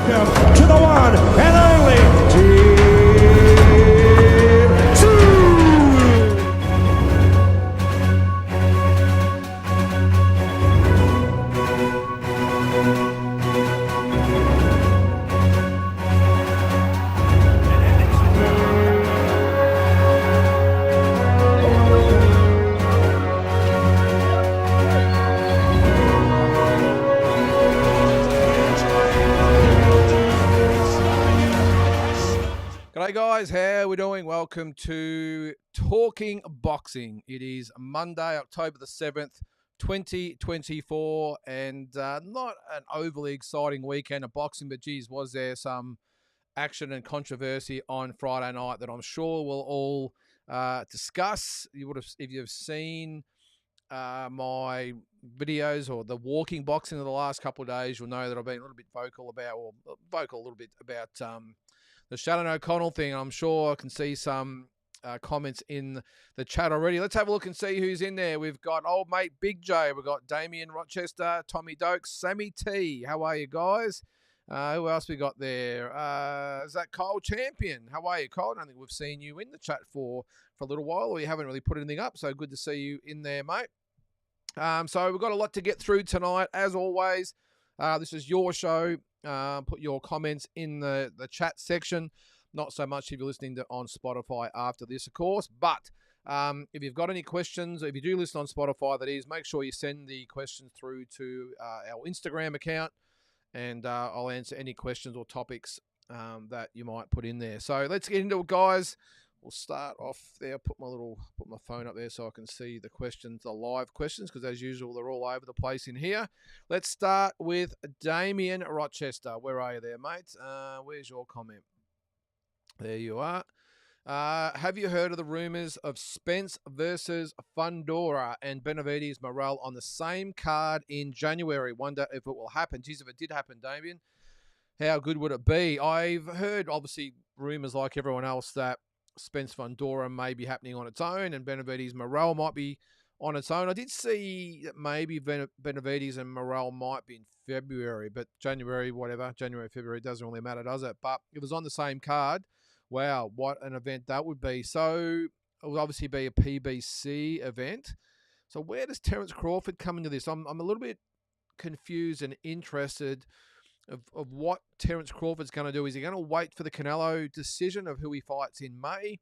Welcome to the one and only Team 2. G'day guys, how are we doing? Welcome to Talking Boxing. It is Monday, October the 7th, 2024, and not an overly exciting weekend of boxing, but geez, was there some action and controversy on Friday night that I'm sure we'll all discuss. You would have, if you've seen my videos or the walking boxing of the last couple of days, you'll know that I've been a little bit vocal about the Shannon O'Connell thing. I'm sure I can see some comments in the chat already. Let's have a look and see who's in there. We've got old mate Big J. We've got Damien Rochester, Tommy Dokes, Sammy T. How are you guys? Who else we got there? Is that Kyle Champion? How are you, Kyle? I don't think we've seen you in the chat for a little while, or you haven't really put anything up, so good to see you in there, mate. So we've got a lot to get through tonight, as always. This is your show. Put your comments in the chat section. Not so much if you're listening on Spotify after this, of course. But if you've got any questions, if you do listen on Spotify, that is, make sure you send the questions through to our Instagram account, and I'll answer any questions or topics that you might put in there. So let's get into it, guys. We'll start off there. Put my phone up there so I can see the questions, the live questions, because as usual, they're all over the place in here. Let's start with Damien Rochester. Where are you there, mate? Where's your comment? There you are. Have you heard of the rumours of Spence versus Fundora and Benavides Morel on the same card in January? Wonder if it will happen. Geez, if it did happen, Damien, how good would it be? I've heard, obviously, rumours like everyone else that Spence Fundora may be happening on its own and Benavides Morel might be on its own. I did see that maybe Benavides and Morel might be in February, but January, February, doesn't really matter, does it? But if it was on the same card, wow, what an event that would be. So it would obviously be a PBC event. So where does Terence Crawford come into this? I'm a little bit confused and interested of what Terence Crawford's going to do. Is he going to wait for the Canelo decision of who he fights in May?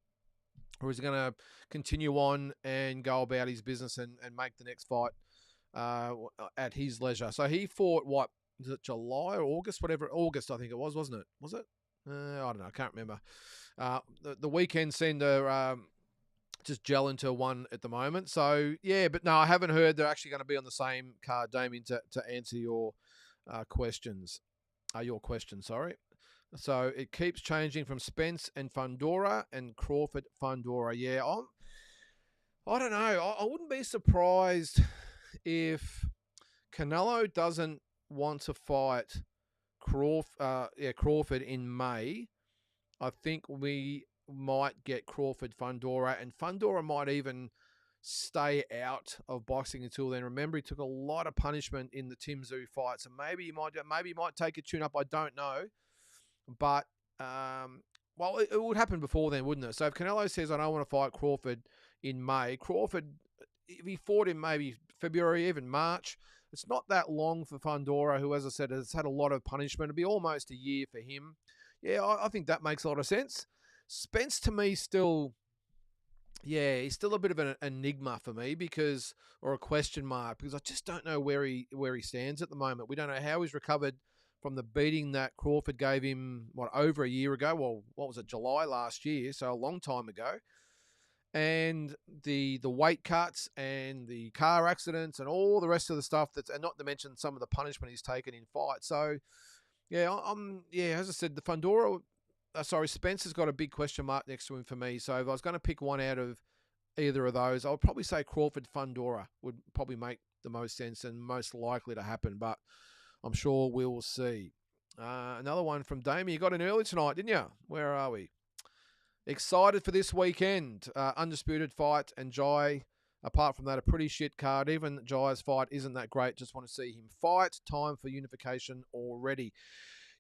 Or is he going to continue on and go about his business and make the next fight at his leisure? So he fought, what, was it July or August? Whatever, August I think it was, wasn't it? Was it? I don't know, I can't remember. The weekend seemed to just gel into one at the moment. So, yeah, but no, I haven't heard they're actually going to be on the same card, Damien, to answer your questions. Your question, sorry. So it keeps changing from Spence and Fundora and Crawford Fundora. Yeah, I don't know. I wouldn't be surprised if Canelo doesn't want to fight Crawford in May. I think we might get Crawford Fundora, and Fundora might even stay out of boxing until then. Remember, he took a lot of punishment in the Tim Tszyu fight, so maybe he might take a tune-up. I don't know, but well, it would happen before then, wouldn't it? So if Canelo says, I don't want to fight Crawford in May, Crawford, if he fought in maybe February, even March, it's not that long for Fundora, who, as I said, has had a lot of punishment. It'd be almost a year for him. Yeah, I think that makes a lot of sense. Spence, to me, still... Yeah, he's still a bit of an enigma for me or a question mark, because I just don't know where he stands at the moment. We don't know how he's recovered from the beating that Crawford gave him, over a year ago? Well, what was it, July last year, so a long time ago. And the weight cuts and the car accidents and all the rest of the stuff and not to mention some of the punishment he's taken in fights. So, yeah, as I said, the Fundora... Spence has got a big question mark next to him for me. So if I was going to pick one out of either of those, I would probably say Crawford Fundora would probably make the most sense and most likely to happen. But I'm sure we'll see. Another one from Damien. You got in early tonight, didn't you? Where are we? Excited for this weekend. Undisputed fight and Jai. Apart from that, a pretty shit card. Even Jai's fight isn't that great. Just want to see him fight. Time for unification already.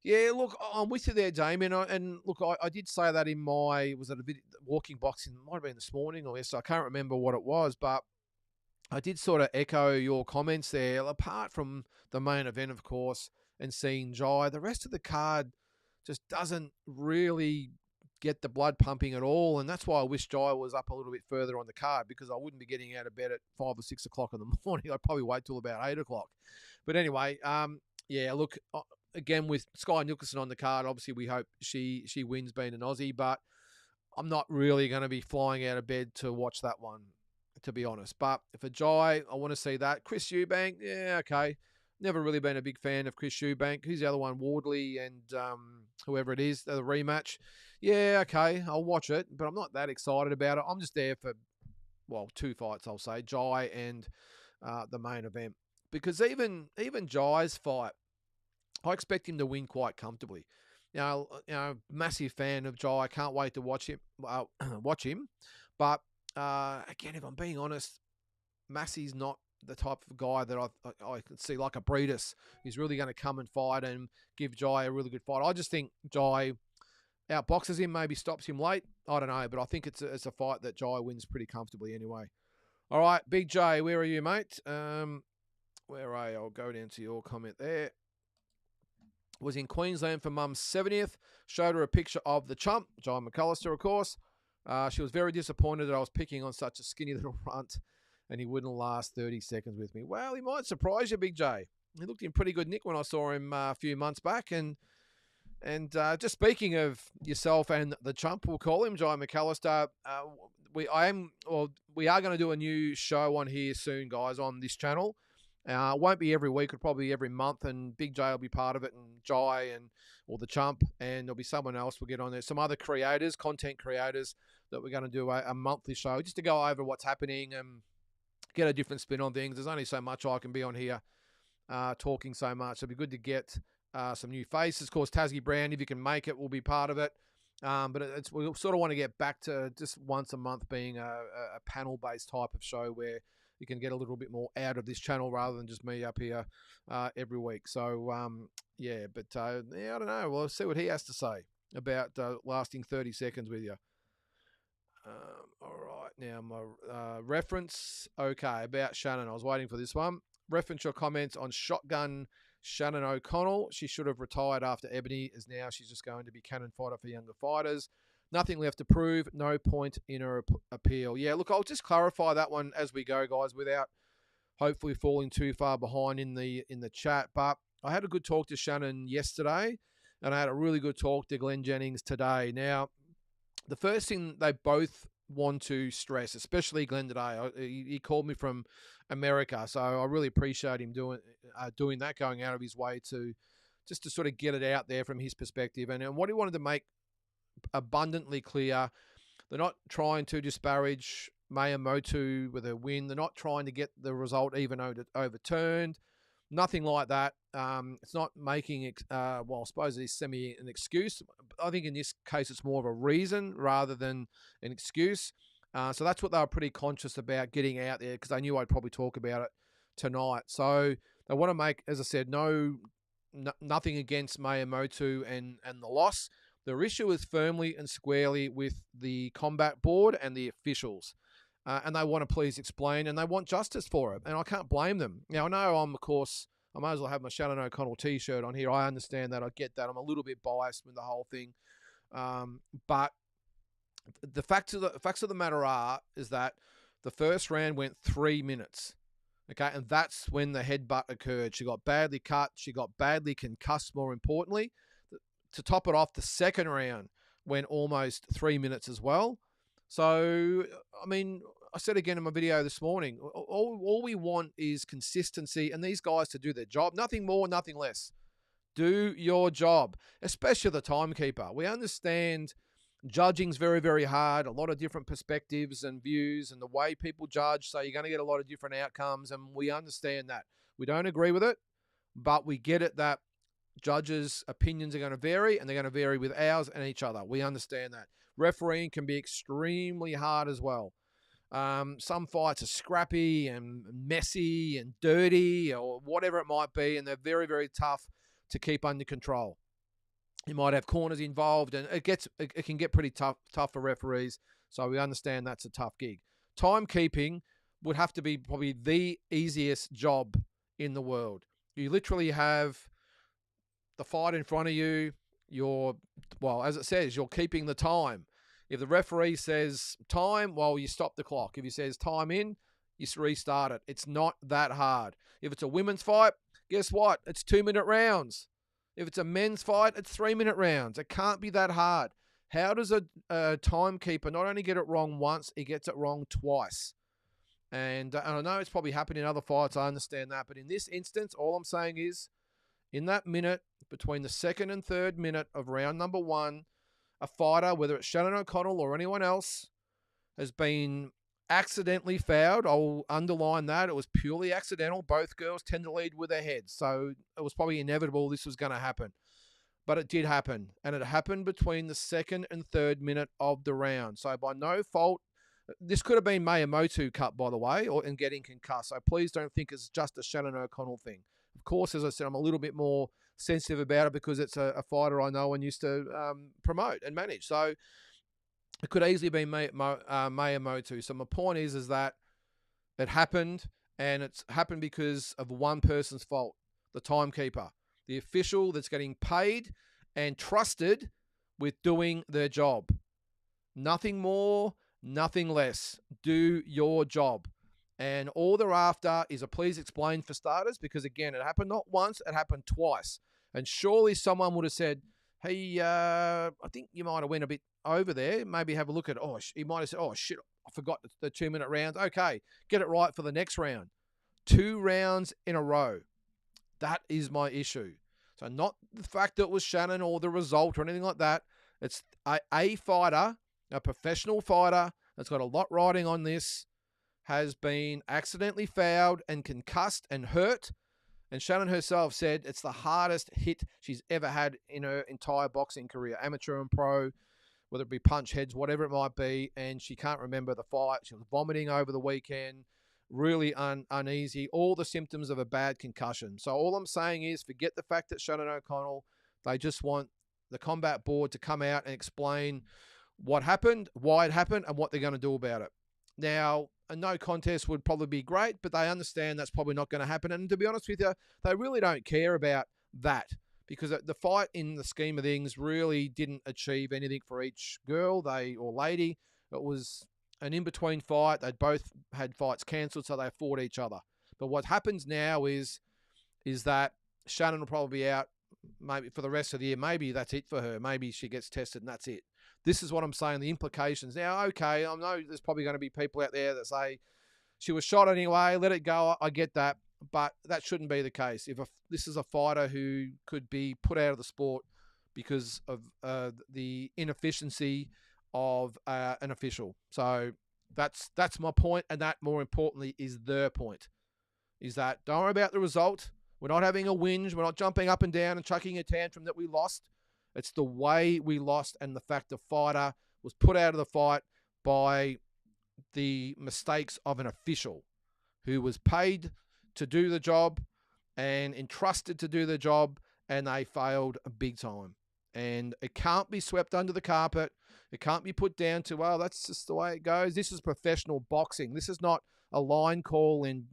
Yeah, look, I'm with you there, Damien. And look, I did say that in my, was it a video, walking boxing? It might have been this morning or yesterday. I can't remember what it was, but I did sort of echo your comments there. Apart from the main event, of course, and seeing Jai, the rest of the card just doesn't really get the blood pumping at all. And that's why I wish Jai was up a little bit further on the card, because I wouldn't be getting out of bed at 5 or 6 o'clock in the morning. I'd probably wait till about 8 o'clock. But anyway, yeah, look, again, with Sky Nicholson on the card, obviously we hope she wins, being an Aussie, but I'm not really going to be flying out of bed to watch that one, to be honest. But for Jai, I want to see that. Chris Eubank, yeah, okay. Never really been a big fan of Chris Eubank. Who's the other one? Wardley and whoever it is, the rematch. Yeah, okay, I'll watch it, but I'm not that excited about it. I'm just there for, well, 2 fights, I'll say, Jai and the main event. Because even Jai's fight, I expect him to win quite comfortably. Massive fan of Jai. I can't wait to watch him. But again, if I'm being honest, Massey's not the type of guy that I can see like a Breedis. He's really going to come and fight and give Jai a really good fight. I just think Jai outboxes him, maybe stops him late. I don't know, but I think it's a fight that Jai wins pretty comfortably anyway. All right, Big J, where are you, mate? Where are you? I'll go down to your comment there. Was in Queensland for Mum's 70th. Showed her a picture of the chump, John McAllister, of course. She was very disappointed that I was picking on such a skinny little runt and he wouldn't last 30 seconds with me. Well, he might surprise you, Big J. He looked in pretty good nick when I saw him a few months back. And just speaking of yourself and the chump, we'll call him, John McAllister, we are going to do a new show on here soon, guys, on this channel. It won't be every week, it'll probably be every month, and Big J will be part of it, and Jai or the chump, and there'll be someone else we'll get on there. Some other creators, content creators, that we're going to do a monthly show just to go over what's happening and get a different spin on things. There's only so much I can be on here talking so much. It'll be good to get some new faces. Of course, Tassie Brown, if you can make it, will be part of it. But we sort of want to get back to just once a month being a panel-based type of show where you can get a little bit more out of this channel rather than just me up here every week. So, I don't know. We'll see what he has to say about lasting 30 seconds with you. All right. Now, my reference, okay, about Shannon. I was waiting for this one. Reference your comments on Shotgun Shannon O'Connell. She should have retired after Ebony, as now she's just going to be cannon fodder for younger fighters. Nothing left to prove. No point in her appeal. Yeah, look, I'll just clarify that one as we go, guys, without hopefully falling too far behind in the chat. But I had a good talk to Shannon yesterday, and I had a really good talk to Glenn Jennings today. Now, the first thing they both want to stress, especially Glenn today, he called me from America, so I really appreciate him doing that, going out of his way to just to sort of get it out there from his perspective. And what he wanted to make abundantly clear, they're not trying to disparage Miyamoto with a win. They're not trying to get the result even overturned. Nothing like that. It's not making, I suppose it's an excuse. I think in this case it's more of a reason rather than an excuse. So that's what they were pretty conscious about getting out there, because they knew I'd probably talk about it tonight. So they want to make, as I said, nothing against Miyamoto and the loss. Their issue is firmly and squarely with the combat board and the officials. And they want to please explain, and they want justice for it. And I can't blame them. Now, I know I might as well have my Shannon O'Connell t-shirt on here. I understand that. I get that. I'm a little bit biased with the whole thing. But the facts of the matter is that the first round went 3 minutes. Okay, and that's when the headbutt occurred. She got badly cut. She got badly concussed, more importantly. To top it off, the second round went almost 3 minutes as well. So, I mean, I said again in my video this morning, all we want is consistency and these guys to do their job. Nothing more, nothing less. Do your job, especially the timekeeper. We understand judging's very, very hard, a lot of different perspectives and views and the way people judge, so you're going to get a lot of different outcomes, and we understand that. We don't agree with it, but we get it that judges' opinions are going to vary, and they're going to vary with ours and each other. We understand that. Refereeing can be extremely hard as well. Some fights are scrappy and messy and dirty or whatever it might be, and they're very, very tough to keep under control. You might have corners involved, and it can get pretty tough for referees. So we understand that's a tough gig. Timekeeping would have to be probably the easiest job in the world. You literally have the fight in front of you. As it says, you're keeping the time. If the referee says time, well, you stop the clock. If he says time in, you restart it. It's not that hard. If it's a women's fight, guess what? It's 2-minute rounds. If it's a men's fight, it's 3-minute rounds. It can't be that hard. How does a timekeeper not only get it wrong once, he gets it wrong twice? And I know it's probably happened in other fights. I understand that. But in this instance, all I'm saying is, in that minute, between the second and third minute of round number 1, a fighter, whether it's Shannon O'Connell or anyone else, has been accidentally fouled. I'll underline that. It was purely accidental. Both girls tend to lead with their heads. So it was probably inevitable this was going to happen. But it did happen. And it happened between the second and third minute of the round. So by no fault, this could have been Miyamoto cut, by the way, and getting concussed. So please don't think it's just a Shannon O'Connell thing. Of course, as I said, I'm a little bit more sensitive about it because it's a fighter I know and used to promote and manage. So it could easily be Miyamoto. So my point is that it happened, and it's happened because of one person's fault, the timekeeper, the official that's getting paid and trusted with doing their job. Nothing more, nothing less. Do your job. And all they're after is a please explain for starters, because, again, it happened not once, it happened twice. And surely someone would have said, hey, I think you might have went a bit over there. Maybe have a look at, he might have said, oh, shit, I forgot the 2-minute rounds. Okay, get it right for the next round. 2 rounds in a row. That is my issue. So not the fact that it was Shannon or the result or anything like that. It's a fighter, a professional fighter that's got a lot riding on this, has been accidentally fouled and concussed and hurt. And Shannon herself said it's the hardest hit she's ever had in her entire boxing career, amateur and pro, whether it be punch heads, whatever it might be. And she can't remember the fight. She was vomiting over the weekend, really uneasy, all the symptoms of a bad concussion. So all I'm saying is, forget the fact that Shannon O'Connell, they just want the combat board to come out and explain what happened, why it happened, and what they're going to do about it. Now, a no contest would probably be great, but they understand that's probably not going to happen. And to be honest with you, they really don't care about that, because the fight in the scheme of things really didn't achieve anything for each girl or lady. It was an in-between fight. They'd both had fights cancelled, so they fought each other. But what happens now is that Shannon will probably be out maybe for the rest of the year. Maybe that's it for her. Maybe she gets tested and that's it. This is what I'm saying, the implications. Now, okay, I know there's probably going to be people out there that say she was shot anyway, let it go. I get that, but that shouldn't be the case. If this is a fighter who could be put out of the sport because of the inefficiency of an official. So that's my point, and that, more importantly, is their point, is that don't worry about the result. We're not having a whinge. We're not jumping up and down and chucking a tantrum that we lost. It's the way we lost, and the fact the fighter was put out of the fight by the mistakes of an official who was paid to do the job and entrusted to do the job, and they failed big time. And it can't be swept under the carpet. It can't be put down to, well, that's just the way it goes. This is professional boxing. This is not a line call in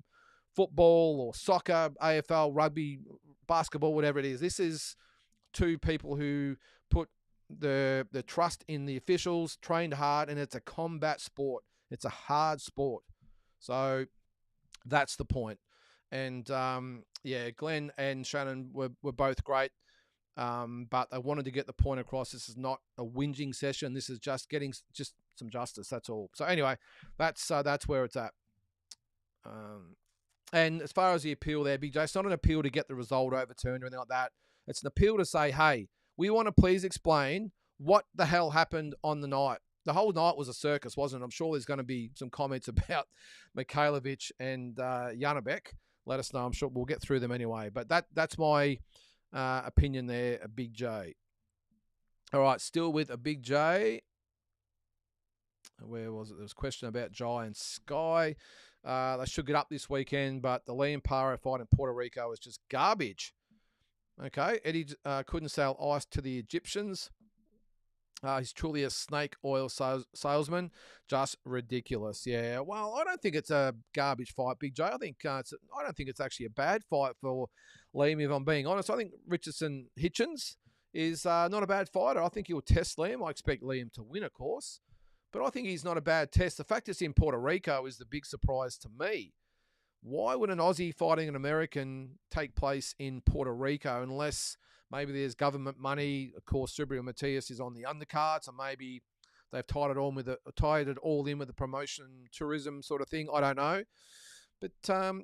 football or soccer, AFL, rugby, basketball, whatever it is. This is 2 people who put the trust in the officials, trained hard, and it's a combat sport. It's a hard sport. So that's the point. And Glenn and Shannon were both great, but I wanted to get the point across. This is not a whinging session. This is just getting just some justice. That's all. So anyway, that's where it's at. And as far as the appeal there, Big J, it's not an appeal to get the result overturned or anything like that. It's an appeal to say, hey, we want to please explain what the hell happened on the night. The whole night was a circus, wasn't it? I'm sure there's going to be some comments about Mikhailovic and Janabek. Let us know. I'm sure we'll get through them anyway. But that's my opinion there, a Big J. All right, still with a Big J. Where was it? There was a question about Jai and Sky. They should get up this weekend, but the Liam Paro fight in Puerto Rico was just garbage. Okay, Eddie couldn't sell ice to the Egyptians. He's truly a snake oil salesman. Just ridiculous. Yeah. Well, I don't think it's a garbage fight, Big J. I don't think it's actually a bad fight for Liam. If I'm being honest, I think Richardson Hitchens is not a bad fighter. I think he'll test Liam. I expect Liam to win, of course, but I think he's not a bad test. The fact it's in Puerto Rico is the big surprise to me. Why would an Aussie fighting an American take place in Puerto Rico unless maybe there's government money? Of course, Subriel Matias is on the undercard, so maybe they've tied it all in with the promotion tourism sort of thing. I don't know, but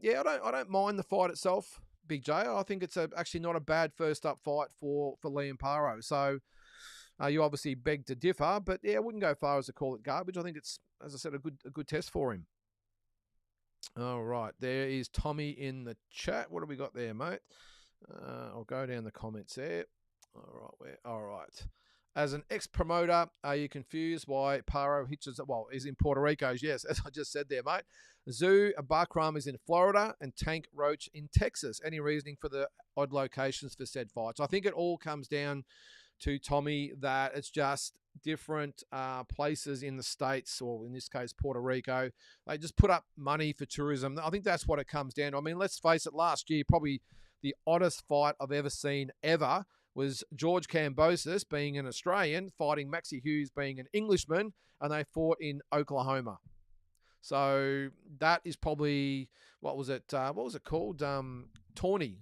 yeah, I don't mind the fight itself, Big J. I think it's actually not a bad first up fight for Liam Paro. So you obviously beg to differ, but yeah, I wouldn't go far as to call it garbage. I think it's, as I said, a good test for him. All right, there is Tommy in the chat. What have we got there, mate? I'll go down the comments there. All right. As an ex-promoter, are you confused why Paro Hitchens, is in Puerto Rico? Yes, as I just said there, mate. Zoo Bakram is in Florida and Tank Roach in Texas. Any reasoning for the odd locations for said fights? I think it all comes down to, Tommy, that it's just different places in the States, or in this case, Puerto Rico. They just put up money for tourism. I think that's what it comes down to. I mean, let's face it, last year, probably the oddest fight I've ever seen ever was George Kambosos, being an Australian, fighting Maxie Hughes, being an Englishman, and they fought in Oklahoma. So that is probably, what was it called? Shawnee,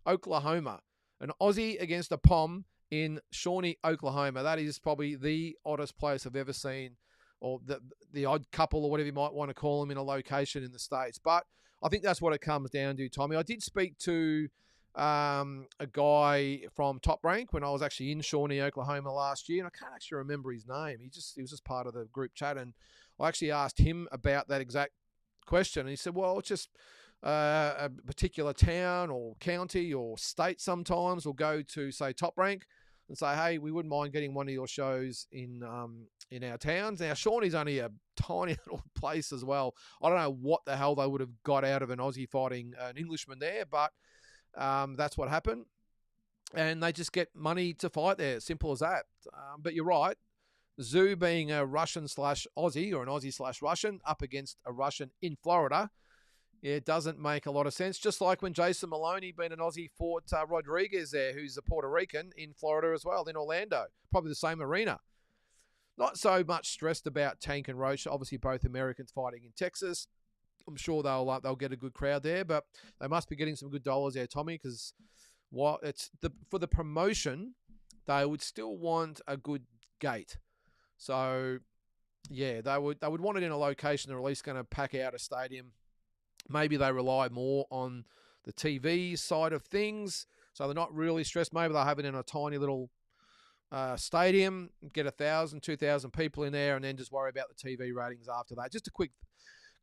Oklahoma. An Aussie against a Pom in Shawnee, Oklahoma. That is probably the oddest place I've ever seen, or the odd couple, or whatever you might want to call them, in a location in the States. But I think that's what it comes down to, Tommy. I did speak to a guy from Top Rank when I was actually in Shawnee, Oklahoma last year, and I can't actually remember his name. He was just part of the group chat, and I actually asked him about that exact question, and he said, well, it's just a particular town or county or state sometimes will go to, say, Top Rank and say, hey, we wouldn't mind getting one of your shows in our towns. Now, Shawnee's only a tiny little place as well. I don't know what the hell they would have got out of an Aussie fighting an Englishman there, but that's what happened. And they just get money to fight there. Simple as that. But you're right. Zoo being a Russian/Aussie, or an Aussie/Russian, up against a Russian in Florida, it doesn't make a lot of sense. Just like when Jason Maloney, being an Aussie, fought Rodriguez there, who's a Puerto Rican, in Florida as well, in Orlando. Probably the same arena. Not so much stressed about Tank and Roach. Obviously, both Americans fighting in Texas. I'm sure they'll get a good crowd there, but they must be getting some good dollars there, Tommy, because for the promotion, they would still want a good gate. So, yeah, they would want it in a location they're at least going to pack out a stadium. Maybe they rely more on the TV side of things, so they're not really stressed. Maybe they'll have it in a tiny little stadium, get 1,000, 2,000 people in there, and then just worry about the TV ratings after that. Just a quick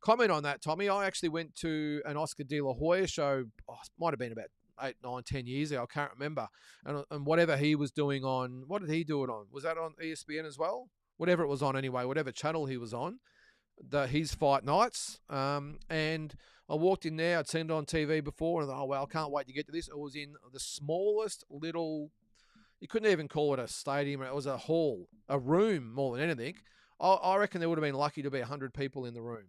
comment on that, Tommy. I actually went to an Oscar De La Hoya show, might have been about 8, 9, 10 years ago. I can't remember. And whatever he was doing on, what did he do it on? Was that on ESPN as well? Whatever it was on anyway, whatever channel he was on, his fight nights. And I walked in there. I'd seen it on TV before, and I thought, oh, well, I can't wait to get to this. It was in the smallest little, you couldn't even call it a stadium. It was a hall, a room more than anything. I reckon there would have been lucky to be 100 people in the room.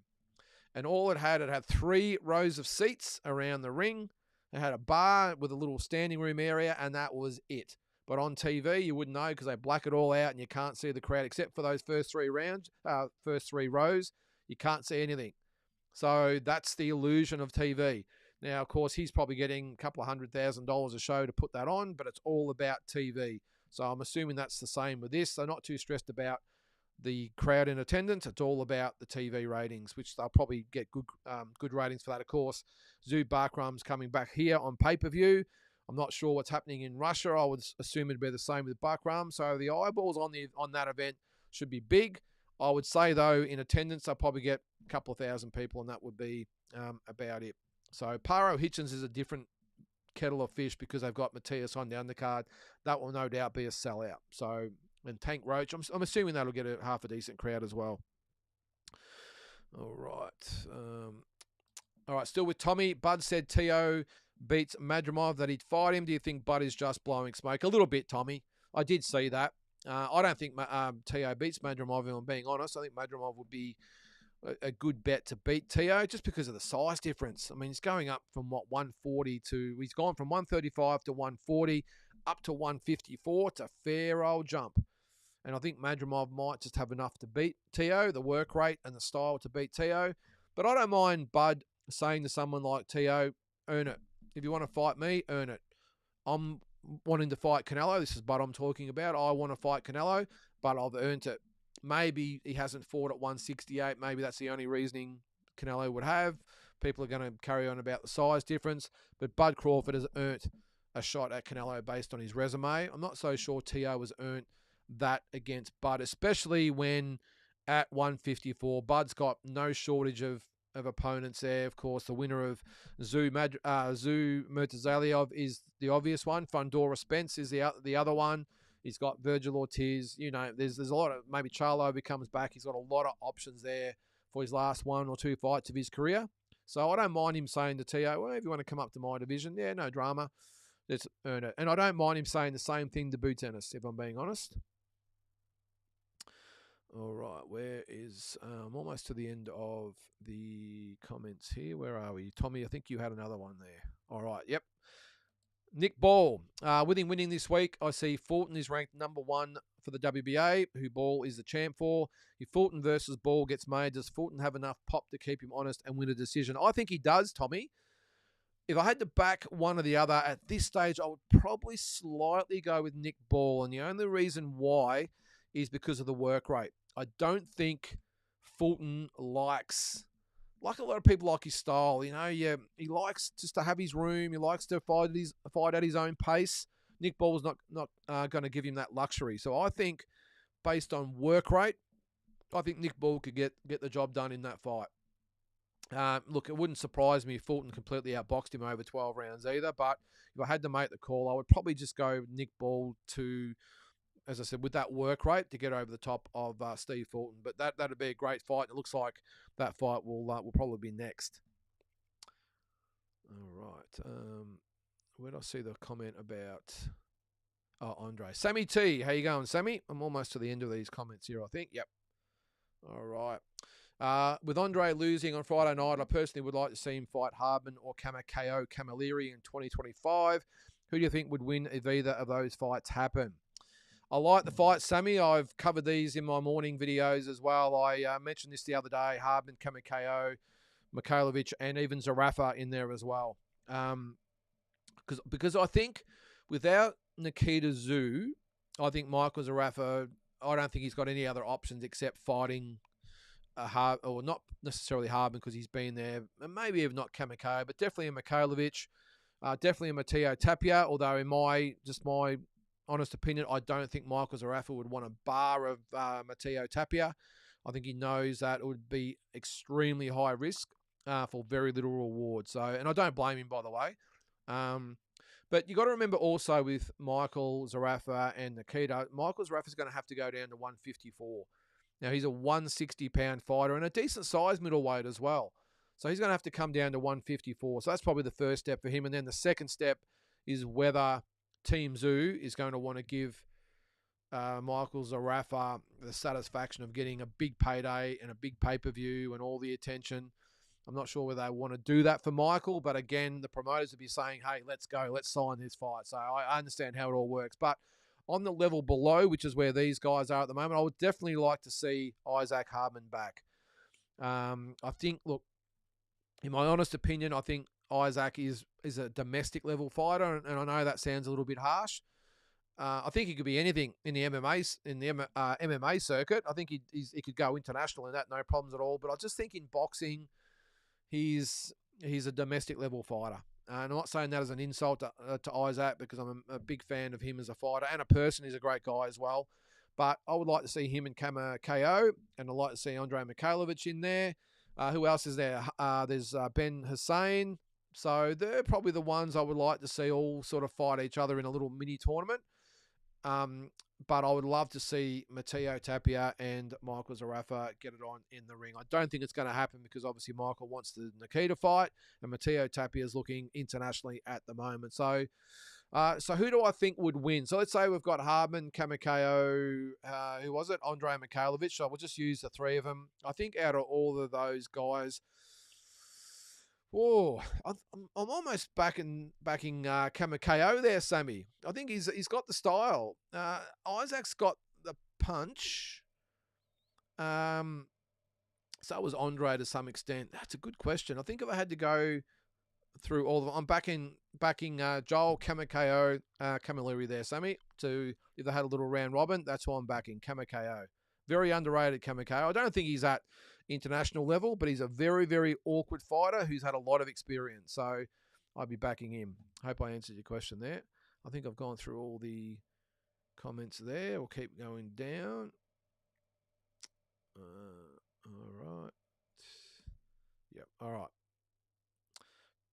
And all it had 3 rows of seats around the ring. It had a bar with a little standing room area, and that was it. But on TV, you wouldn't know because they black it all out and you can't see the crowd except for those first 3 rows. You can't see anything. So that's the illusion of TV. Now, of course, he's probably getting a couple of $100,000 a show to put that on, but it's all about TV. So I'm assuming that's the same with this. They're not too stressed about the crowd in attendance. It's all about the TV ratings, which they'll probably get good ratings for that. Of course, Zoo Bakram's coming back here on pay-per-view. I'm not sure what's happening in Russia. I would assume it'd be the same with Bakram. So the eyeballs on that event should be big. I would say, though, in attendance, they'll probably get a couple of thousand people, and that would be about it. So Paro Hitchens is a different kettle of fish because they've got Matias on the undercard. That will no doubt be a sellout. So, and Tank Roach, I'm assuming that'll get half a decent crowd as well. All right. All right, still with Tommy. Bud said T.O. beats Madrimov, that he'd fight him? Do you think Bud is just blowing smoke? A little bit, Tommy. I did see that. I don't think Teo beats Madrimov, if I'm being honest. I think Madrimov would be a good bet to beat Teo just because of the size difference. I mean, he's going up from 140 to, he's gone from 135 to 140 up to 154. It's a fair old jump. And I think Madrimov might just have enough to beat Teo, the work rate and the style to beat Teo. But I don't mind Bud saying to someone like Teo, earn it. If you want to fight me, earn it. I'm wanting to fight Canelo. This is Bud I'm talking about. I want to fight Canelo, but I've earned it. Maybe he hasn't fought at 168. Maybe that's the only reasoning Canelo would have. People are going to carry on about the size difference. But Bud Crawford has earned a shot at Canelo based on his resume. I'm not so sure Teo has earned that against Bud, especially when at 154, Bud's got no shortage of opponents there. Of course, the winner of Zoo Murtazaliev is the obvious one. Fundora Spence is the other one. He's got Virgil Ortiz. You know, there's a lot of, maybe Charlo if he comes back. He's got a lot of options there for his last 1 or 2 fights of his career. So I don't mind him saying to Teo, well, if you want to come up to my division, yeah, no drama. Let's earn it. And I don't mind him saying the same thing to Boot Ennis, if I'm being honest. All right, where is... I'm almost to the end of the comments here. Where are we? Tommy, I think you had another one there. All right, yep. Nick Ball, with him winning this week, I see Fulton is ranked number 1 for the WBA, who Ball is the champ for. If Fulton versus Ball gets made, does Fulton have enough pop to keep him honest and win a decision? I think he does, Tommy. If I had to back one or the other at this stage, I would probably slightly go with Nick Ball, and the only reason why is because of the work rate. I don't think Fulton likes... Like a lot of people like his style, you know, he likes just to have his room. He likes to fight at his own pace. Nick Ball's not going to give him that luxury. So I think, based on work rate, I think Nick Ball could get the job done in that fight. Look, it wouldn't surprise me if Fulton completely outboxed him over 12 rounds either. But if I had to make the call, I would probably just go Nick Ball to, as I said, with that work rate to get over the top of Steve Fulton. But that'd be a great fight. It looks like that fight will probably be next. All right. Where did I see the comment about Andre? Sammy T. How you going, Sammy? I'm almost to the end of these comments here, I think. Yep. All right. With Andre losing on Friday night, I personally would like to see him fight Hardman or KO Camilleri in 2025. Who do you think would win if either of those fights happen? I like the fight, Sammy. I've covered these in my morning videos as well. I mentioned this the other day, Hardman, KO, Mikhailovic, and even Zarafa in there as well. Because I think without Nikita Tszyu, I think Michael Zarafa, I don't think he's got any other options except fighting or not necessarily Hardman because he's been there, and maybe even not KO, but definitely a Mikhailovic, definitely a Matteo Tapia, although in my honest opinion, I don't think Michael Zarafa would want a bar of Matteo Tapia. I think he knows that it would be extremely high risk for very little reward. So, and I don't blame him, by the way. But you got to remember also with Michael Zarafa and Nikita, Michael Zarafa is going to have to go down to 154. Now, he's a 160-pound fighter and a decent-sized middleweight as well. So he's going to have to come down to 154. So that's probably the first step for him. And then the second step is whether Team Tszyu is going to want to give Michael Zarafa the satisfaction of getting a big payday and a big pay-per-view and all the attention. I'm not sure whether they want to do that for Michael, but again, the promoters would be saying, hey, let's go, let's sign this fight. So I understand how it all works. But on the level below, which is where these guys are at the moment, I would definitely like to see Isaac Hardman back. I think, look, in my honest opinion, I think Isaac is a domestic level fighter, and I know that sounds a little bit harsh. I think he could be anything in the MMA circuit. I think he could go international in that, no problems at all. But I just think in boxing, he's a domestic level fighter. And I'm not saying that as an insult to Isaac, because I'm a big fan of him as a fighter and a person. He's a great guy as well. But I would like to see him and KO, and I'd like to see Andre Mikhailovic in there. Who else is there? There's Ben Hussein. So they're probably the ones I would like to see all sort of fight each other in a little mini tournament. But I would love to see Matteo Tapia and Michael Zarafa get it on in the ring. I don't think it's going to happen because obviously Michael wants the Nikita fight and Matteo Tapia is looking internationally at the moment. So who do I think would win? So let's say we've got Hardman, Kamikayo, who was it? Andrei Mikhailovich. So we'll just use the three of them. I think out of all of those guys, I'm almost backing Kamikayo there, Sammy. I think he's got the style. Isaac's got the punch. So was Andre to some extent. That's a good question. I think if I had to go through all of them, I'm backing Joel, Kamikayo, Camilleri there, Sammy. To if they had a little round robin, that's why I'm backing Kamikayo. Very underrated Kamikayo. I don't think he's at international level, but he's a very, very awkward fighter who's had a lot of experience. So I'd be backing him. Hope I answered your question there. I think I've gone through all the comments there. We'll keep going down. All right. Yep. All right.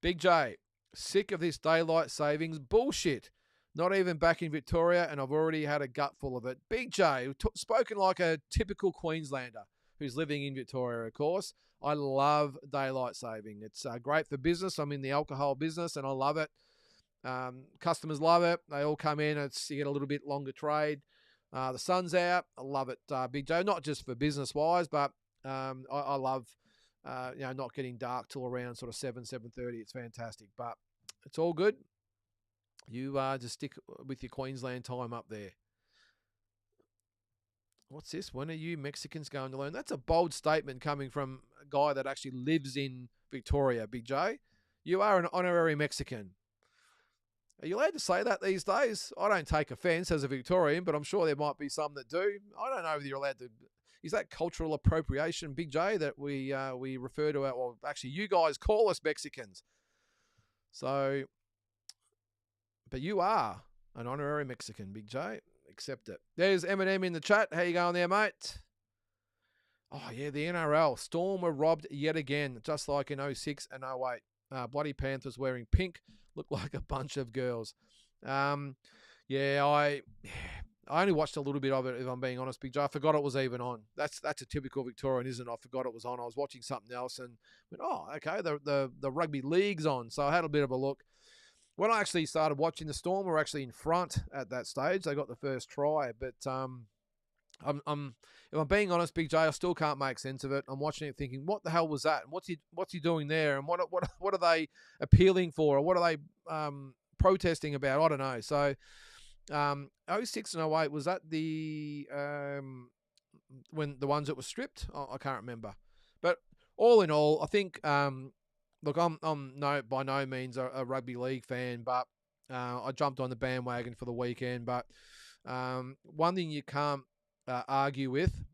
Big J, sick of this daylight savings bullshit. Not even back in Victoria, and I've already had a gutful of it. Big J, spoken like a typical Queenslander who's living in Victoria, of course. I love daylight saving. It's great for business. I'm in the alcohol business, and I love it. Customers love it. They all come in. You get a little bit longer trade. The sun's out. I love it, Big J. Not just for business-wise, but I love not getting dark till around sort of 7:30. It's fantastic, but it's all good. You just stick with your Queensland time up there. What's this? When are you Mexicans going to learn? That's a bold statement coming from a guy that actually lives in Victoria, Big J. You are an honorary Mexican. Are you allowed to say that these days? I don't take offence as a Victorian, but I'm sure there might be some that do. I don't know whether you're allowed to. Is that cultural appropriation, Big J, that we refer to? Well, actually, you guys call us Mexicans. So, but you are an honorary Mexican, Big J. Accept it. There's Eminem in the chat. How you going there, mate? Oh, yeah, the NRL. Storm were robbed yet again, just like in 06 and 08. Bloody Panthers wearing pink. Look like a bunch of girls. I only watched a little bit of it, if I'm being honest, Big J. I forgot it was even on. That's a typical Victorian, isn't it? I forgot it was on. I was watching something else and went, oh, okay, the rugby league's on. So I had a bit of a look. When I actually started watching the Storm, we were actually in front at that stage. They got the first try, but if I'm being honest, Big J, I still can't make sense of it. I'm watching it thinking, what the hell was that? And what's he doing there? And what are they appealing for? Or what are they protesting about? I don't know. So 06 and 08, was that the when the ones that were stripped? I can't remember. But all in all, I think look, I'm by no means a rugby league fan, but I jumped on the bandwagon for the weekend. But one thing you can't argue with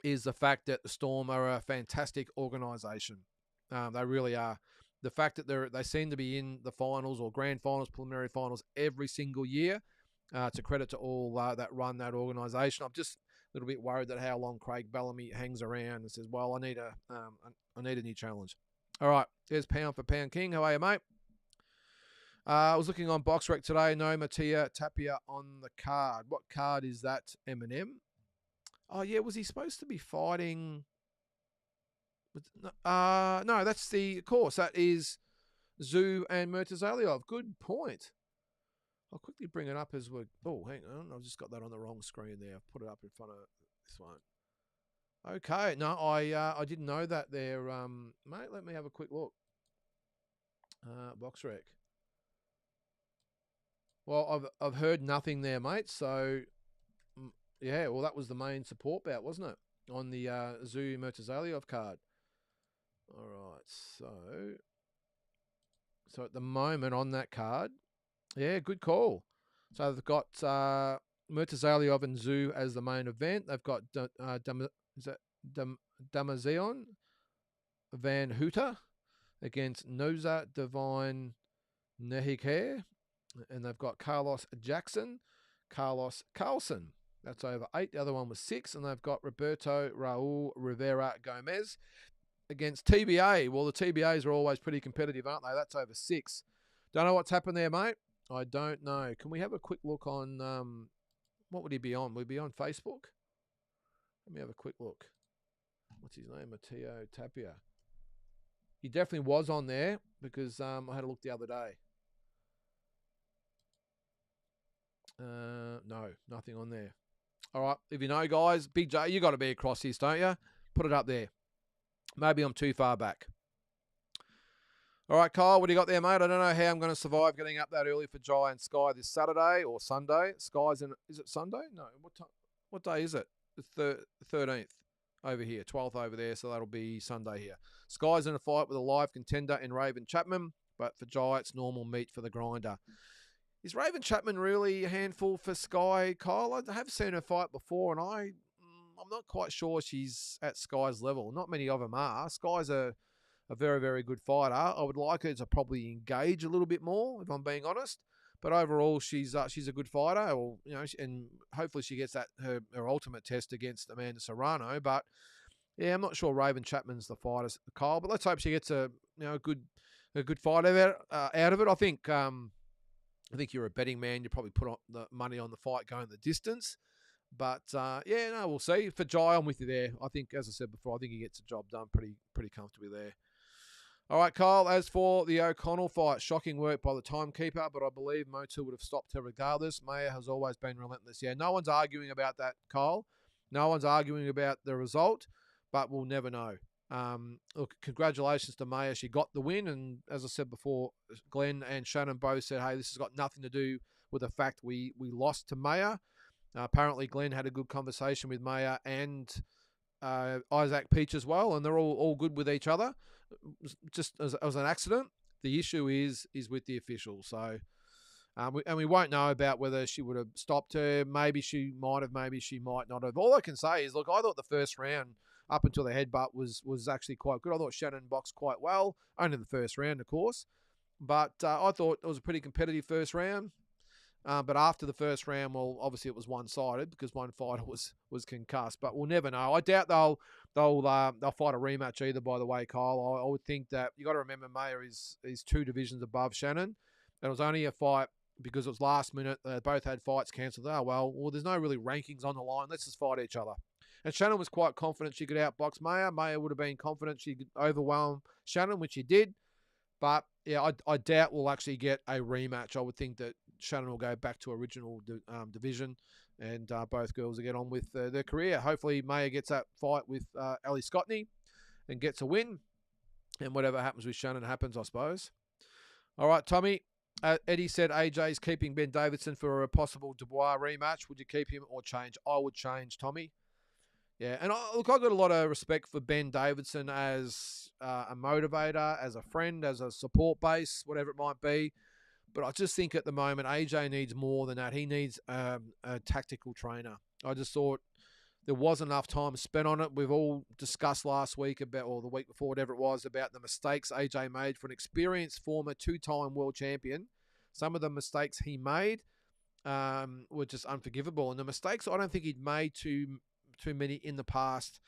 is the fact that the Storm are a fantastic organisation. They really are. The fact that they seem to be in the finals or grand finals, preliminary finals every single year. It's a credit to all that run that organisation. I'm just a little bit worried that how long Craig Bellamy hangs around and says, "Well, I need a new challenge." All right, there's Pound for Pound King. How are you, mate? I was looking on BoxRec today. No Matteo Tapia on the card. What card is that, Eminem? Oh, yeah, was he supposed to be fighting? No, that's the course. That is Zoo and Murtazaliov. Good point. I'll quickly bring it up as we're... Oh, hang on. I've just got that on the wrong screen there. I've put it up in front of this one. Okay. No, I didn't know that there. Mate, let me have a quick look. BoxRec. Well, I've heard nothing there, mate. So, yeah, well, that was the main support bout, wasn't it? On the Zoo Murtazaliov card. All right, so at the moment on that card, yeah, good call. So they've got Murtazaliov and Zoo as the main event. They've got Damazion Van Hooter against Noza Divine Nehike, and they've got Carlos Jackson, Carlos Carlson. That's over 8. The other one was 6, and they've got Roberto Raul Rivera Gomez against TBA. Well, the TBAs are always pretty competitive, aren't they? That's over 6. Don't know what's happened there, mate. I don't know. Can we have a quick look on What would he be on? Would he be on Facebook? Let me have a quick look. What's his name? Matteo Tapia. He definitely was on there because I had a look the other day. No, nothing on there. All right, if you know, guys, Big J, you got to be across this, don't you? Put it up there. Maybe I'm too far back. All right, Kyle, what do you got there, mate? I don't know how I'm going to survive getting up that early for Giant Sky this Saturday or Sunday. Sky's in, is it Sunday? No, what day is it? The 13th over here, 12th over there, so that'll be Sunday here. Sky's in a fight with a live contender in Raven Chapman, but for Giants, normal meat for the grinder. Is Raven Chapman really a handful for Sky, Kyle? I have seen her fight before, and I'm not quite sure she's at Sky's level. Not many of them are. Sky's a very, very good fighter. I would like her to probably engage a little bit more, if I'm being honest. But overall, she's a good fighter, or and hopefully she gets that her ultimate test against Amanda Serrano. But yeah, I'm not sure Raven Chapman's the fighter, Kyle. But let's hope she gets a good fight out of it. I think you're a betting man. You probably put on the money on the fight going the distance. But we'll see. For Jai, I'm with you there. I think, as I said before, I think he gets the job done pretty comfortably there. All right, Kyle, as for the O'Connell fight, shocking work by the timekeeper, but I believe Motu would have stopped her regardless. Mayer has always been relentless. Yeah, no one's arguing about that, Kyle. No one's arguing about the result, but we'll never know. Look, congratulations to Mayer. She got the win, and as I said before, Glenn and Shannon both said, hey, this has got nothing to do with the fact we lost to Mayer. Apparently, Glenn had a good conversation with Mayer and Isaac Peach as well, and they're all good with each other. Just as an accident. The issue is with the officials. So, we won't know about whether she would have stopped her. Maybe she might have. Maybe she might not have. All I can say is, look, I thought the first round up until the headbutt was actually quite good. I thought Shannon boxed quite well. Only the first round, of course. But I thought it was a pretty competitive first round. But after the first round, well, obviously it was one-sided because one fighter was concussed. But we'll never know. I doubt they'll fight a rematch either. By the way, Kyle, I would think that you got to remember Mayer is 2 divisions above Shannon. And it was only a fight because it was last minute. They both had fights cancelled. Oh well, there's no really rankings on the line. Let's just fight each other. And Shannon was quite confident she could outbox Mayer. Mayer would have been confident she could overwhelm Shannon, which she did. But yeah, I doubt we'll actually get a rematch. I would think that Shannon will go back to original division, and both girls will get on with their career. Hopefully, Mayer gets that fight with Ali Scottney and gets a win, and whatever happens with Shannon happens, I suppose. All right, Tommy. Eddie said AJ's keeping Ben Davidson for a possible Dubois rematch. Would you keep him or change? I would change, Tommy. Yeah, and I've got a lot of respect for Ben Davidson as a motivator, as a friend, as a support base, whatever it might be. But I just think at the moment, AJ needs more than that. He needs a tactical trainer. I just thought there wasn't enough time spent on it. We've all discussed last week or the week before, whatever it was, about the mistakes AJ made for an experienced former 2-time world champion. Some of the mistakes he made were just unforgivable. And the mistakes I don't think he'd made too many in the past.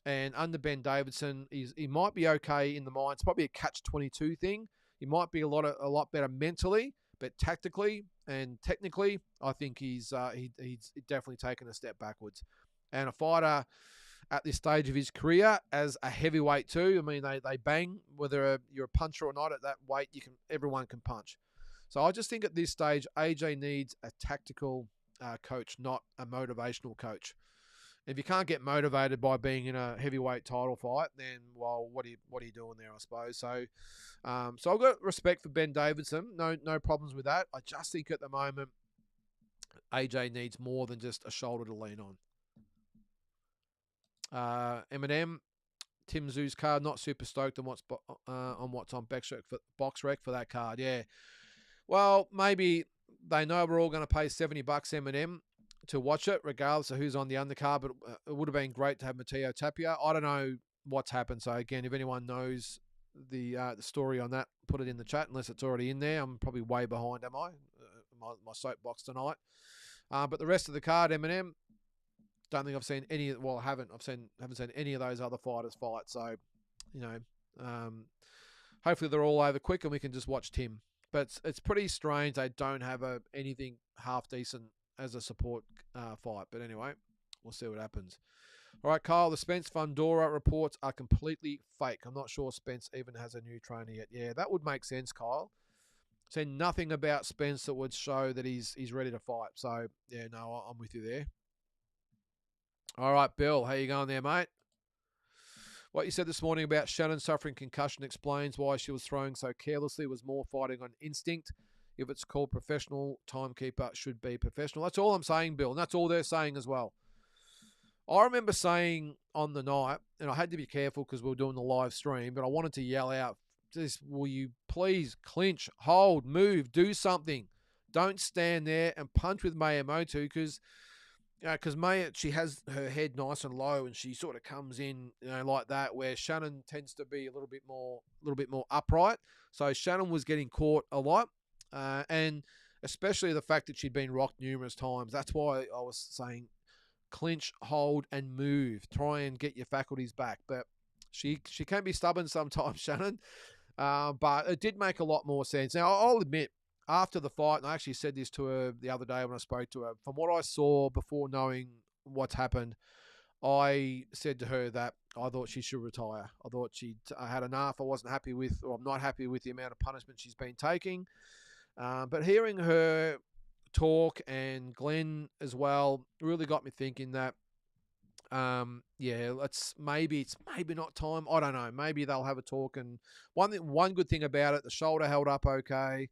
And under Ben Davidson, he might be okay in the mind. It's probably a catch-22 thing. He might be a lot better mentally, but tactically and technically, I think he's definitely taken a step backwards. And a fighter at this stage of his career as a heavyweight too. I mean, they bang whether you're a puncher or not at that weight. Everyone can punch. So I just think at this stage, AJ needs a tactical coach, not a motivational coach. If you can't get motivated by being in a heavyweight title fight, then, well, what are you doing there, I suppose? So I've got respect for Ben Davidson. No problems with that. I just think at the moment, AJ needs more than just a shoulder to lean on. Eminem, Tim Zoo's card, not super stoked on what's on BoxRec for that card. Yeah. Well, maybe they know we're all going to pay $70 Eminem to watch it, regardless of who's on the undercard, but it would have been great to have Matteo Tapia. I don't know what's happened, so again, if anyone knows the story on that, put it in the chat, unless it's already in there. I'm probably way behind, am I? My soapbox tonight. But the rest of the card, Eminem, don't think I've seen any. Well, I haven't. Haven't seen any of those other fighters fight. So, hopefully they're all over quick and we can just watch Tim. But it's pretty strange they don't have anything half decent as a support fight. But anyway, we'll see what happens. All right, Kyle, the Spence Fundora reports are completely fake. I'm not sure Spence even has a new trainer yet. Yeah, that would make sense, Kyle. Said nothing about Spence that would show that he's ready to fight. So, yeah, no, I'm with you there. All right, Bill, how you going there, mate? What you said this morning about Shannon suffering concussion explains why she was throwing so carelessly, was more fighting on instinct. If it's called professional, timekeeper should be professional. That's all I'm saying, Bill, and that's all they're saying as well. I remember saying on the night, and I had to be careful because we were doing the live stream, but I wanted to yell out, will you please clinch, hold, move, do something. Don't stand there and punch with Miyamoto because Maya, she has her head nice and low and she sort of comes in, like that, where Shannon tends to be a little bit more upright. So Shannon was getting caught a lot, and especially the fact that she'd been rocked numerous times. That's why I was saying clinch, hold, and move. Try and get your faculties back. But she can be stubborn sometimes, Shannon. But it did make a lot more sense. Now, I'll admit, after the fight, and I actually said this to her the other day when I spoke to her, from what I saw before knowing what's happened, I said to her that I thought she should retire. I thought she'd had enough. I wasn't happy with, or I'm not happy with the amount of punishment she's been taking. But hearing her talk and Glenn as well really got me thinking that it's maybe not time. I don't know. Maybe they'll have a talk. And one good thing about it, the shoulder held up okay,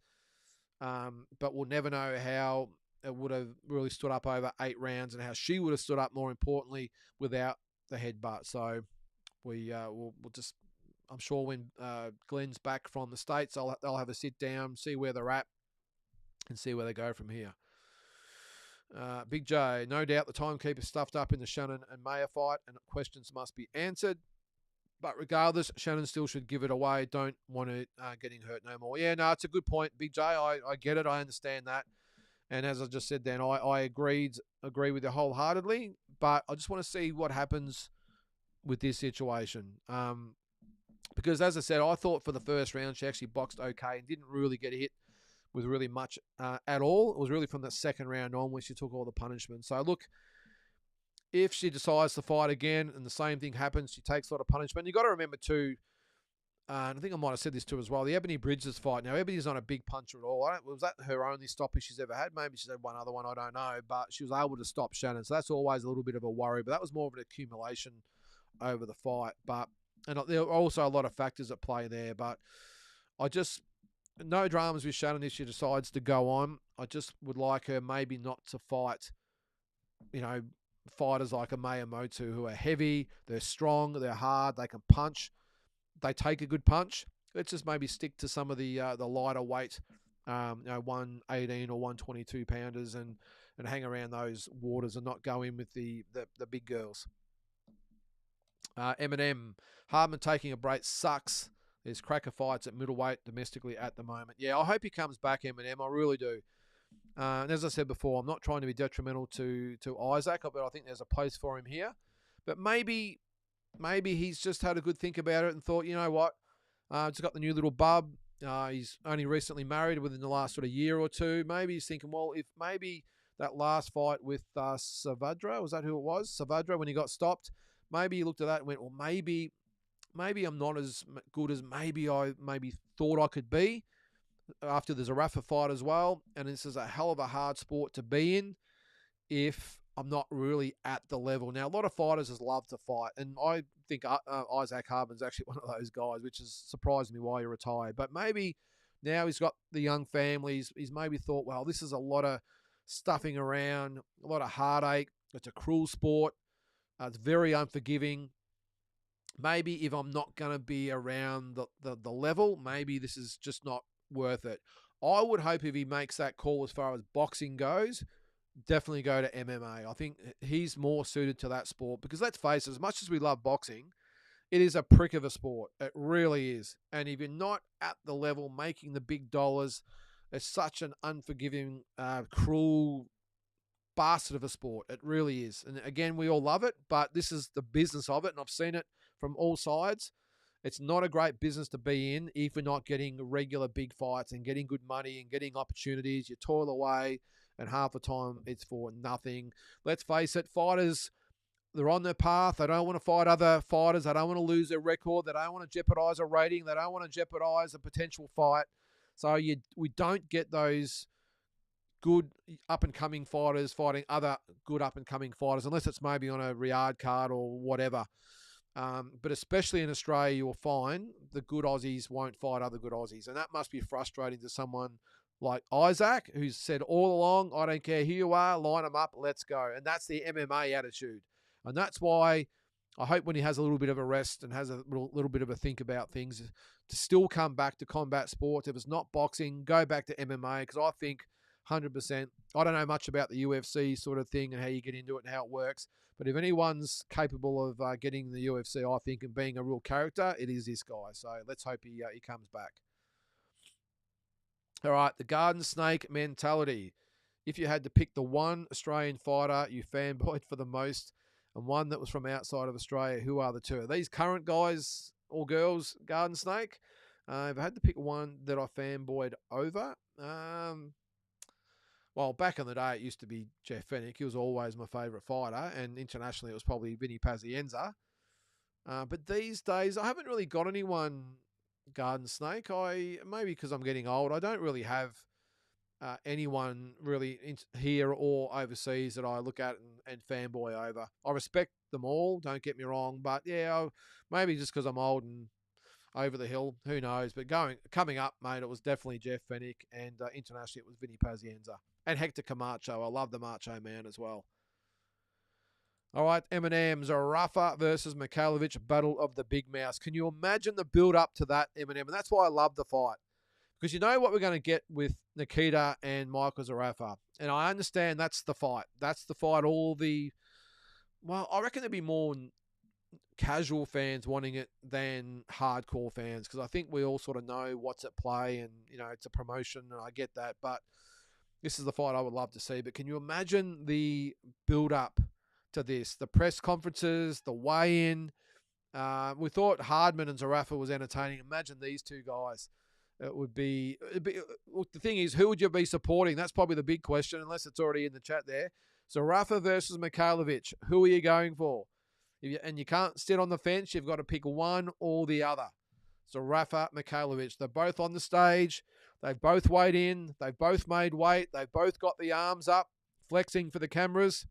but we'll never know how it would have really stood up over 8 rounds and how she would have stood up, more importantly, without the headbutt. So we'll just, I'm sure when Glenn's back from the States, they'll have a sit down, see where they're at, and see where they go from here. Big J, no doubt the timekeeper stuffed up in the Shannon and Mayer fight, and questions must be answered. But regardless, Shannon still should give it away. Don't want it getting hurt no more. Yeah, no, it's a good point, Big J. I get it. I understand that. And as I just said then, I agree with you wholeheartedly. But I just want to see what happens with this situation. Because as I said, I thought for the first round she actually boxed okay and didn't really get hit with really much at all. It was really from the second round on where she took all the punishment. So look, if she decides to fight again and the same thing happens, she takes a lot of punishment. You've got to remember too, and I think I might have said this too as well, the Ebony Bridges fight. Now, Ebony's not a big puncher at all. Was that her only stoppage she's ever had? Maybe she's had one other one, I don't know. But she was able to stop Shannon. So that's always a little bit of a worry. But that was more of an accumulation over the fight. And there are also a lot of factors at play there. But no dramas with Shannon if she decides to go on. I just would like her maybe not to fight, fighters like a Miyamoto who are heavy, they're strong, they're hard, they can punch, they take a good punch. Let's just maybe stick to some of the lighter weight, 118 or 122 pounders and hang around those waters and not go in with the big girls. Eminem, Hardman taking a break sucks. There's cracker fights at middleweight domestically at the moment. Yeah, I hope he comes back, Eminem. I really do. And as I said before, I'm not trying to be detrimental to Isaac, but I think there's a place for him here. But maybe he's just had a good think about it and thought, you know what, just got the new little bub. He's only recently married within the last sort of year or two. Maybe he's thinking, well, if maybe that last fight with Savadra, was that who it was? Savadra, when he got stopped, maybe he looked at that and went, well, maybe I'm not as good as maybe I thought I could be. After there's a Rafa fight as well, and this is a hell of a hard sport to be in if I'm not really at the level. Now, a lot of fighters just love to fight, and I think Isaac Hardman's actually one of those guys, which has surprised me why he retired. But maybe now he's got the young families. He's maybe thought, well, this is a lot of stuffing around, a lot of heartache. It's a cruel sport. It's very unforgiving. Maybe if I'm not going to be around the level, maybe this is just not worth it. I would hope if he makes that call as far as boxing goes, definitely go to MMA. I think he's more suited to that sport because let's face it, as much as we love boxing, it is a prick of a sport. It really is. And if you're not at the level making the big dollars, it's such an unforgiving, cruel bastard of a sport. It really is. And again, we all love it, but this is the business of it, and I've seen it from all sides. It's not a great business to be in if you're not getting regular big fights and getting good money and getting opportunities. You toil away and half the time it's for nothing. Let's face it, fighters, they're on their path. They don't want to fight other fighters. They don't want to lose their record. They don't want to jeopardize a rating. They don't want to jeopardize a potential fight. So we don't get those good up-and-coming fighters fighting other good up-and-coming fighters, unless it's maybe on a Riyadh card or whatever. But especially in Australia, you'll find the good Aussies won't fight other good Aussies. And that must be frustrating to someone like Isaac, who's said all along, I don't care who you are, line them up, let's go. And that's the MMA attitude. And that's why I hope when he has a little bit of a rest and has a little bit of a think about things, to still come back to combat sports. If it's not boxing, go back to MMA, because I think 100%. I don't know much about the UFC sort of thing and how you get into it and how it works. But if anyone's capable of getting the UFC, I think, and being a real character, it is this guy. So let's hope he comes back. All right, the garden snake mentality. If you had to pick the one Australian fighter you fanboyed for the most and one that was from outside of Australia, who are the two? Are these current guys or girls garden snake? If I had to pick one that I fanboyed over, well, back in the day, it used to be Jeff Fennick. He was always my favourite fighter, and internationally, it was probably Vinny Pazienza. But these days, I haven't really got anyone garden snake. Maybe because I'm getting old, I don't really have anyone really here or overseas that I look at and fanboy over. I respect them all, don't get me wrong, but yeah, maybe just because I'm old and over the hill, who knows? But coming up, mate, it was definitely Jeff Fennick, and internationally it was Vinny Pazienza and Hector Camacho. I love the Macho Man as well. All right, M&M's Rafa versus Mikhailovich, Battle of the Big Mouths. Can you imagine the build up to that, M&M? And that's why I love the fight, because you know what we're going to get with Nikita and Michael Zarafa, and I understand that's the fight. That's the fight. I reckon there'd be more casual fans wanting it than hardcore fans, because I think we all sort of know what's at play, and it's a promotion, and I get that, but this is the fight I would love to see. But can you imagine the build up to this, the press conferences, the weigh-in? We thought Hardman and Zarafa was entertaining. Imagine these two guys. It'd be the thing is, who would you be supporting? That's probably the big question, unless it's already in the chat there. Zarafa versus Mikhailovich, who are you going for? And you can't sit on the fence. You've got to pick one or the other. Zarafa, Mikhailovich, they're both on the stage. They've both weighed in. They've both made weight. They've both got the arms up, flexing for the cameras.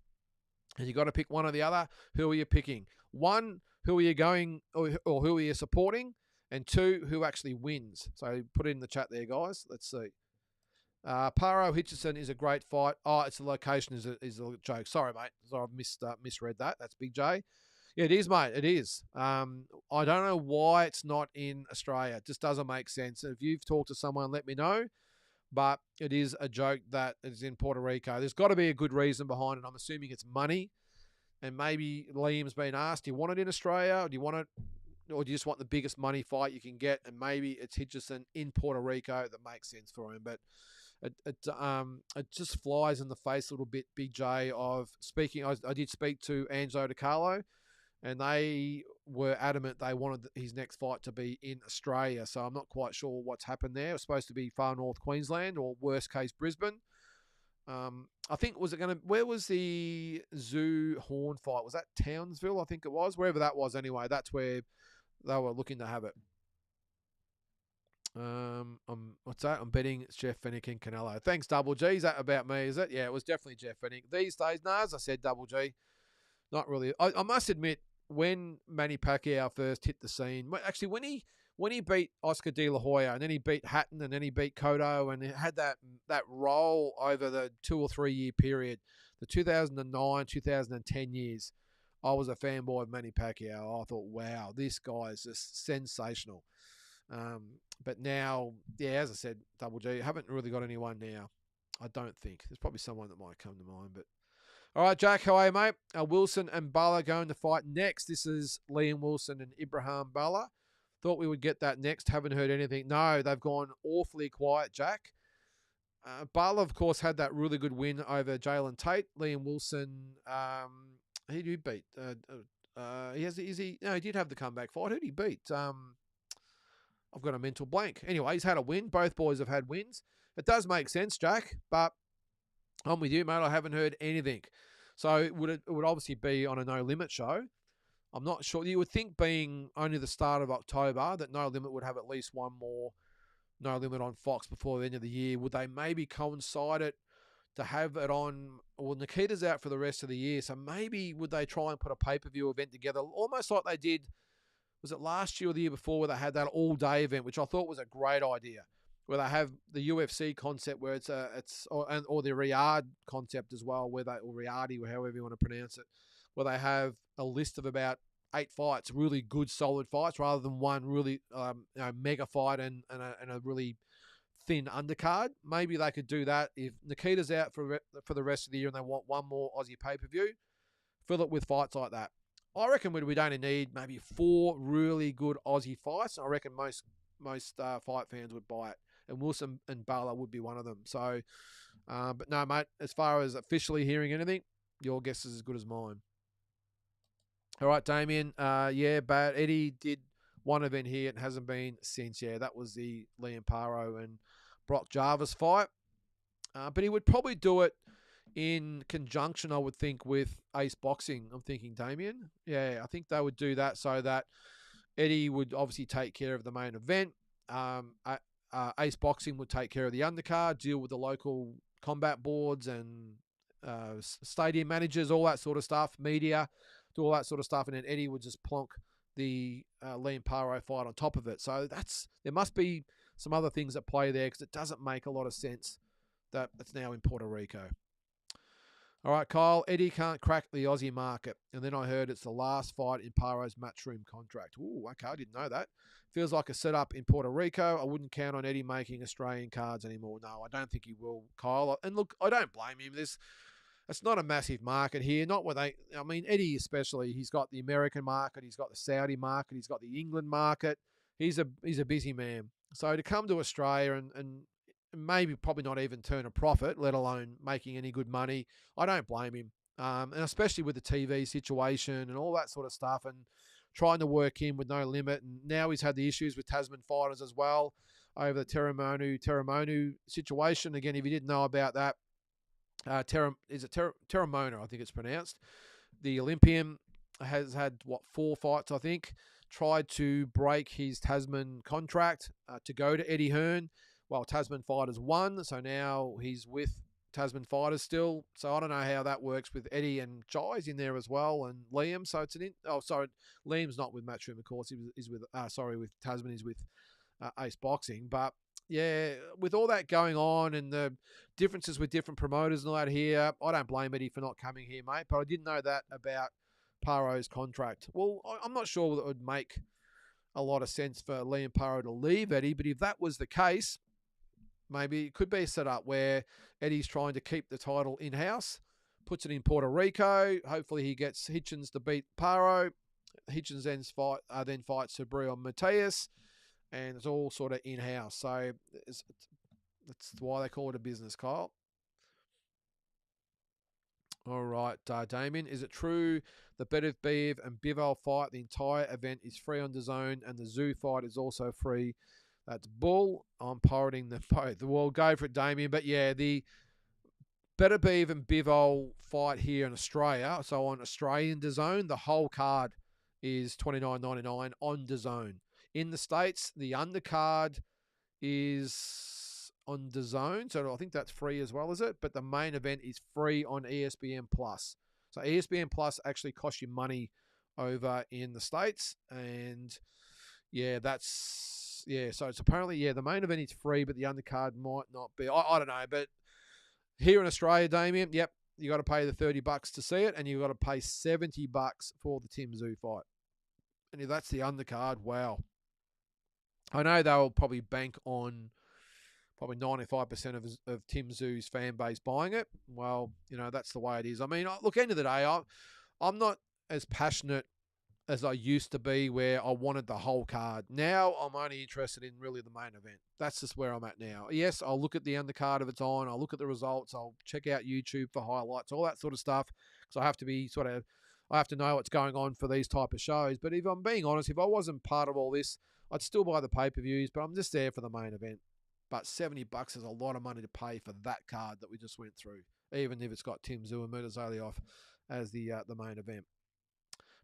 And you've got to pick one or the other. Who are you picking? One, who are you going, or who are you supporting? And two, who actually wins? So put it in the chat there, guys. Let's see. Paro Hitchison is a great fight. Oh, it's the location is a joke. Sorry, mate. So I've misread that. That's Big J. Yeah, it is, mate. It is. I don't know why it's not in Australia. It just doesn't make sense. If you've talked to someone, let me know. But it is a joke that it's in Puerto Rico. There's got to be a good reason behind it. I'm assuming it's money. And maybe Liam's been asked, do you want it in Australia? Or do you want it, or do you just want the biggest money fight you can get? And maybe it's Hitchison in Puerto Rico that makes sense for him. But it just flies in the face a little bit, Big J, of speaking. I did speak to Angelo DiCarlo, and they were adamant they wanted his next fight to be in Australia. So I'm not quite sure what's happened there. It was supposed to be far north Queensland, or worst case Brisbane. I think, where was the Zoo Horn fight? Was that Townsville? I think it was. Wherever that was anyway, that's where they were looking to have it. What's that? I'm betting it's Jeff Fennick and Canelo. Thanks, Double G. Is that about me, is it? Yeah, it was definitely Jeff Fennick. These days, no, as I said, Double G, not really. I must admit, when Manny Pacquiao first hit the scene, actually when he beat Oscar De La Hoya, and then he beat Hatton, and then he beat Cotto, and he had that roll over the 2 or 3 year period, the 2009, 2010 years, I was a fanboy of Manny Pacquiao. I thought, wow, this guy is just sensational. But now, yeah, as I said, Double G, haven't really got anyone now. I don't think. There's probably someone that might come to mind. But all right, Jack, how are you, mate? Wilson and Bala going to fight next. This is Liam Wilson and Ibrahim Bala. Thought we would get that next. Haven't heard anything. No, they've gone awfully quiet, Jack. Bala, of course, had that really good win over Jalen Tate. Liam Wilson, he did beat. No, he did have the comeback fight. Who did he beat? I've got a mental blank. Anyway, he's had a win. Both boys have had wins. It does make sense, Jack, but I'm with you, mate. I haven't heard anything. So it would obviously be on a No Limit show. I'm not sure. You would think, being only the start of October, that No Limit would have at least one more No Limit on Fox before the end of the year. Would they maybe coincide it to have it on? Well, Nikita's out for the rest of the year, so maybe would they try and put a pay-per-view event together, almost like they did, was it last year or the year before, where they had that all-day event, which I thought was a great idea, where they have the UFC concept, where or the Riyadh concept as well, where they, or Riyadi, or however you want to pronounce it, where they have a list of about 8 fights, really good, solid fights, rather than one really mega fight and a really thin undercard. Maybe they could do that if Nikita's out for the rest of the year and they want one more Aussie pay-per-view, fill it with fights like that. I reckon we'd only need maybe 4 really good Aussie fights. I reckon most fight fans would buy it, and Wilson and Bala would be one of them. So, but no, mate, as far as officially hearing anything, your guess is as good as mine. All right, Damien. Yeah, but Eddie did one event here and hasn't been since. Yeah, that was the Liam Paro and Brock Jarvis fight. But he would probably do it in conjunction, I would think, with Ace Boxing. I'm thinking, Damien. Yeah, I think they would do that so that Eddie would obviously take care of the main event. Ace Boxing would take care of the undercard, deal with the local combat boards and stadium managers, all that sort of stuff, media, do all that sort of stuff, and then Eddie would just plonk the Liam Paro fight on top of it. So there must be some other things at play there, because it doesn't make a lot of sense that it's now in Puerto Rico. All right, Kyle, Eddie can't crack the Aussie market. And then I heard it's the last fight in Paro's matchroom contract. Ooh, okay, I didn't know that. Feels like a setup in Puerto Rico. I wouldn't count on Eddie making Australian cards anymore. No, I don't think he will, Kyle. And look, I don't blame him. It's not a massive market here. Not where Eddie especially, he's got the American market, he's got the Saudi market, he's got the England market. He's a busy man. So to come to Australia and maybe probably not even turn a profit, let alone making any good money, I don't blame him. And especially with the TV situation and all that sort of stuff, and trying to work in with No Limit. And now he's had the issues with Tasman fighters as well over the Teramonu situation. Again, if you didn't know about that, Teramona, I think it's pronounced. The Olympian has had, 4 fights, I think. Tried to break his Tasman contract to go to Eddie Hearn. Well, Tasman Fighters won, so now he's with Tasman Fighters still. So I don't know how that works with Eddie, and Jai's in there as well, and Liam. So it's Liam's not with Matchroom, of course. He's with Tasman. He's with Ace Boxing. But yeah, with all that going on and the differences with different promoters and all that here, I don't blame Eddie for not coming here, mate. But I didn't know that about Paro's contract. Well, I'm not sure that it would make a lot of sense for Liam Paro to leave Eddie, but if that was the case, maybe it could be set up where Eddie's trying to keep the title in-house, puts it in Puerto Rico. Hopefully he gets Hitchens to beat Paro. Hitchens then fights Sabriel Mateus, and it's all sort of in-house. So that's why they call it a business, Kyle. All right, Damien, is it true the Betev Beev and Bivol fight, the entire event is free on DAZN, and the Zoo fight is also free? That's bull. I'm pirating them both. Well, go for it, Damien. But yeah, the Betev Beev and Bivol fight here in Australia, so on Australian DAZN, the whole card is $29.99 on DAZN. In the States, the undercard is on DAZN, so I think that's free as well, is it? But the main event is free on ESPN Plus. So ESPN Plus actually costs you money over in the States, and yeah, so it's apparently, the main event is free, but the undercard might not be. I don't know, but here in Australia, Damien, yep, you got to pay the $30 to see it, and you got to pay $70 for the Tim Tszyu fight. And if that's the undercard, wow. I know they'll probably bank on probably 95% of Tim Tszyu's fan base buying it. Well, that's the way it is. I mean, look, end of the day, I'm not as passionate as I used to be, where I wanted the whole card. Now I'm only interested in really the main event. That's just where I'm at now. Yes, I'll look at the undercard if it's on. I'll look at the results. I'll check out YouTube for highlights, all that sort of stuff, because I have to know what's going on for these type of shows. But if I'm being honest, if I wasn't part of all this, I'd still buy the pay-per-views, but I'm just there for the main event. But $70 is a lot of money to pay for that card that we just went through. even if it's got Tim Zoo and Mutazalioff as the main event.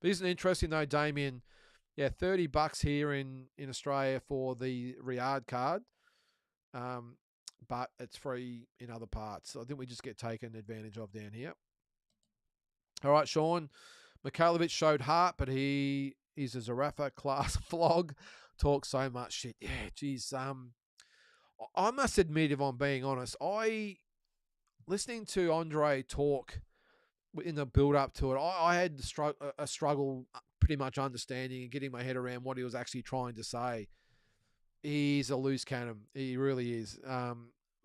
But isn't it interesting though, Damien? Yeah, $30 here in Australia for the Riyadh card, but it's free in other parts. So I think we just get taken advantage of down here. All right, Sean. Mikhailovic showed heart, but he is a Zarafa class flog. Talks so much shit. Yeah, geez. I must admit, if I'm being honest, listening to Andre talk in the build up to it, I had a struggle pretty much understanding and getting my head around what he was actually trying to say. He's a loose cannon. He really is.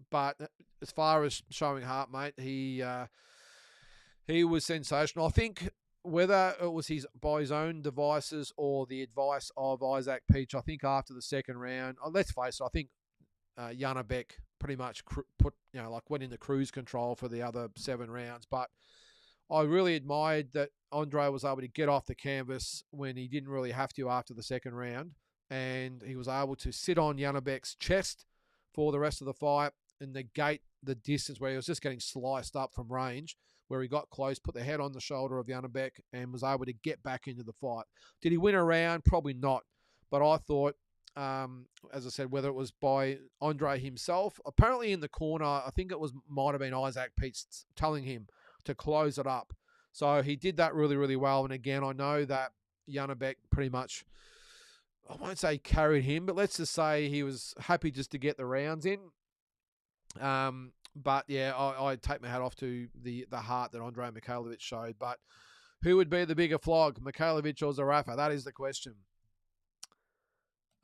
But as far as showing heart, mate, he was sensational. I think whether it was by his own devices or the advice of Isaac Peach, I think after the second round, let's face it, I think Janabek pretty much went into cruise control for the other 7 rounds. But I really admired that Andre was able to get off the canvas when he didn't really have to after the second round, and he was able to sit on Janabek's chest for the rest of the fight and negate the distance where he was just getting sliced up from range, where he got close, put the head on the shoulder of Janabek and was able to get back into the fight. Did he win a round? Probably not. But I thought, as I said, whether it was by Andre himself, apparently in the corner, I think might have been Isaac Peach telling him to close it up. So he did that really, really well. And again, I know that Janabek pretty much, I won't say carried him, but let's just say he was happy just to get the rounds in. But yeah, I take my hat off to the heart that Andre Mikhailovic showed. But who would be the bigger flog, Mikhailovic or Zarafa? That is the question.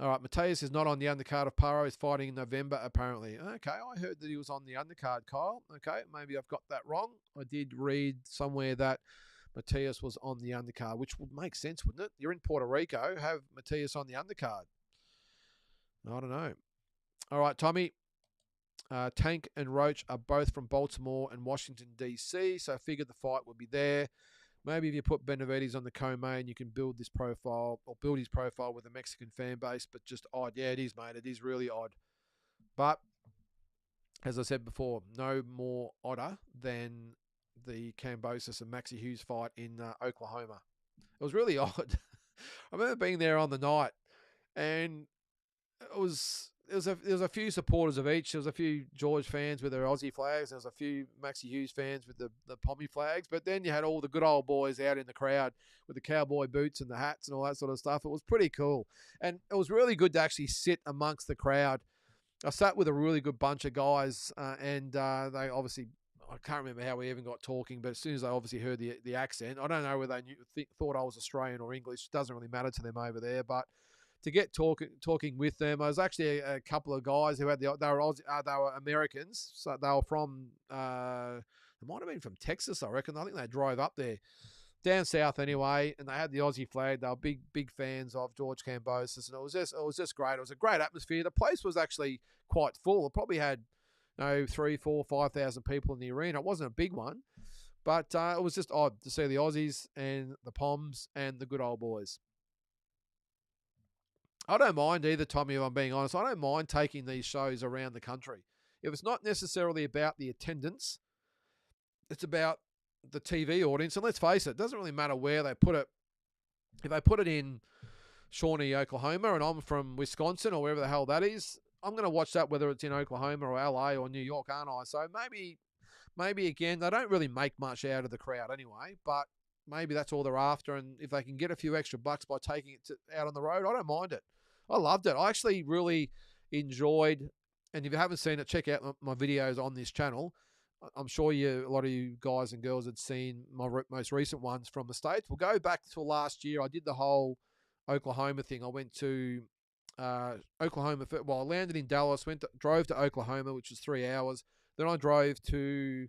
All right, Mateus is not on the undercard of Paro. He's fighting in November, apparently. Okay, I heard that he was on the undercard, Kyle. Okay, maybe I've got that wrong. I did read somewhere that Mateus was on the undercard, which would make sense, wouldn't it? You're in Puerto Rico, have Mateus on the undercard. I don't know. All right, Tommy. Tank and Roach are both from Baltimore and Washington, D.C., so I figured the fight would be there. Maybe if you put Benavides on the co-main, you can build his profile with a Mexican fan base, but just odd. Yeah, it is, mate. It is really odd. But, as I said before, no more odder than the Kambosos and Maxi Hughes fight in Oklahoma. It was really odd. I remember being there on the night, and there was a few supporters of each. There was a few George fans with their Aussie flags. There was a few Maxi Hughes fans with the Pommy flags. But then you had all the good old boys out in the crowd with the cowboy boots and the hats and all that sort of stuff. It was pretty cool. And it was really good to actually sit amongst the crowd. I sat with a really good bunch of guys, and they obviously, I can't remember how we even got talking, but as soon as they obviously heard the accent, I don't know whether they thought I was Australian or English. It doesn't really matter to them over there, but to get talking with them, I was actually a couple of guys who had they were Americans, so they were from they might have been from Texas, I reckon. I think they drove up there, down south anyway, and they had the Aussie flag. They were big fans of George Kambosos, and it was just great. It was a great atmosphere. The place was actually quite full. It probably had 3, 4, 5,000 people in the arena. It wasn't a big one, but it was just odd to see the Aussies and the Poms and the good old boys. I don't mind either, Tommy, if I'm being honest. I don't mind taking these shows around the country. If it's not necessarily about the attendance, it's about the TV audience. And let's face it doesn't really matter where they put it. If they put it in Shawnee, Oklahoma, and I'm from Wisconsin or wherever the hell that is, I'm going to watch that whether it's in Oklahoma or LA or New York, aren't I? So maybe again, they don't really make much out of the crowd anyway, but maybe that's all they're after. And if they can get a few extra bucks by taking it out on the road, I don't mind it. I loved it. I actually really enjoyed, and if you haven't seen it, check out my videos on this channel. I'm sure a lot of you guys and girls had seen my most recent ones from the States. We'll go back to last year. I did the whole Oklahoma thing. I went to Oklahoma. I landed in Dallas, drove to Oklahoma, which was 3 hours. Then I drove to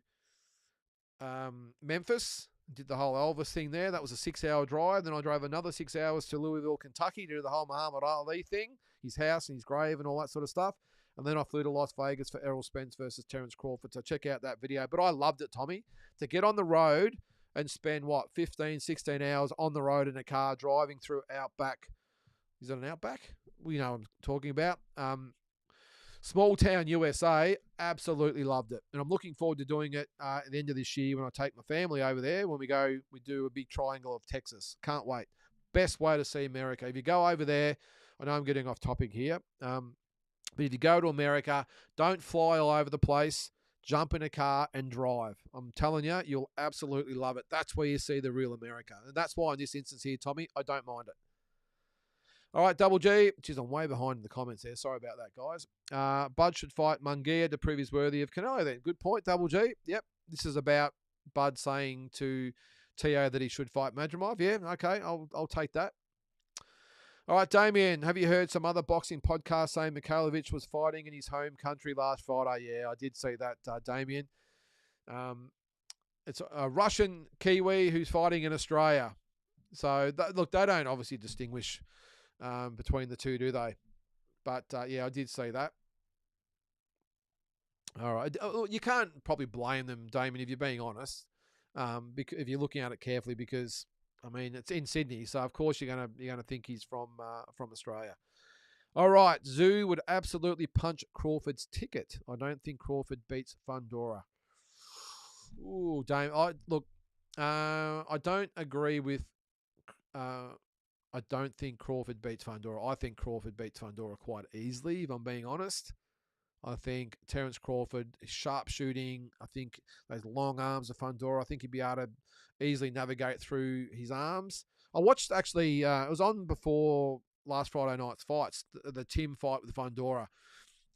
Memphis, did the whole Elvis thing there. That was a 6-hour drive. Then I drove another 6 hours to Louisville, Kentucky to do the whole Muhammad Ali thing, his house and his grave and all that sort of stuff. And then I flew to Las Vegas for Errol Spence versus Terence Crawford. So check out that video. But I loved it, Tommy, to get on the road and spend, 15, 16 hours on the road in a car driving through Outback. Is it an Outback? We know what I'm talking about. Small town USA, absolutely loved it. And I'm looking forward to doing it at the end of this year when I take my family over there. When we do a big triangle of Texas. Can't wait. Best way to see America. If you go over there, I know I'm getting off topic here, but if you go to America, don't fly all over the place. Jump in a car and drive. I'm telling you, you'll absolutely love it. That's where you see the real America. And that's why in this instance here, Tommy, I don't mind it. All right, Double G. Geez, I'm way behind in the comments there. Sorry about that, guys. Bud should fight Munguia to prove he's worthy of Canelo then. Good point, Double G. Yep, this is about Bud saying to Tio that he should fight Madrimov. Yeah, okay, I'll take that. All right, Damien, have you heard some other boxing podcasts saying Mikhailovich was fighting in his home country last Friday? Yeah, I did see that, Damien. It's a Russian Kiwi who's fighting in Australia. So, look, they don't obviously distinguish between the two, do they? But, yeah, I did see that. All right. You can't probably blame them, Damien, if you're being honest, if you're looking at it carefully, because I mean, it's in Sydney, so of course you're gonna think he's from Australia. All right, Zoo would absolutely punch Crawford's ticket. I don't think Crawford beats Fundora. Ooh, Dame. I don't agree with. I don't think Crawford beats Fundora. I think Crawford beats Fundora quite easily, if I'm being honest. I think Terence Crawford is sharp shooting. I think those long arms of Fundora, I think he'd be able to easily navigate through his arms. I watched actually, it was on before last Friday night's fights, the Tim fight with Fundora.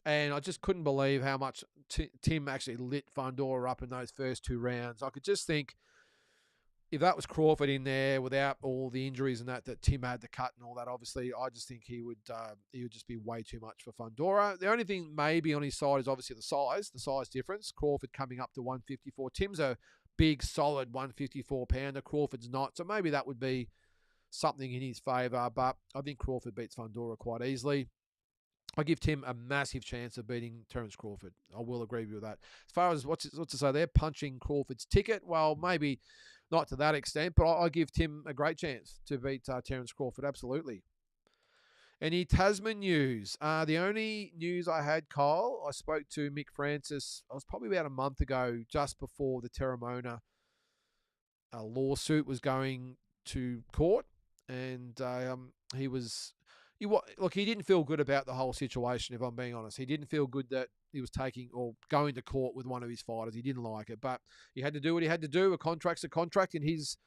And I just couldn't believe how much Tim actually lit Fundora up in those first two rounds. I could just think, if that was Crawford in there without all the injuries and that Tim had to cut and all that, obviously, I just think he would just be way too much for Fundora. The only thing maybe on his side is obviously the size difference. Crawford coming up to 154. Tim's a big, solid 154-pounder. Crawford's not. So maybe that would be something in his favour. But I think Crawford beats Fundora quite easily. I give Tim a massive chance of beating Terence Crawford. I will agree with that. As far as what's to say there, punching Crawford's ticket, well, maybe not to that extent, but I give Tim a great chance to beat Terence Crawford, absolutely. Any Tasman news? The only news I had, Kyle, I spoke to Mick Francis, I was probably about a month ago, just before the Terramona lawsuit was going to court, and he didn't feel good about the whole situation, if I'm being honest. He didn't feel good that he was taking or going to court with one of his fighters. He didn't like it, but he had to do what he had to do. A contract's a contract in his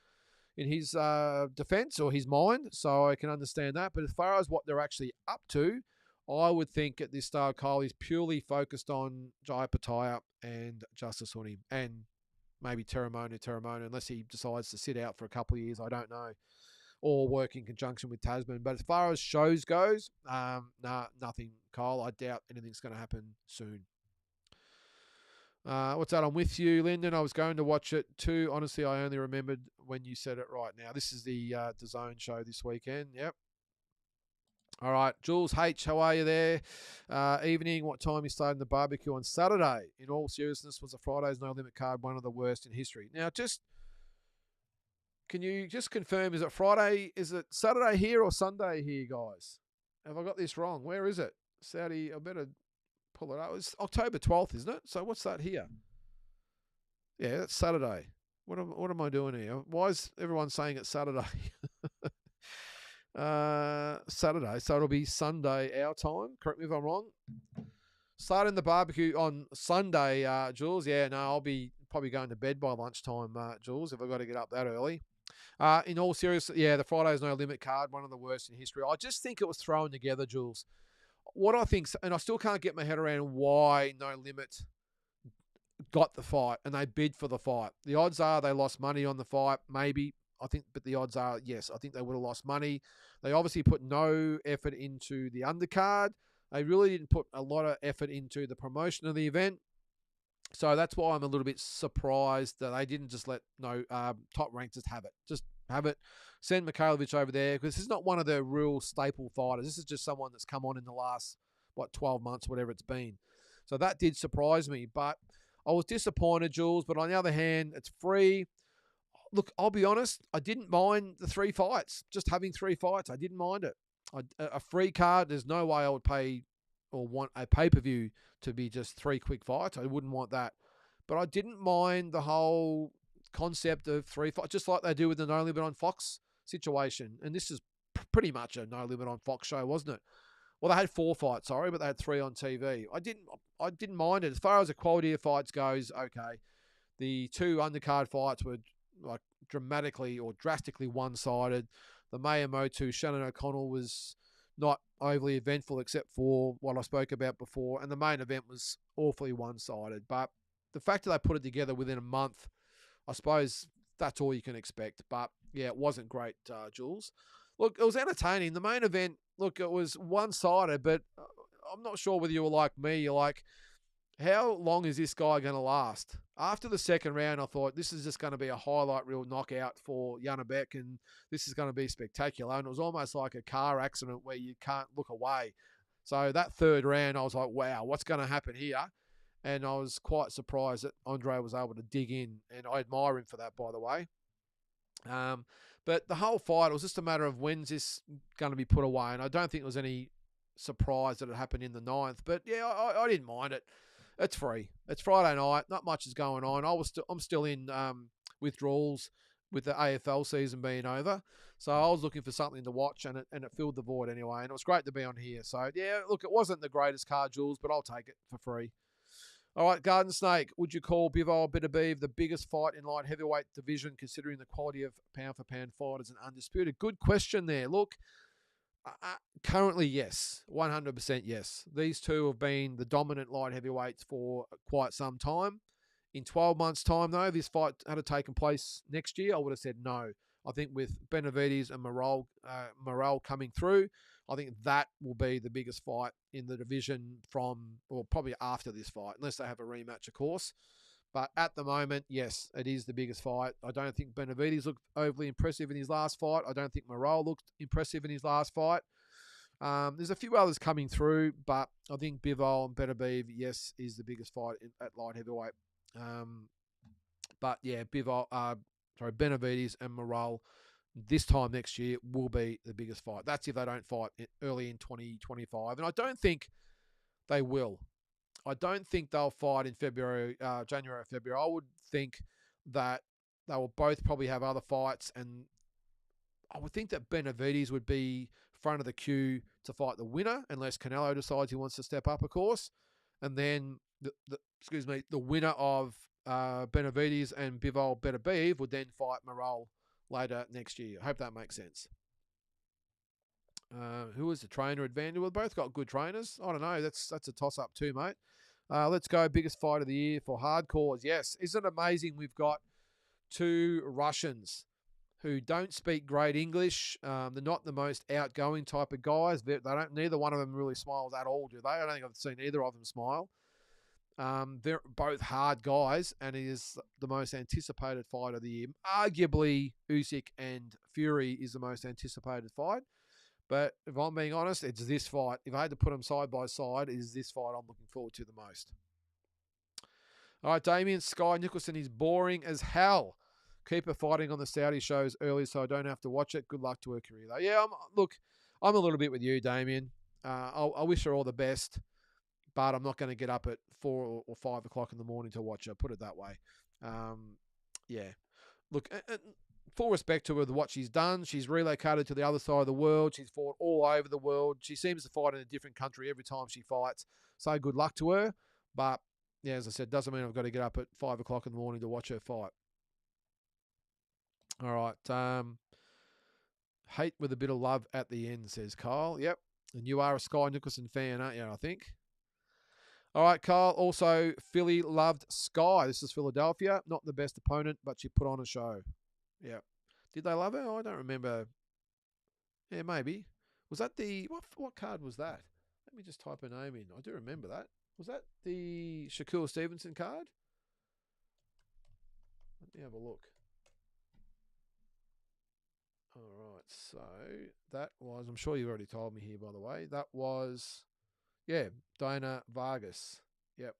defense or his mind, so I can understand that. But as far as what they're actually up to, I would think at this stage, Kyle is purely focused on Jai Pataya and Justice Huni, and maybe Terramona, unless he decides to sit out for a couple of years. I don't know. Or work in conjunction with Tasman. But as far as shows goes, nothing, Kyle. I doubt anything's going to happen soon. What's that? I'm with you, Lyndon. I was going to watch it too. Honestly, I only remembered when you said it right now. This is the DAZN show this weekend. Yep. All right. Jules H., how are you there? Evening. What time you starting the barbecue on Saturday? In all seriousness, was the Friday's No Limit card one of the worst in history? Now, can you just confirm, is it Friday, is it Saturday here or Sunday here, guys? Have I got this wrong? Where is it? Saudi, I better pull it up. It's October 12th, isn't it? So what's that here? Yeah, it's Saturday. What am I doing here? Why is everyone saying it's Saturday? Saturday, so it'll be Sunday our time. Correct me if I'm wrong. Starting the barbecue on Sunday, Jules. Yeah, no, I'll be probably going to bed by lunchtime, Jules, if I've got to get up that early. In all seriousness, yeah, the Friday's No Limit card, one of the worst in history. I just think it was thrown together, Jules. What I think, and I still can't get my head around why No Limit got the fight and they bid for the fight. The odds are they lost money on the fight, maybe. I think, but the odds are, yes, I think they would have lost money. They obviously put no effort into the undercard. They really didn't put a lot of effort into the promotion of the event. So that's why I'm a little bit surprised that they didn't just let Top Rank just have it. Just have it. Send Mikhailovich over there, because this is not one of the real staple fighters. This is just someone that's come on in the last, 12 months, whatever it's been. So that did surprise me. But I was disappointed, Jules. But on the other hand, it's free. Look, I'll be honest. I didn't mind the 3 fights. Just having 3 fights, I didn't mind it. A free card, there's no way I would pay or want a pay-per-view to be just 3 quick fights. I wouldn't want that. But I didn't mind the whole concept of 3 fights, just like they do with the No Limit on Fox situation. And this is pretty much a No Limit on Fox show, wasn't it? Well, they had 4 fights, sorry, but they had 3 on TV. I didn't mind it. As far as the quality of fights goes, okay. The 2 undercard fights were like dramatically or drastically one-sided. The Miyamoto Shannon O'Connell was not overly eventful except for what I spoke about before, and the main event was awfully one-sided. But the fact that they put it together within a month, I suppose that's all you can expect. But yeah, it wasn't great, Jules. Look, it was entertaining. The main event, look, it was one-sided, but I'm not sure whether you were like me. You're like, how long is this guy going to last? After the second round, I thought this is just going to be a highlight reel knockout for Janabek, and this is going to be spectacular. And it was almost like a car accident where you can't look away. So that third round, I was like, wow, what's going to happen here? And I was quite surprised that Andre was able to dig in, and I admire him for that, by the way. But the whole fight, it was just a matter of when's this going to be put away, and I don't think there was any surprise that it happened in the 9th. But yeah, I didn't mind it. It's free. It's Friday night. Not much is going on. I'm still in withdrawals with the AFL season being over, so I was looking for something to watch, and it filled the void anyway. And it was great to be on here. So yeah, look, it wasn't the greatest card, Jules, but I'll take it for free. All right, Garden Snake, would you call Bivol Beterbiev the biggest fight in light heavyweight division, considering the quality of pound-for-pound fighters and undisputed? Good question there. Look, currently, yes. 100% yes. These two have been the dominant light heavyweights for quite some time. In 12 months' time, though, this fight had taken place next year, I would have said no. I think with Benavidez and Morrell coming through, I think that will be the biggest fight in the division probably after this fight, unless they have a rematch, of course. But at the moment, yes, it is the biggest fight. I don't think Benavidez looked overly impressive in his last fight. I don't think Morrell looked impressive in his last fight. There's a few others coming through, but I think Bivol and Beterbiev, yes, is the biggest fight at light heavyweight. But yeah, Benavidez and Morrell this time next year will be the biggest fight. That's if they don't fight early in 2025. And I don't think they will. I don't think they'll fight in January or February. I would think that they will both probably have other fights, and I would think that Benavidez would be front of the queue to fight the winner, unless Canelo decides he wants to step up, of course. And then the winner of Benavidez and Bivol Beterbiev would then fight Morrell later next year. I hope that makes sense. Who is the trainer advantage? Well, both got good trainers. I don't know. That's a toss-up too, mate. Let's go. Biggest fight of the year for hardcores. Yes. Isn't it amazing we've got 2 Russians who don't speak great English. They're not the most outgoing type of guys. Neither one of them really smiles at all, do they? I don't think I've seen either of them smile. They're both hard guys, and it is the most anticipated fight of the year. Arguably, Usyk and Fury is the most anticipated fight. But if I'm being honest, it's this fight. If I had to put them side by side, it is this fight I'm looking forward to the most. All right, Damien, Sky Nicholson is boring as hell. Keep her fighting on the Saudi shows early so I don't have to watch it. Good luck to her career, though. Yeah, I'm a little bit with you, Damien. I wish her all the best, but I'm not going to get up at 4 or 5 o'clock in the morning to watch her, put it that way. Yeah. Look, full respect to her, what she's done. She's relocated to the other side of the world. She's fought all over the world. She seems to fight in a different country every time she fights. So good luck to her. But, yeah, as I said, doesn't mean I've got to get up at 5 o'clock in the morning to watch her fight. All right. Hate with a bit of love at the end, says Kyle. Yep. And you are a Sky Nicholson fan, aren't you, I think? All right, Kyle. Also, Philly loved Sky. This is Philadelphia. Not the best opponent, but she put on a show. Yeah. Did they love her? I don't remember. Yeah, maybe. Was that the... What card was that? Let me just type her name in. I do remember that. Was that the Shakur Stevenson card? Let me have a look. All right, so that was... I'm sure you already told me here, by the way. That was... Yeah, Dana Vargas. Yep.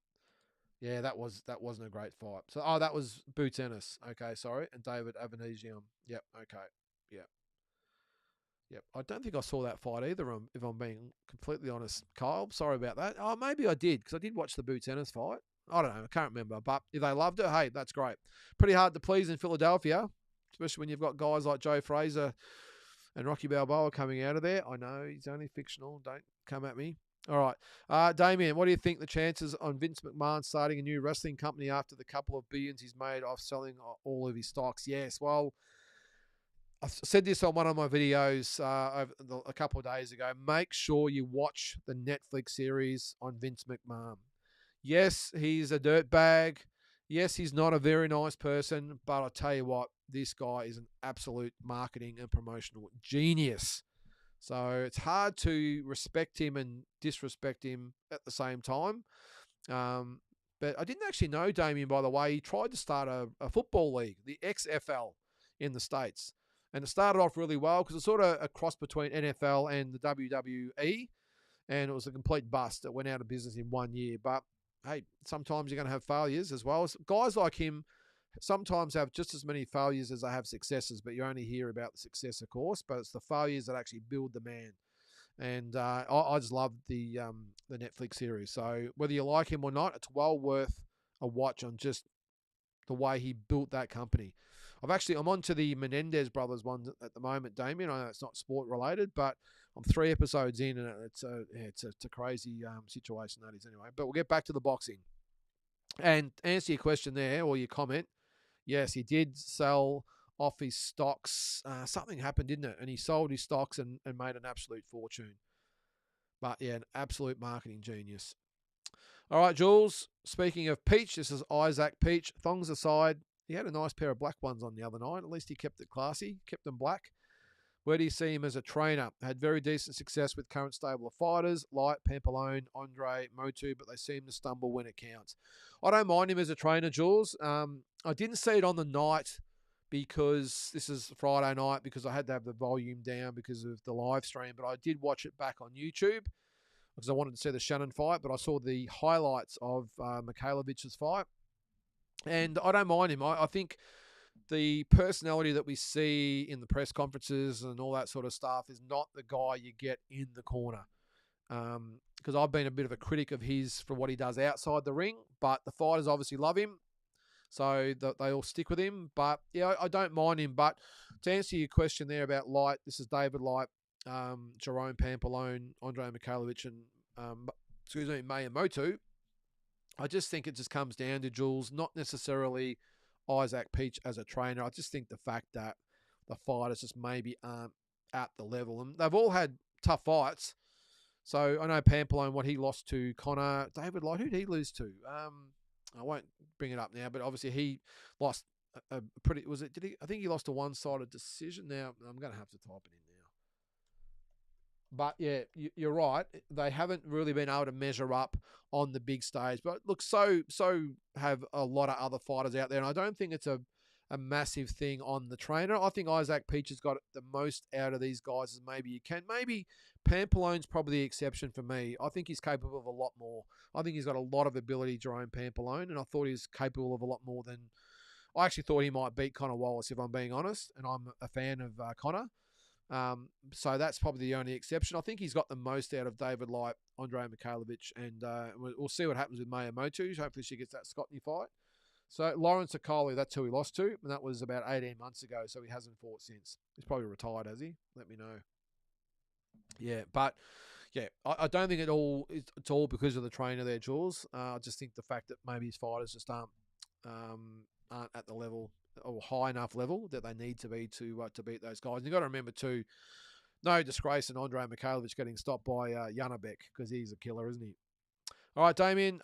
Yeah, that wasn't a great fight. So, that was Boots Ennis. Okay, sorry. And David Avanesian. Yep, okay. Yep. Yep. I don't think I saw that fight either, if I'm being completely honest, Kyle. Sorry about that. Oh, maybe I did, because I did watch the Boots Ennis fight. I don't know. I can't remember. But if they loved it, hey, that's great. Pretty hard to please in Philadelphia, especially when you've got guys like Joe Fraser and Rocky Balboa coming out of there. I know he's only fictional. Don't come at me. All right. Damien, what do you think the chances on Vince McMahon starting a new wrestling company after the couple of billions he's made off selling all of his stocks? Yes. Well, I said this on one of my videos a couple of days ago. Make sure you watch the Netflix series on Vince McMahon. Yes, he's a dirtbag. Yes, he's not a very nice person, but I'll tell you what, this guy is an absolute marketing and promotional genius. So it's hard to respect him and disrespect him at the same time. But I didn't actually know Damien, by the way. He tried to start a football league, the XFL in the States. And it started off really well because it's sort of a cross between NFL and the WWE. And it was a complete bust. It went out of business in 1 year. But hey, sometimes you're going to have failures as well. Guys like him sometimes have just as many failures as they have successes, but you only hear about the success, of course, but it's the failures that actually build the man. And I just love the Netflix series. So whether you like him or not, it's well worth a watch on just the way he built that company. I'm on to the Menendez brothers one at the moment, Damien. I know it's not sport related, but I'm 3 episodes in, and it's a crazy situation that is anyway. But we'll get back to the boxing and answer your question there, or your comment. Yes, he did sell off his stocks. Something happened, didn't it? And he sold his stocks and made an absolute fortune. But yeah, an absolute marketing genius. All right, Jules. Speaking of Peach, this is Isaac Peach. Thongs aside, he had a nice pair of black ones on the other night. At least he kept it classy, kept them black. Where do you see him as a trainer? Had very decent success with current stable of fighters, Light, Pampalone, Andre, Motu, but they seem to stumble when it counts. I don't mind him as a trainer, Jules. I didn't see it on the night because this is Friday night because I had to have the volume down because of the live stream, but I did watch it back on YouTube because I wanted to see the Shannon fight, but I saw the highlights of Mikhailovich's fight. And I don't mind him. I think the personality that we see in the press conferences and all that sort of stuff is not the guy you get in the corner. Because I've been a bit of a critic of his for what he does outside the ring, but the fighters obviously love him, so they all stick with him. But yeah, I don't mind him. But to answer your question there about Light, this is David Light, Jerome Pampalone, Andre Mikhailovich, and Maya Motu. I just think it just comes down to, Jules, not necessarily Isaac Peach as a trainer. I just think the fact that the fighters just maybe aren't at the level. And they've all had tough fights. So I know Pampalone, what he lost to Connor. David Light, who did he lose to? I won't bring it up now, but obviously he lost a pretty, I think he lost a one-sided decision. Now, I'm going to have to type it in now. But yeah, you're right. They haven't really been able to measure up on the big stage. But look, so have a lot of other fighters out there, and I don't think it's a massive thing on the trainer. I think Isaac Peach has got the most out of these guys as maybe you can. Maybe Pampalone's probably the exception for me. I think he's capable of a lot more. I think he's got a lot of ability, Jerome Pampalone, and I thought he was capable of a lot more than. I actually thought he might beat Connor Wallace, if I'm being honest, and I'm a fan of Connor. So that's probably the only exception. I think he's got the most out of David Light, Andre Mikhailovich, and we'll see what happens with Miyamoto. Hopefully she gets that Scotney fight. So Lawrence Okoli, that's who he lost to, and that was about 18 months ago, so he hasn't fought since. He's probably retired, has he? Let me know. Yeah, but yeah, I don't think it's all because of the trainer there, Jules. I just think the fact that maybe his fighters just aren't at the level or high enough level that they need to be to beat those guys. And you've got to remember too, no disgrace in Andre Mikhailovich getting stopped by Janabek because he's a killer, isn't he? All right, Damien.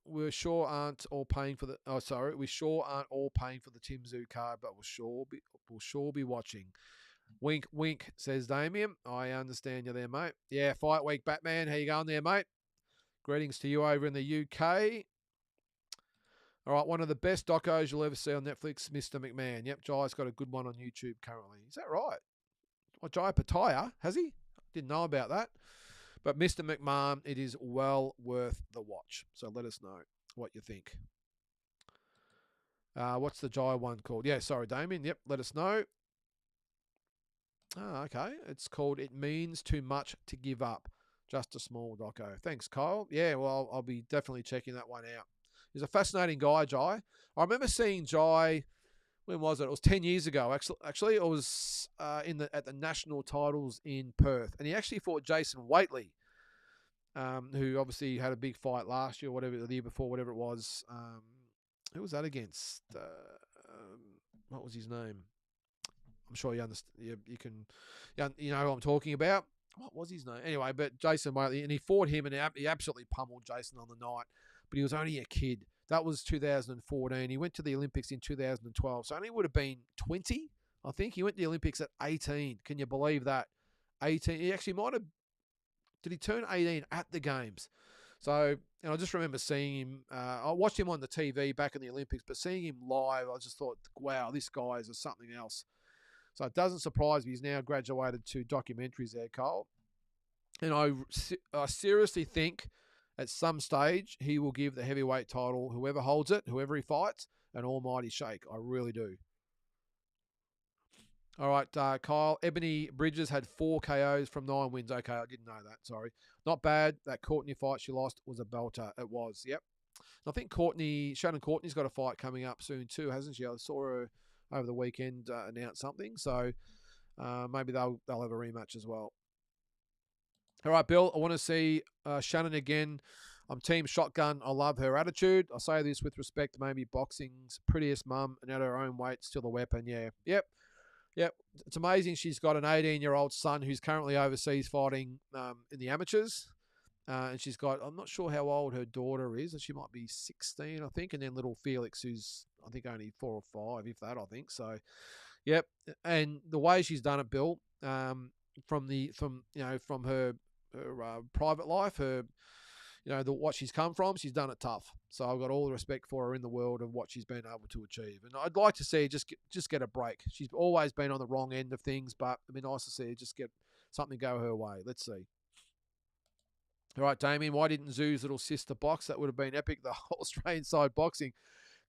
We sure aren't all paying for the. Oh, sorry, we sure aren't all paying for the Tim Tszyu card, but we'll sure be watching. Wink, wink, says Damien. I understand you there, mate. Yeah, fight week, Batman. How you going there, mate? Greetings to you over in the UK. All right, one of the best docos you'll ever see on Netflix, Mr. McMahon. Yep, Jai's got a good one on YouTube currently. Is that right? Oh, Jai Pataya, has he? Didn't know about that. But Mr. McMahon, it is well worth the watch. So let us know what you think. What's the Jai one called? Yeah, sorry, Damien. Yep, let us know. Oh, okay. It's called It Means Too Much to Give Up. Just a small doco. Thanks, Kyle. Yeah, well, I'll be definitely checking that one out. He's a fascinating guy, Jai. I remember seeing Jai. When was it? It was 10 years ago. Actually, it was at the national titles in Perth, and he actually fought Jason Waitley, who obviously had a big fight last year, or whatever the year before, whatever it was. Who was that against? What was his name? I'm sure you understand. You can, you know who I'm talking about. What was his name? Anyway, but Jason Waitley, and he fought him, and he absolutely pummeled Jason on the night. But he was only a kid. That was 2014. He went to the Olympics in 2012, so only would have been 20. I think he went to the Olympics at 18. Can you believe that? 18. He actually might have. Did he turn 18 at the games? So, and I just remember seeing him. I watched him on the TV back in the Olympics, but seeing him live, I just thought, wow, this guy is something else. So it doesn't surprise me he's now graduated to documentaries there, Cole. And I seriously think at some stage he will give the heavyweight title, whoever holds it, whoever he fights, an almighty shake. I really do. All right, Kyle. Ebony Bridges had 4 KOs from 9 wins. Okay, I didn't know that. Sorry. Not bad. That Courtney fight she lost was a belter. It was. Yep. And I think Shannon Courtney's got a fight coming up soon too, hasn't she? I saw her over the weekend announce something. So maybe they'll have a rematch as well. All right, Bill. I want to see Shannon again. I'm team shotgun. I love her attitude. I say this with respect. Maybe boxing's prettiest mum, and at her own weight, still a weapon. Yeah. Yep. Yep. It's amazing she's got an 18-year-old son who's currently overseas fighting in the amateurs. And she's got, I'm not sure how old her daughter is. She might be 16, I think. And then little Felix, who's, I think, only 4 or 5, if that, I think. So, yep. And the way she's done it, Bill, from her private life, what she's come from, she's done it tough. So I've got all the respect for her in the world of what she's been able to achieve. And I'd like to see her just get a break. She's always been on the wrong end of things, but it'd be nice to see her just get something go her way. Let's see. All right, Damien, why didn't Zoo's little sister box? That would have been epic, the whole Australian side boxing.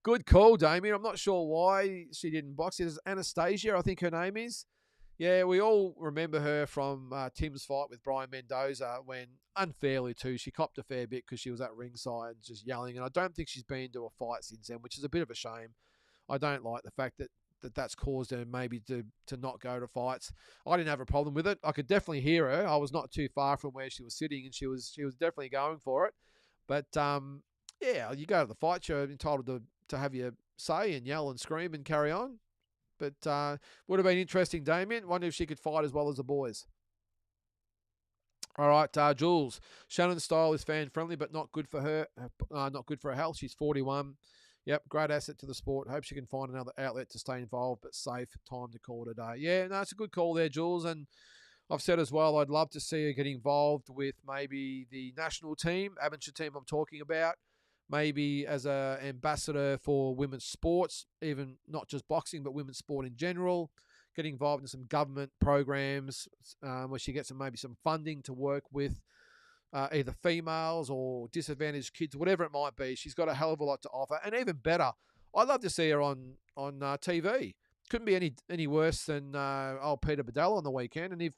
Good call, Damien. I'm not sure why she didn't box. It is Anastasia, I think her name is. Yeah, we all remember her from Tim's fight with Brian Mendoza when, unfairly too, she copped a fair bit because she was at ringside just yelling. And I don't think she's been to a fight since then, which is a bit of a shame. I don't like the fact that that's caused her maybe to not go to fights. I didn't have a problem with it. I could definitely hear her. I was not too far from where she was sitting, and she was definitely going for it. But yeah, you go to the fight, you're entitled to have your say and yell and scream and carry on. But would have been interesting, Damien. Wonder if she could fight as well as the boys. All right, Jules. Shannon's style is fan friendly, but not good for her. Not good for her health. She's 41. Yep, great asset to the sport. Hope she can find another outlet to stay involved, but safe. Time to call it a day. Yeah, no, it's a good call there, Jules. And I've said as well, I'd love to see her get involved with maybe the national team, amateur team I'm talking about, maybe as an ambassador for women's sports, even not just boxing, but women's sport in general. Get involved in some government programs where she gets maybe some funding to work with either females or disadvantaged kids, whatever it might be. She's got a hell of a lot to offer. And even better, I'd love to see her on TV. Couldn't be any worse than old Peter Bedell on the weekend. And if,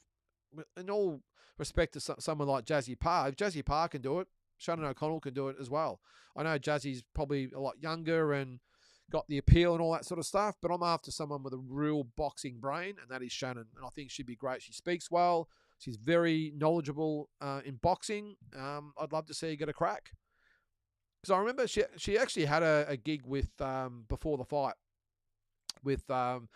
in all respect to someone like Jazzy Parr, if Jazzy Parr can do it, Shannon O'Connell can do it as well. I know Jazzy's probably a lot younger and got the appeal and all that sort of stuff, but I'm after someone with a real boxing brain, and that is Shannon. And I think she'd be great. She speaks well. She's very knowledgeable in boxing. I'd love to see her get a crack. Because I remember she actually had a gig with before the fight with Rob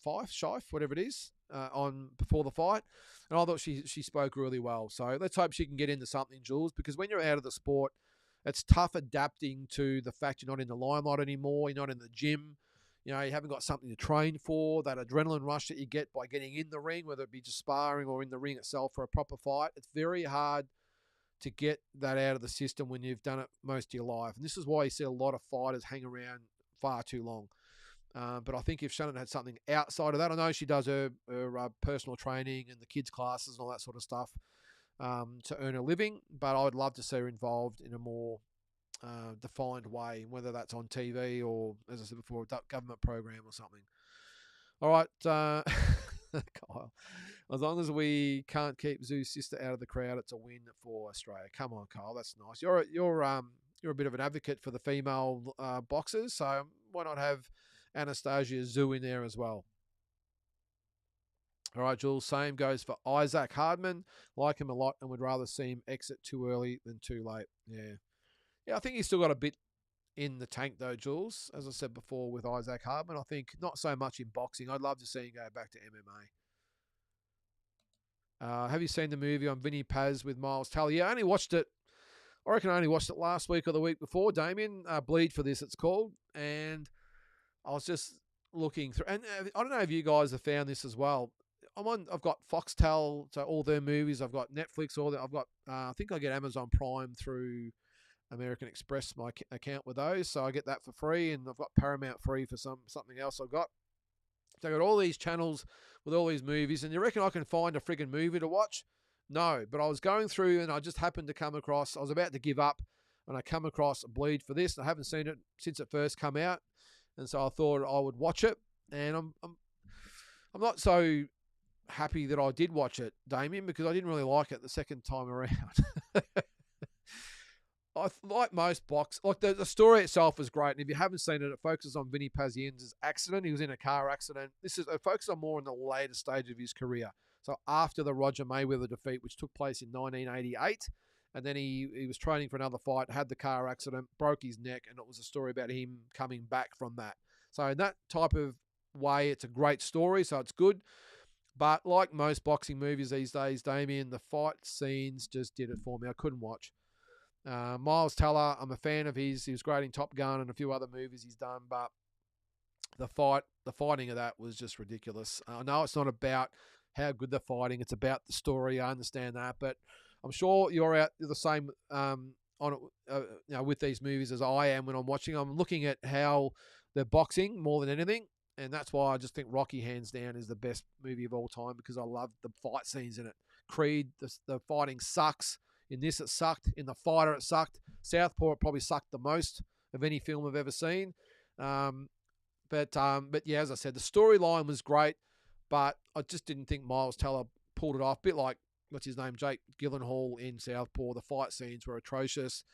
Fife, whatever it is, on before the fight, and I thought she spoke really well. So let's hope she can get into something, Jules, because when you're out of the sport, it's tough adapting to the fact you're not in the limelight anymore. You're not in the gym. You haven't got something to train for. That adrenaline rush that you get by getting in the ring, whether it be just sparring or in the ring itself for a proper fight, it's very hard to get that out of the system when you've done it most of your life. And this is why you see a lot of fighters hang around far too long. But I think if Shannon had something outside of that, I know she does her personal training and the kids' classes and all that sort of stuff to earn a living, but I would love to see her involved in a more defined way, whether that's on TV or, as I said before, a government program or something. All right, Kyle. As long as we can't keep Zoo's sister out of the crowd, it's a win for Australia. Come on, Kyle, that's nice. You're a bit of an advocate for the female boxers, so why not have Anastasia Zoo in there as well? All right, Jules, same goes for Isaac Hardman. Like him a lot and would rather see him exit too early than too late. Yeah, I think he's still got a bit in the tank, though, Jules. As I said before with Isaac Hardman, I think not so much in boxing. I'd love to see him go back to MMA. Have you seen the movie on Vinny Paz with Miles Teller? Yeah, I only watched it. I reckon I only watched it last week or the week before, Damien. Bleed for This, it's called. And I was just looking through. And I don't know if you guys have found this as well. I've got Foxtel, so all their movies. I've got Netflix, I've got, I think I get Amazon Prime through American Express, my account with those. So I get that for free. And I've got Paramount free for something else I've got. So I've got all these channels with all these movies. And you reckon I can find a friggin' movie to watch? No, but I was going through and I just happened to come across, I was about to give up and I come across Bleed for This. I haven't seen it since it first come out. And so I thought I would watch it. And I'm not so happy that I did watch it, Damien, because I didn't really like it the second time around. I like most the story itself was great, and if you haven't seen it, it focuses on Vinny Pazienza's accident. He was in a car accident. It focuses on more in the later stage of his career. So after the Roger Mayweather defeat, which took place in 1988, and then he was training for another fight, had the car accident, broke his neck, and it was a story about him coming back from that. So in that type of way, it's a great story, so it's good. But like most boxing movies these days, Damien, the fight scenes just did it for me. I couldn't watch. Miles Teller, I'm a fan of his. He was great in Top Gun and a few other movies he's done, but the fighting of that was just ridiculous. I know it's not about how good they're fighting; it's about the story. I understand that, but I'm sure you're the same on it, with these movies as I am when I'm watching. I'm looking at how they're boxing more than anything, and that's why I just think Rocky, hands down, is the best movie of all time because I love the fight scenes in it. Creed, the fighting sucks. In this, it sucked. In The Fighter, it sucked. Southpaw, it probably sucked the most of any film I've ever seen. But yeah, as I said, the storyline was great, but I just didn't think Miles Teller pulled it off. A bit like, what's his name, Jake Gyllenhaal in Southpaw. The fight scenes were atrocious.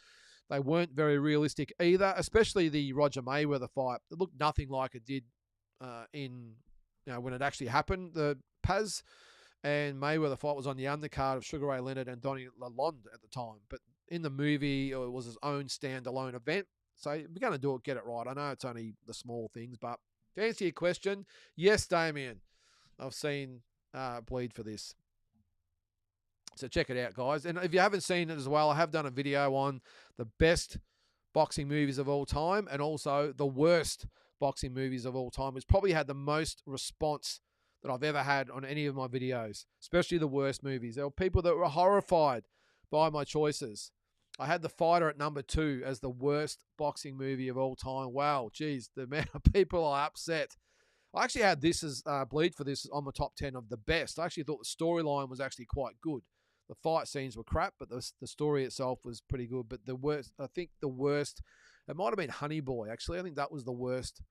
They weren't very realistic either, especially the Roger Mayweather fight. It looked nothing like it did when it actually happened. The Paz and Mayweather fight was on the undercard of Sugar Ray Leonard and Donnie Lalonde at the time. But in the movie, it was his own standalone event. So if you're going to do it, get it right. I know it's only the small things, but to answer your question, yes, Damien, I've seen Bleed for This. So check it out, guys. And if you haven't seen it as well, I have done a video on the best boxing movies of all time and also the worst boxing movies of all time. It's probably had the most response that I've ever had on any of my videos, especially the worst movies. There were people that were horrified by my choices. I had The Fighter at number 2 as the worst boxing movie of all time. Wow, geez, the amount of people are upset. I actually had this as Bleed for This on my top 10 of the best. I actually thought the storyline was actually quite good. The fight scenes were crap, but the story itself was pretty good. But the worst, it might have been Honey Boy, actually. I think that was the worst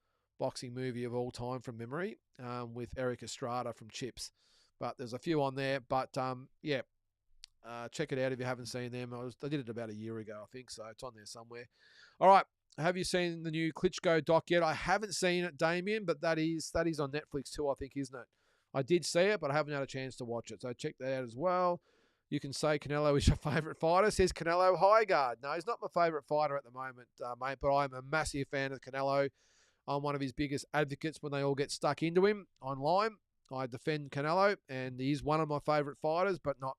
boxing movie of all time from memory, with Eric Estrada from Chips. But there's a few on there. But check it out if you haven't seen them. I did it about a year ago, I think, so it's on there somewhere. All right, have you seen the new Klitschko doc yet? I haven't seen it, Damien, but that is on Netflix too, I think, isn't it? I did see it, but I haven't had a chance to watch it, so check that out as well. You can say Canelo is your favourite fighter. Says Canelo Highguard. No, he's not my favourite fighter at the moment, mate, but I'm a massive fan of Canelo. I'm one of his biggest advocates when they all get stuck into him online. I defend Canelo, and he's one of my favourite fighters, but not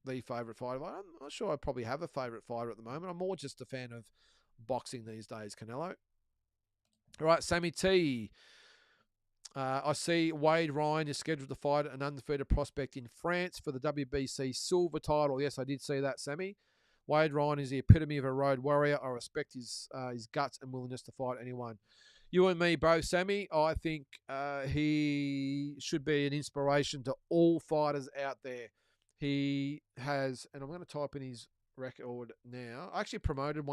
the favourite fighter. I'm not sure I probably have a favourite fighter at the moment. I'm more just a fan of boxing these days, Canelo. All right, Sammy T. I see Wade Ryan is scheduled to fight an undefeated prospect in France for the WBC silver title. Yes, I did see that, Sammy. Wade Ryan is the epitome of a road warrior. I respect his guts and willingness to fight anyone. You and me both, Sammy. I think he should be an inspiration to all fighters out there. He has, and I'm going to type in his record now. I actually promoted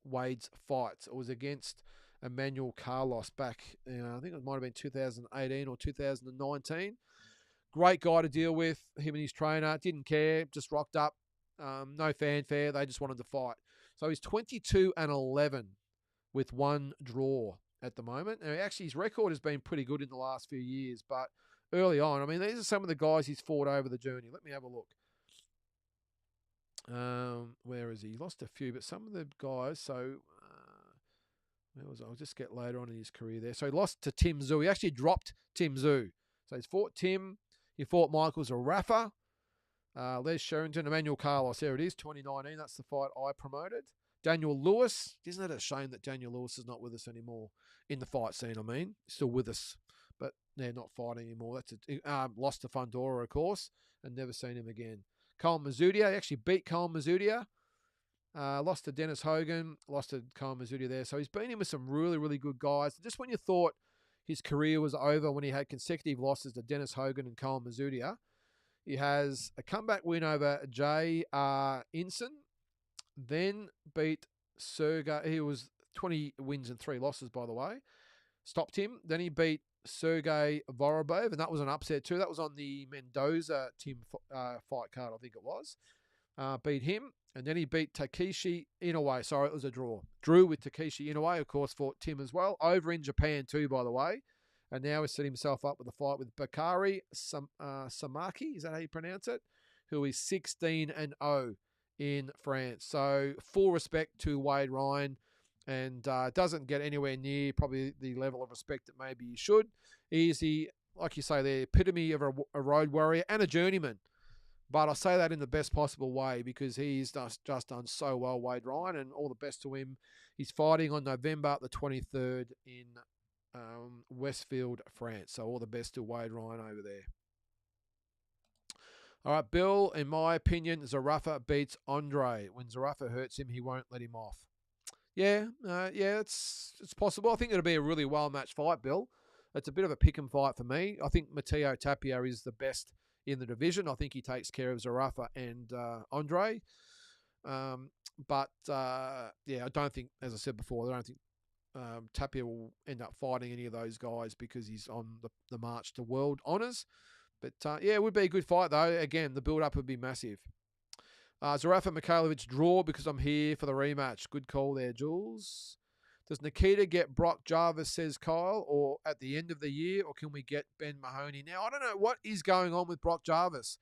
Wade's fights. It was against Emmanuel Carlos back, I think it might have been 2018 or 2019. Great guy to deal with. Him and his trainer didn't care, just rocked up. No fanfare. They just wanted to fight. So he's 22-11 with 1 draw at the moment. And actually, his record has been pretty good in the last few years, but early on, I mean, these are some of the guys he's fought over the journey. Let me have a look. Where is he? He lost a few, but some of the guys, so where was I? I'll just get later on in his career there. So he lost to Tim Zhu. He actually dropped Tim Zhu. So he's fought Tim. He fought Michael Zarafa. Les Sherrington, Emmanuel Carlos. There it is, 2019. That's the fight I promoted. Daniel Lewis. Isn't it a shame that Daniel Lewis is not with us anymore in the fight scene? I mean, still with us, but they're not fighting anymore. That's lost to Fundora, of course, and never seen him again. Cole Mazzudia. He actually beat Cole Mazzudia. Lost to Dennis Hogan. Lost to Cole Mazzudia there. So he's been in with some really, really good guys. Just when you thought his career was over, when he had consecutive losses to Dennis Hogan and Cole Mazzudia, he has a comeback win over J.R. Inson, then beat Sergey. He was 20 wins and 3 losses, by the way. Stopped him. Then he beat Sergey Vorobov, and that was an upset too. That was on the Mendoza Tim fight card, I think it was. Beat him, and then he beat Takeshi Inoue. Sorry, it was a draw. Drew with Takeshi Inoue, of course, fought Tim as well. Over in Japan too, by the way. And now he's set himself up with a fight with Bakari Samaki, is that how you pronounce it? Who is 16-0 in France. So full respect to Wade Ryan, and doesn't get anywhere near probably the level of respect that maybe he should. He's the, like you say, the epitome of a road warrior and a journeyman. But I say that in the best possible way because he's just done so well, Wade Ryan, and all the best to him. He's fighting on November the 23rd in Westfield, France. So all the best to Wade Ryan over there. All right, Bill, in my opinion, Zarafa beats Andre. When Zarafa hurts him, he won't let him off. Yeah, it's possible. I think it'll be a really well-matched fight, Bill. It's a bit of a pick-em fight for me. I think Matteo Tapia is the best in the division. I think he takes care of Zarafa and Andre. But I don't think, as I said before, I don't think Tapia will end up fighting any of those guys because he's on the march to world honours. But it would be a good fight, though. Again, the build-up would be massive. Zarafa Mikhailovic draw because I'm here for the rematch. Good call there, Jules. Does Nikita get Brock Jarvis, says Kyle, or at the end of the year, or can we get Ben Mahoney? Now, I don't know what is going on with Brock Jarvis.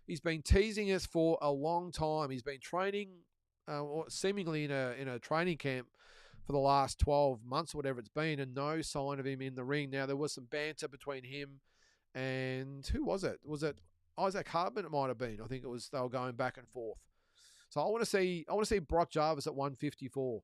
He's been teasing us for a long time. He's been training, seemingly in a training camp for the last 12 months, whatever it's been, and no sign of him in the ring. Now, there was some banter between him and who was it? Was it Isaac Hardman? It might have been. I think it was. They were going back and forth. So I want to see Brock Jarvis at 154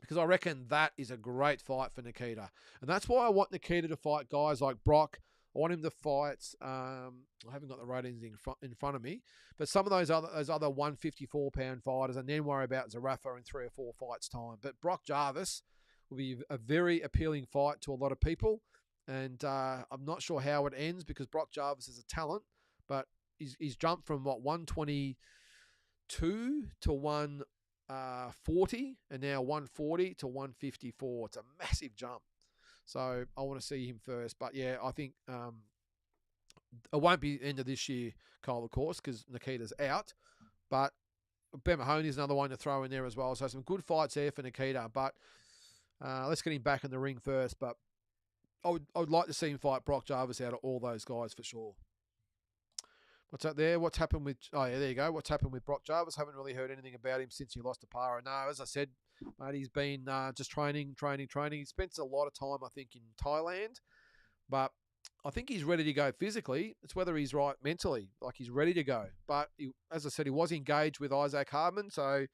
because I reckon that is a great fight for Nikita, and that's why I want Nikita to fight guys like Brock. I want him to fight. I haven't got the ratings in front of me, but some of those other 154-pound fighters, and then worry about Zarafa in 3 or 4 fights time. But Brock Jarvis will be a very appealing fight to a lot of people, and I'm not sure how it ends because Brock Jarvis is a talent, but he's jumped from 122 to 140, and now 140 to 154. It's a massive jump. So I want to see him first. But yeah, I think it won't be the end of this year, Cole, of course, because Nikita's out. But Ben Mahoney is another one to throw in there as well. So some good fights there for Nikita. But let's get him back in the ring first. But I would like to see him fight Brock Jarvis out of all those guys for sure. What's up there? What's happened with... Oh, yeah, there you go. What's happened with Brock Jarvis? Haven't really heard anything about him since he lost to Para. No, as I said, mate, he's been just training. He spends a lot of time, I think, in Thailand. But I think he's ready to go physically. It's whether he's right mentally. Like, he's ready to go. But, as I said, he was engaged with Isaac Hardman. So,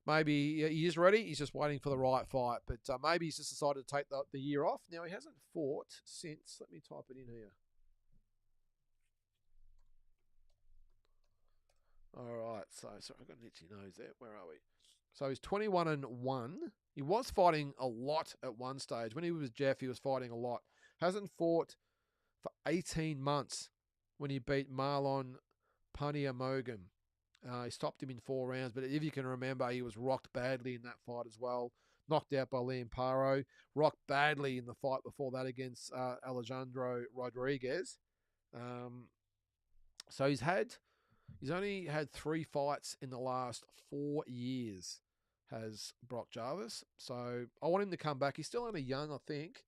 maybe he is ready. He's just waiting for the right fight. But maybe he's just decided to take the year off. Now, he hasn't fought since... Let me type it in here. All right, sorry, I've got an itchy nose there. Where are we? So he's 21-1. He was fighting a lot at one stage. When he was Jeff, he was fighting a lot. Hasn't fought for 18 months when he beat Marlon Paniamogan. He stopped him in 4 rounds, but if you can remember, he was rocked badly in that fight as well. Knocked out by Liam Paro. Rocked badly in the fight before that against Alejandro Rodriguez. So he's only had 3 fights in the last 4 years, has Brock Jarvis. So I want him to come back. He's still only young, I think.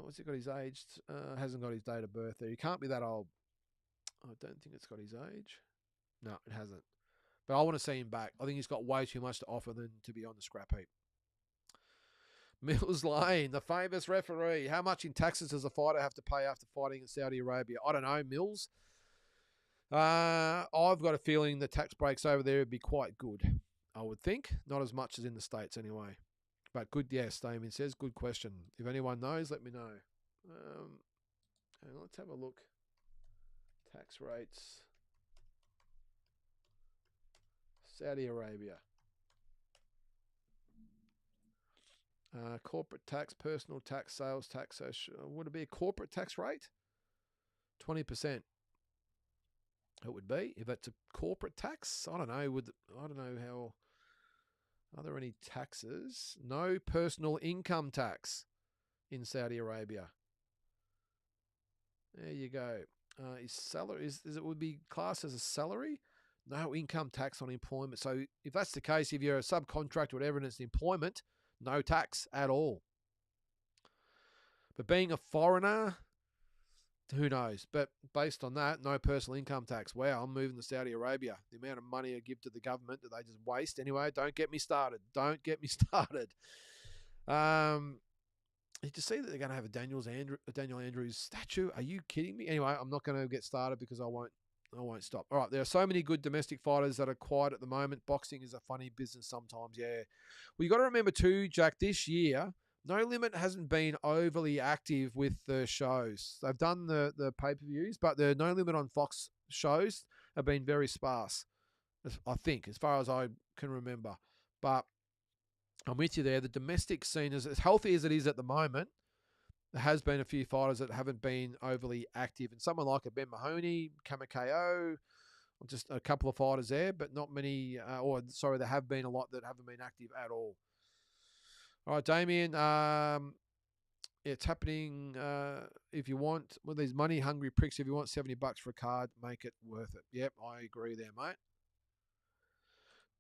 What's he got his age? Hasn't got his date of birth there. He can't be that old. I don't think it's got his age. No, it hasn't. But I want to see him back. I think he's got way too much to offer than to be on the scrap heap. Mills Lane, the famous referee. How much in taxes does a fighter have to pay after fighting in Saudi Arabia? I don't know, Mills. I've got a feeling the tax breaks over there would be quite good, I would think. Not as much as in the States anyway. But good, yes, Damien says. Good question. If anyone knows, let me know. And let's have a look. Tax rates. Saudi Arabia. Corporate tax, personal tax, sales tax. So would it be a corporate tax rate? 20%. It would be if it's a corporate tax. I don't know. I don't know how. Are there any taxes? No personal income tax in Saudi Arabia. There you go. Is salary is it would be classed as a salary? No income tax on employment. So if that's the case, if you're a subcontractor or whatever and it's employment, no tax at all. But being a foreigner, who knows? But based on that, no personal income tax. Wow, I'm moving to Saudi Arabia. The amount of money I give to the government that they just waste. Anyway, don't get me started. Don't get me started. Did you see that they're going to have a Daniel Andrews statue? Are you kidding me? Anyway, I'm not going to get started because I won't stop. All right, there are so many good domestic fighters that are quiet at the moment. Boxing is a funny business sometimes, yeah. Well, you got to remember too, Jack, this year, No Limit hasn't been overly active with the shows. They've done the pay-per-views, but the No Limit on Fox shows have been very sparse, I think, as far as I can remember. But I'm with you there. The domestic scene is as healthy as it is at the moment. There has been a few fighters that haven't been overly active. And someone like a Ben Mahoney, Kamakao, just a couple of fighters there, but not many, there have been a lot that haven't been active at all. All right, Damien, it's happening. If you want, with these money-hungry pricks, if you want $70 for a card, make it worth it. Yep, I agree there, mate.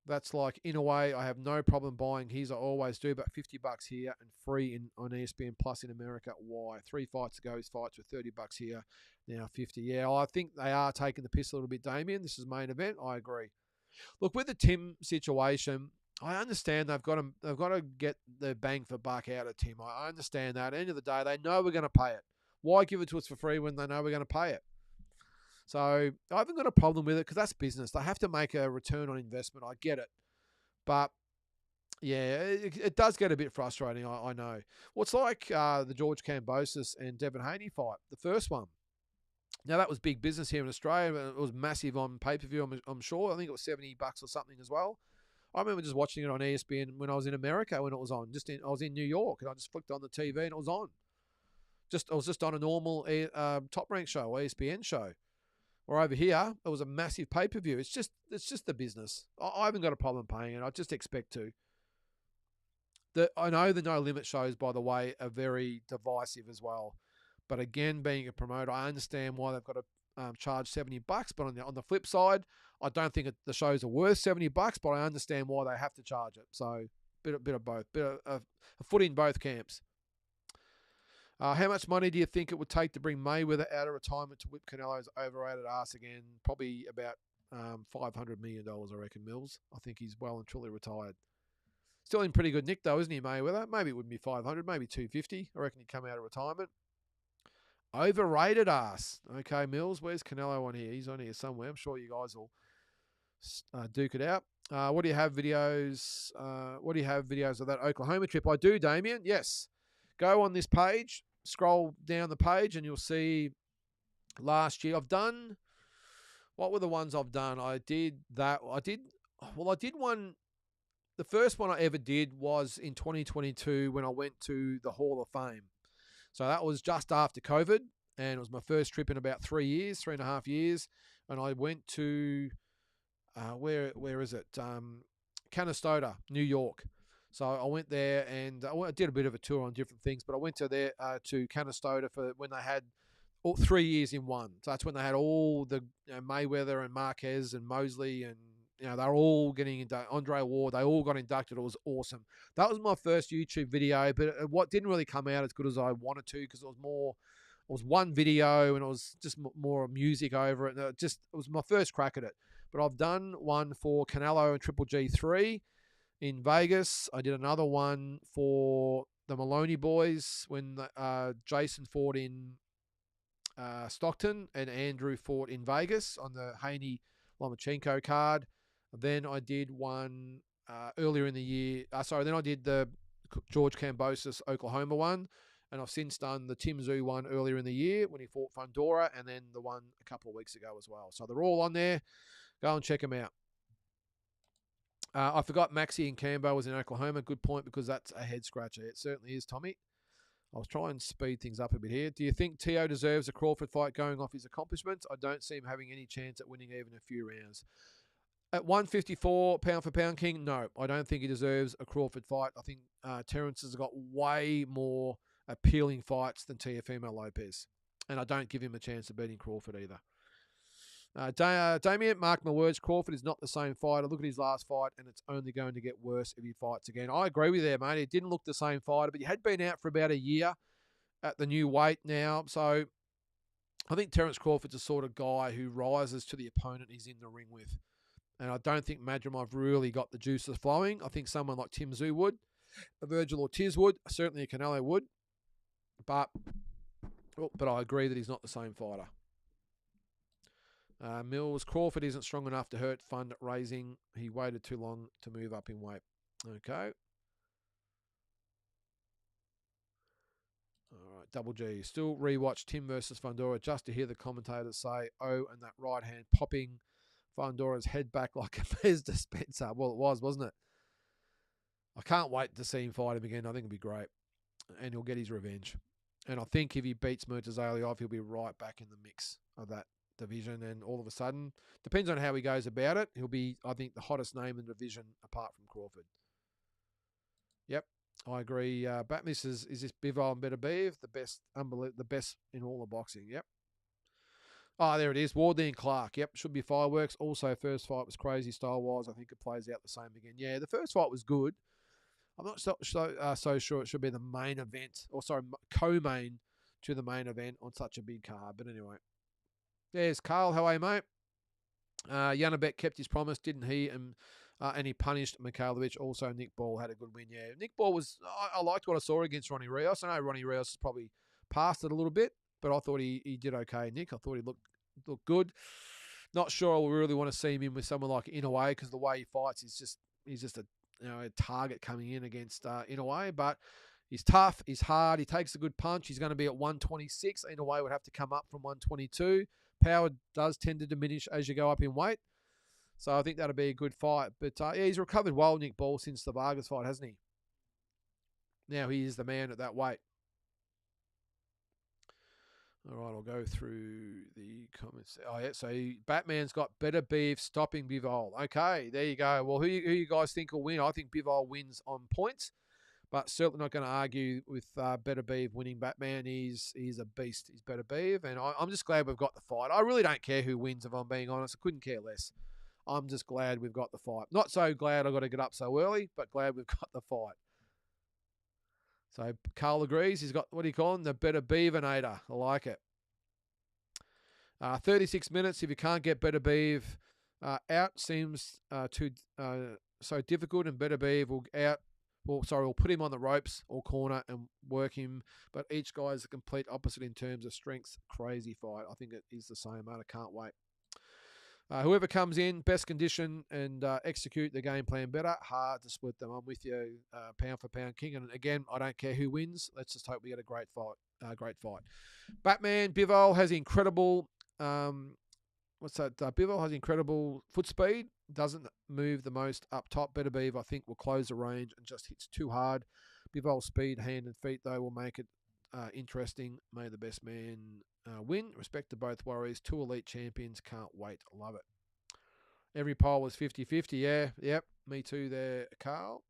That's like, in a way, I have no problem buying his. I always do, but $50 here and free on ESPN Plus in America. Why? 3 fights ago, his fights were $30 here, now $50. Yeah, I think they are taking the piss a little bit, Damien. This is main event. I agree. Look, with the Tim situation, I understand they've got to get the bang for buck out of Tim. I understand that. At the end of the day, they know we're going to pay it. Why give it to us for free when they know we're going to pay it? So I haven't got a problem with it because that's business. They have to make a return on investment. I get it. But, yeah, it does get a bit frustrating, I know. Well, it's like the George Kambosos and Devin Haney fight, the first one. Now, that was big business here in Australia. It was massive on pay-per-view, I'm sure. I think it was $70 or something as well. I remember just watching it on ESPN when I was in America when it was on. I was in New York, and I just flicked on the TV and it was on. I was just on a normal Top Rank show, ESPN show. Or over here, it was a massive pay-per-view. It's just the business. I haven't got a problem paying it. I just expect to. I know the No Limit shows, by the way, are very divisive as well. But again, being a promoter, I understand why they've got to charge $70. But on the flip side, I don't think the shows are worth $70. But I understand why they have to charge it. So bit of both, a foot in both camps. How much money do you think it would take to bring Mayweather out of retirement to whip Canelo's overrated ass again? Probably about $500 million, I reckon, Mills. I think he's well and truly retired. Still in pretty good nick, though, isn't he, Mayweather? Maybe it wouldn't be 500, maybe 250. I reckon he'd come out of retirement. Overrated ass. Okay, Mills, where's Canelo on here? He's on here somewhere. I'm sure you guys will duke it out. What do you have videos? What do you have videos of that Oklahoma trip? I do, Damien. Yes. Go on this page, scroll down the page, and you'll see last year. What were the ones I've done? I did one. The first one I ever did was in 2022 when I went to the Hall of Fame. So that was just after COVID, and it was my first trip in about 3.5 years. And I went to where is it? Canastota, New York. So I went there and I did a bit of a tour on different things, but I went to there to Canastota for when they had all 3 years in one. So that's when they had all the Mayweather and Marquez and Mosley and they're all getting inducted. Andre Ward, they all got inducted. It was awesome. That was my first YouTube video, but what didn't really come out as good as I wanted to because it was one video and it was just more music over it. And it was my first crack at it. But I've done one for Canelo and Triple G3 in Vegas. I did another one for the Maloney boys when Jason fought in Stockton and Andrew fought in Vegas on the Haney Lomachenko card. Then I did one earlier in the year. Then I did the George Kambosos Oklahoma one. And I've since done the Tim Tszyu one earlier in the year when he fought Fundora, and then the one a couple of weeks ago as well. So they're all on there. Go and check them out. I forgot Maxie and Cambo was in Oklahoma. Good point, because that's a head scratcher. It certainly is, Tommy. I'll try and speed things up a bit here. Do you think Teo deserves a Crawford fight going off his accomplishments? I don't see him having any chance at winning even a few rounds. At 154, pound for pound king, no. I don't think he deserves a Crawford fight. I think Terence has got way more appealing fights than Teofimo Lopez. And I don't give him a chance of beating Crawford either. Damien, mark my words, Crawford is not the same fighter. Look at his last fight, and it's only going to get worse if he fights again. I agree with you there, mate. It didn't look the same fighter, but he had been out for about a year at the new weight now. So I think Terence Crawford's the sort of guy who rises to the opponent he's in the ring with. And I don't think Madrimov really got the juices flowing. I think someone like Tim Tszyu would, a Virgil Ortiz would, certainly a Canelo would. But I agree that he's not the same fighter. Mills, Crawford isn't strong enough to hurt fundraising. He waited too long to move up in weight. Okay. All right, Double G. Still rewatch Tim versus Fundora just to hear the commentators say, oh, and that right hand popping Fundora's head back like a Pez dispenser. Well, it was, wasn't it? I can't wait to see him fight him again. I think it'll be great. And he'll get his revenge. And I think if he beats Murtazali off, he'll be right back in the mix of that division. And all of a sudden, depends on how he goes about it, he'll be, I think, the hottest name in the division apart from Crawford. Yep, I agree. Batmiss is this Bivol and Better Bev, the best in all of boxing. Yep. Oh, there it is. Wardley and Clark. Yep, should be fireworks. Also, first fight was crazy style-wise. I think it plays out the same again. Yeah, the first fight was good. I'm not so sure it should be the main event, or sorry, co-main to the main event on such a big card. But anyway, there's Carl. How are you, mate? Janabek kept his promise, didn't he? And he punished Mikhailovich. Also, Nick Ball had a good win. Yeah, Nick Ball was. I liked what I saw against Ronnie Rios. I know Ronnie Rios has probably passed it a little bit, but I thought he did okay. Nick, I thought he looked good. Not sure I really want to see him in with someone like Inoue, because the way he fights he's just a target coming in against Inoue, but he's tough, he's hard, he takes a good punch. He's going to be at 126. Inoue would have to come up from 122. Power does tend to diminish as you go up in weight, so I think that'll be a good fight. But yeah, he's recovered well, Nick Ball, since the Vargas fight, hasn't he? Now he is the man at that weight. All right, I'll go through the comments. Oh, yeah, so Batman's got Better Beef stopping Bivol. Okay, there you go. Well, who you guys think will win? I think Bivol wins on points, but certainly not going to argue with Better Beef winning Batman. He's a beast. He's Better Beef, and I'm just glad we've got the fight. I really don't care who wins, if I'm being honest. I couldn't care less. I'm just glad we've got the fight. Not so glad I got to get up so early, but glad we've got the fight. So Carl agrees. He's got, what do you call him? The Better Beavinator. I like it. 36 minutes. If you can't get Better Beav out, seems so difficult, and Better Beav will out. We'll put him on the ropes or corner and work him. But each guy is a complete opposite in terms of strengths. Crazy fight. I think it is the same, mate. I can't wait. Whoever comes in, best condition and execute the game plan better. Hard to split them. I'm with you, pound for pound king. And again, I don't care who wins. Let's just hope we get a great fight. Batman, Bivol has incredible. Bivol has incredible foot speed. Doesn't move the most up top. Better Beav, I think, will close the range and just hits too hard. Bivol's speed, hand and feet, though, will make it interesting. May the best man win. Respect to both warriors. Two elite champions. Can't wait. Love it. Every poll was 50-50. Yeah, yep. Me too there, Carl.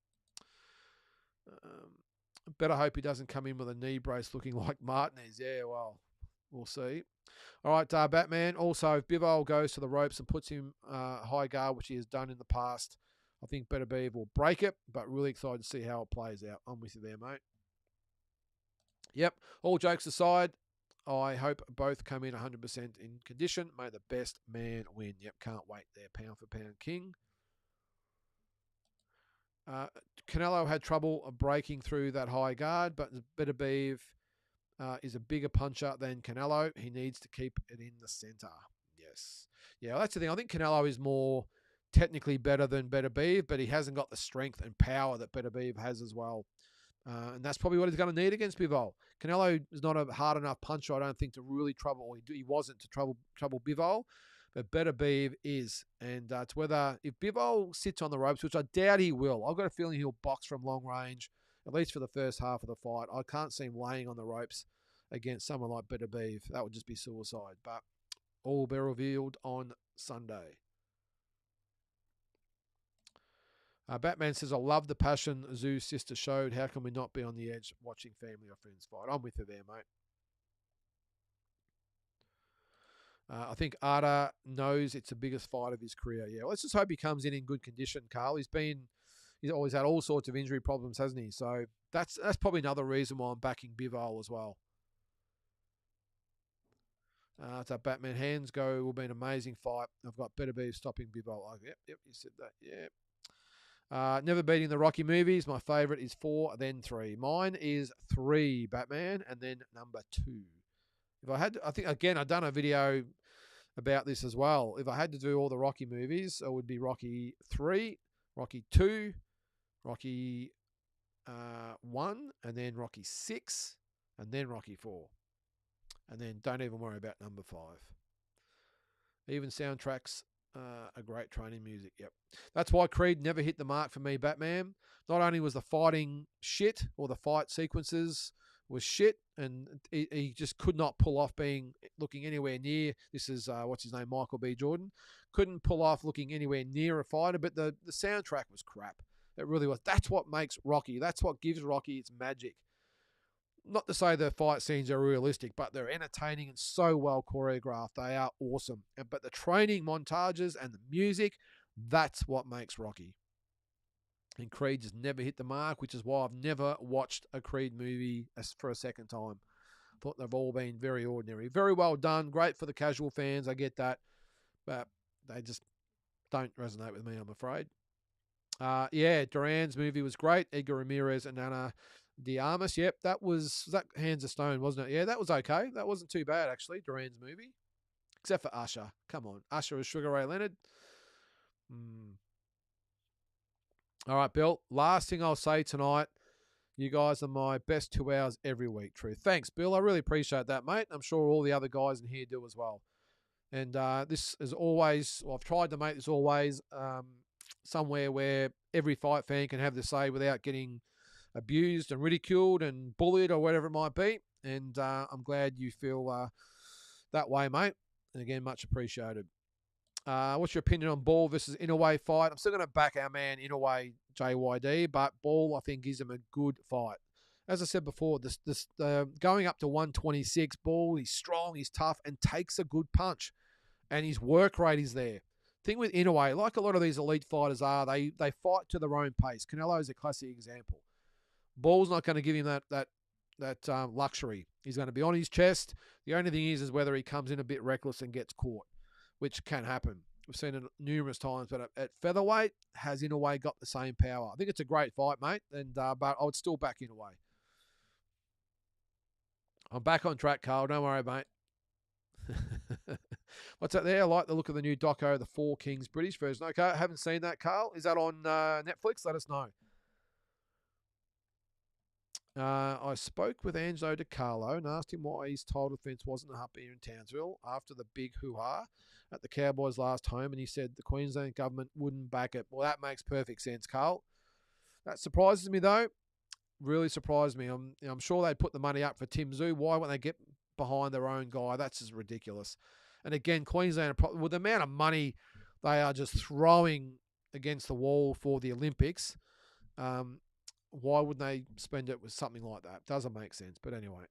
Better hope he doesn't come in with a knee brace looking like Martinez. Yeah, well, we'll see. All right, Batman. Also, if Bivol goes to the ropes and puts him high guard, which he has done in the past, I think Better Beav will break it, but really excited to see how it plays out. I'm with you there, mate. Yep, all jokes aside, I hope both come in 100% in condition. May the best man win. Yep, can't wait there. Pound for pound king. Canelo had trouble breaking through that high guard, but Better Beav is a bigger puncher than Canelo. He needs to keep it in the center. Yes. Yeah, well, that's the thing. I think Canelo is more technically better than Better Beav, but he hasn't got the strength and power that Better Beav has as well. And that's probably what he's going to need against Bivol. Canelo is not a hard enough puncher, I don't think, to really trouble, or he wasn't to trouble Bivol. But Better Beav is. And it's whether, if Bivol sits on the ropes, which I doubt he will, I've got a feeling he'll box from long range, at least for the first half of the fight. I can't see him laying on the ropes against someone like Better Beav. That would just be suicide. But all will be revealed on Sunday. Batman says, I love the passion Zoo's sister showed. How can we not be on the edge watching family or friends fight? I'm with her there, mate. I think Arda knows it's the biggest fight of his career. Yeah, let's just hope he comes in good condition, Carl. He's always had all sorts of injury problems, hasn't he? So that's probably another reason why I'm backing Bivol as well. So Batman hands go will be an amazing fight. I've got Better Beav stopping Bivol. Oh, yep, you said that. Yeah. Never beating the Rocky movies. My favourite is 4, then 3. Mine is 3, Batman, and then number 2. If I had to, I think, again, I've done a video about this as well. If I had to do all the Rocky movies, it would be Rocky 3, Rocky 2, Rocky 1, and then Rocky 6, and then Rocky 4. And then don't even worry about number 5. Even soundtracks are great training music. Yep. That's why Creed never hit the mark for me, Batman. Not only was the fighting shit, or the fight sequences was shit, and he just could not pull off looking anywhere near. This is what's his name, Michael B. Jordan. Couldn't pull off looking anywhere near a fighter, but the soundtrack was crap. It really was. That's what makes Rocky. That's what gives Rocky its magic. Not to say the fight scenes are realistic, but they're entertaining and so well choreographed. They are awesome. But the training montages and the music, that's what makes Rocky. And Creed just never hit the mark, which is why I've never watched a Creed movie for a second time. Thought they've all been very ordinary. Very well done. Great for the casual fans. I get that. But they just don't resonate with me, I'm afraid. Duran's movie was great. Edgar Ramirez and Ana de Armas. Yep, that was Hands of Stone, wasn't it? Yeah, that was okay. That wasn't too bad, actually, Duran's movie. Except for Usher. Come on. Usher is Sugar Ray Leonard. All right, Bill. Last thing I'll say tonight, you guys are my best 2 hours every week, Truth. Thanks, Bill. I really appreciate that, mate. I'm sure all the other guys in here do as well. And this is always, I've tried to make this always somewhere where every fight fan can have their say without getting abused and ridiculed and bullied or whatever it might be. And I'm glad you feel that way, mate. And again, much appreciated. What's your opinion on Ball versus Inoue fight? I'm still going to back our man Inoue, JYD, but Ball, I think, gives him a good fight. As I said before, this going up to 126, Ball, he's strong, he's tough, and takes a good punch. And his work rate is there. Thing with Inoue, like a lot of these elite fighters are, they fight to their own pace. Canelo is a classic example. Ball's not going to give him that luxury. He's going to be on his chest. The only thing is whether he comes in a bit reckless and gets caught, which can happen. We've seen it numerous times, but at featherweight, has Inoue got the same power? I think it's a great fight, mate, and but I would still back Inoue. I'm back on track, Carl. Don't worry, mate. What's that there? I like the look of the new doco, The Four Kings British version. Okay, I haven't seen that, Carl. Is that on Netflix? Let us know. I spoke with Angelo DiCarlo and asked him why his title defence wasn't up here in Townsville after the big hoo-ha at the Cowboys' last home, and he said the Queensland government wouldn't back it. Well, that makes perfect sense, Carl. That surprises me, though. Really surprised me. I'm sure they'd put the money up for Tim Tszyu. Why won't they get behind their own guy? That's just ridiculous. And again, Queensland, with the amount of money they are just throwing against the wall for the Olympics. Why wouldn't they spend it with something like that? Doesn't make sense. But anyway.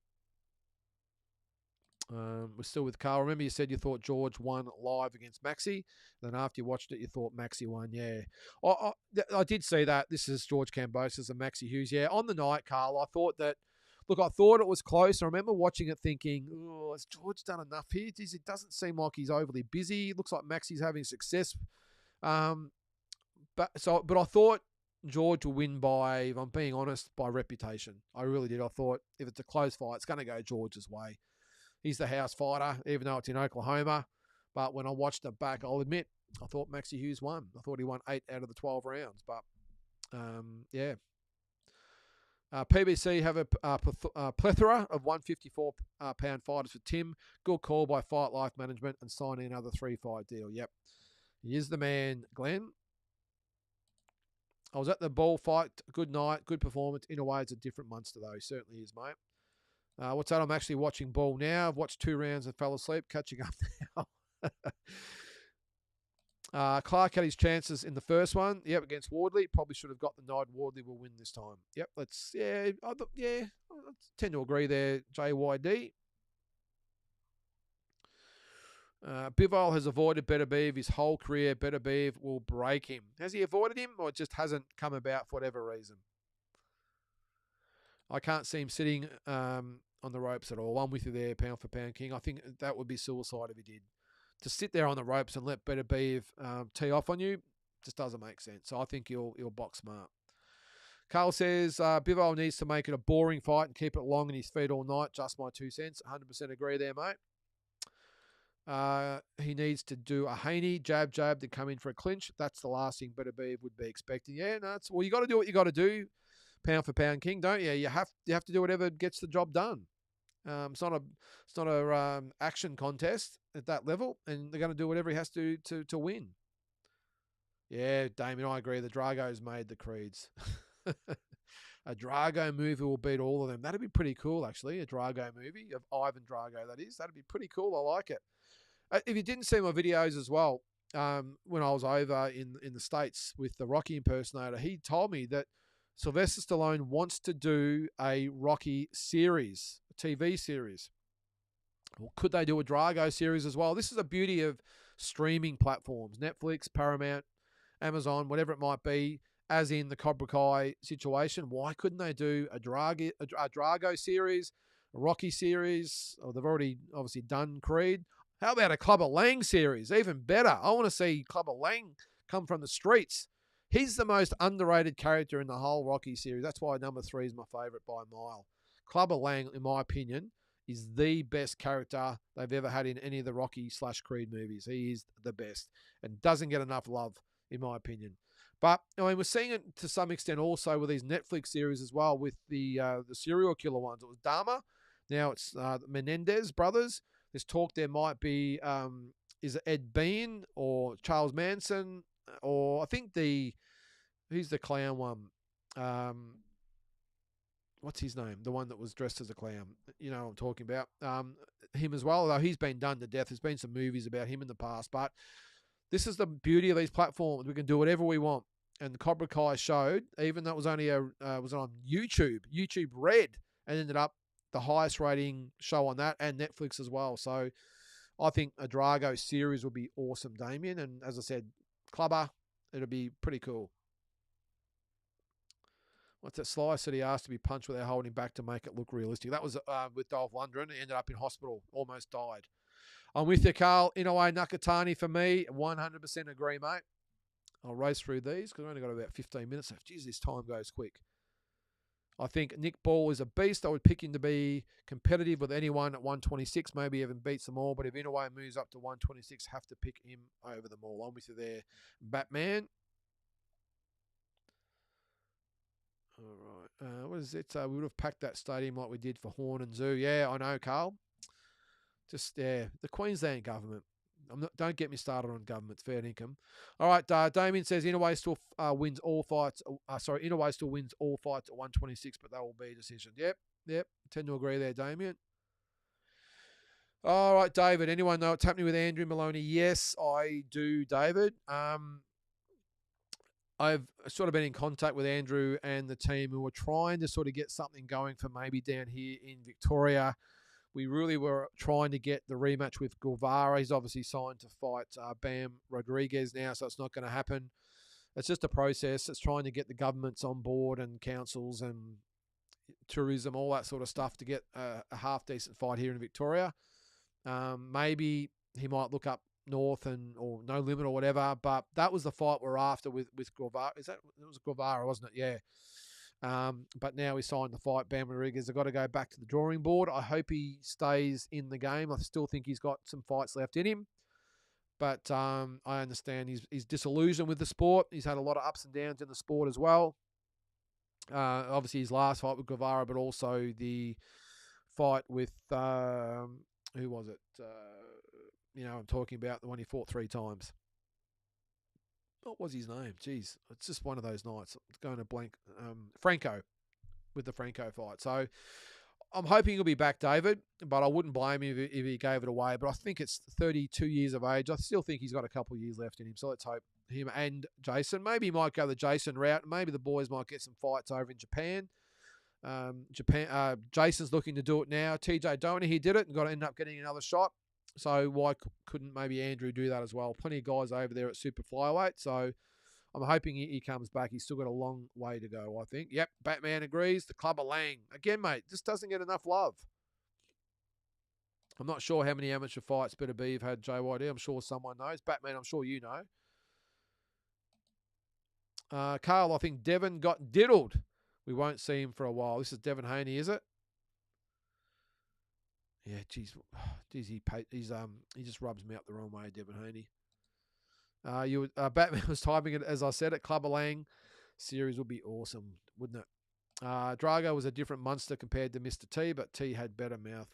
We're still with Carl. Remember you said you thought George won live against Maxi. Then after you watched it, you thought Maxi won. Yeah. I did see that. This is George Kambosos and Maxi Hughes. Yeah. On the night, Carl, I thought it was close. I remember watching it thinking, oh, has George done enough here? It doesn't seem like he's overly busy. It looks like Maxi's having success. But I thought George will win by, if I'm being honest, by reputation. I really did. I thought if it's a close fight, it's going to go George's way. He's the house fighter, even though it's in Oklahoma. But when I watched it back, I'll admit, I thought Maxi Hughes won. I thought he won 8 out of the 12 rounds. But, yeah. PBC have a plethora of 154-pound fighters for Tim. Good call by Fight Life Management and signing another 3-5 deal. Yep. He is the man, Glenn. I was at the ball fight. Good night. Good performance. In a way, it's a different Munster, though. He certainly is, mate. What's that? I'm actually watching ball now. I've watched 2 rounds and fell asleep. Catching up now. Clark had his chances in the first one. Yep, against Wardley. Probably should have got the nod. Wardley will win this time. Yep, I tend to agree there, JYD. Bivol has avoided Beterbiev his whole career. Beterbiev will break him. Has he avoided him or it just hasn't come about for whatever reason? I can't see him sitting on the ropes at all. I'm with you there, pound for pound king. I think that would be suicide if he did. To sit there on the ropes and let Beterbiev tee off on you just doesn't make sense. So I think he'll box smart. Carl says Bivol needs to make it a boring fight and keep it long in his feet all night. Just my 2 cents. 100% agree there, mate. He needs to do a Haney jab to come in for a clinch. That's the last thing Beterbiev would be expecting. Yeah, no, you got to do what you got to do. Pound for pound king, don't you? You have to do whatever gets the job done. It's not a action contest at that level, and they're going to do whatever he has to win. Yeah, Damien, I agree. The Dragos made the Creeds. A Drago movie will beat all of them. That'd be pretty cool, actually. A Drago movie of Ivan Drago, that is. That'd be pretty cool. I like it. If you didn't see my videos as well, when I was over in the States with the Rocky impersonator, he told me that Sylvester Stallone wants to do a Rocky series, a TV series. Well, could they do a Drago series as well? This is the beauty of streaming platforms, Netflix, Paramount, Amazon, whatever it might be, as in the Cobra Kai situation. Why couldn't they do a Drago series, a Rocky series? Oh, they've already obviously done Creed. How about a Clubber Lang series? Even better. I want to see Clubber Lang come from the streets. He's the most underrated character in the whole Rocky series. That's why number 3 is my favourite by a mile. Clubber Lang, in my opinion, is the best character they've ever had in any of the Rocky/Creed movies. He is the best and doesn't get enough love, in my opinion. But I mean, we're seeing it to some extent also with these Netflix series as well, with the serial killer ones. It was Dahmer. Now it's the Menendez brothers. There's talk there might be, is it Ed Bean or Charles Manson? Or I think who's the clown one? What's his name? The one that was dressed as a clown. You know what I'm talking about. Him as well, although he's been done to death. There's been some movies about him in the past. But this is the beauty of these platforms. We can do whatever we want. And Cobra Kai showed, even though it was only was on YouTube Red, and ended up the highest rating show on that, and Netflix as well. So I think a Drago series would be awesome, Damien. And as I said, Clubber, it'll be pretty cool. What's that? Sly said he asked to be punched without holding back to make it look realistic. That was with Dolph Lundgren. He ended up in hospital, almost died. I'm with you, Carl. Inoue Nakatani for me, 100% agree, mate. I'll race through these because I've only got about 15 minutes left. Jeez, this time goes quick. I think Nick Ball is a beast. I would pick him to be competitive with anyone at 126. Maybe even beats them all. But if Inoue moves up to 126, have to pick him over them all. I'm with you there, Batman. All right. What is it? We would have packed that stadium like we did for Horn and Zoo. Yeah, I know, Carl. Just, the Queensland government. Don't get me started on government. Fair income. All right, Damien says Inoue still wins all fights. Inoue still wins all fights at 126, but that will be a decision. Yep. Tend to agree there, Damien. All right, David. Anyone know what's happening with Andrew Maloney? Yes, I do, David. I've sort of been in contact with Andrew and the team who were trying to sort of get something going for maybe down here in Victoria. We really were trying to get the rematch with Guevara. He's obviously signed to fight Bam Rodriguez now, so it's not going to happen. It's just a process. It's trying to get the governments on board and councils and tourism, all that sort of stuff to get a half-decent fight here in Victoria. Maybe he might look up north or No Limit or whatever, but that was the fight we're after with Guevara. It was Guevara, wasn't it? Yeah. But now he signed the fight, Bam Rodriguez. I've got to go back to the drawing board. I hope he stays in the game. I still think he's got some fights left in him. But I understand he's disillusioned with the sport. He's had a lot of ups and downs in the sport as well. Obviously, his last fight with Guevara, but also the fight with, who was it? I'm talking about the one he fought 3 times. What was his name? Jeez, it's just one of those nights. It's going to blank. Franco, with the Franco fight. So I'm hoping he'll be back, David, but I wouldn't blame him if he gave it away. But I think it's 32 years of age. I still think he's got a couple of years left in him. So let's hope him and Jason. Maybe he might go the Jason route. Maybe the boys might get some fights over in Japan. Jason's looking to do it now. TJ Doney, he did it and got to end up getting another shot. So why couldn't maybe Andrew do that as well? Plenty of guys over there at super flyweight. So I'm hoping he comes back. He's still got a long way to go, I think. Yep, Batman agrees. The Club of Lang. Again, mate, this doesn't get enough love. I'm not sure how many amateur fights Better B have had, JYD. I'm sure someone knows. Batman, I'm sure you know. Carl, I think Devon got diddled. We won't see him for a while. This is Devon Haney, is it? Yeah, geez, he just rubs me up the wrong way, Devon Haney. Batman was typing it, as I said, at Club of Lang. Series would be awesome, wouldn't it? Drago was a different monster compared to Mr. T, but T had better mouth.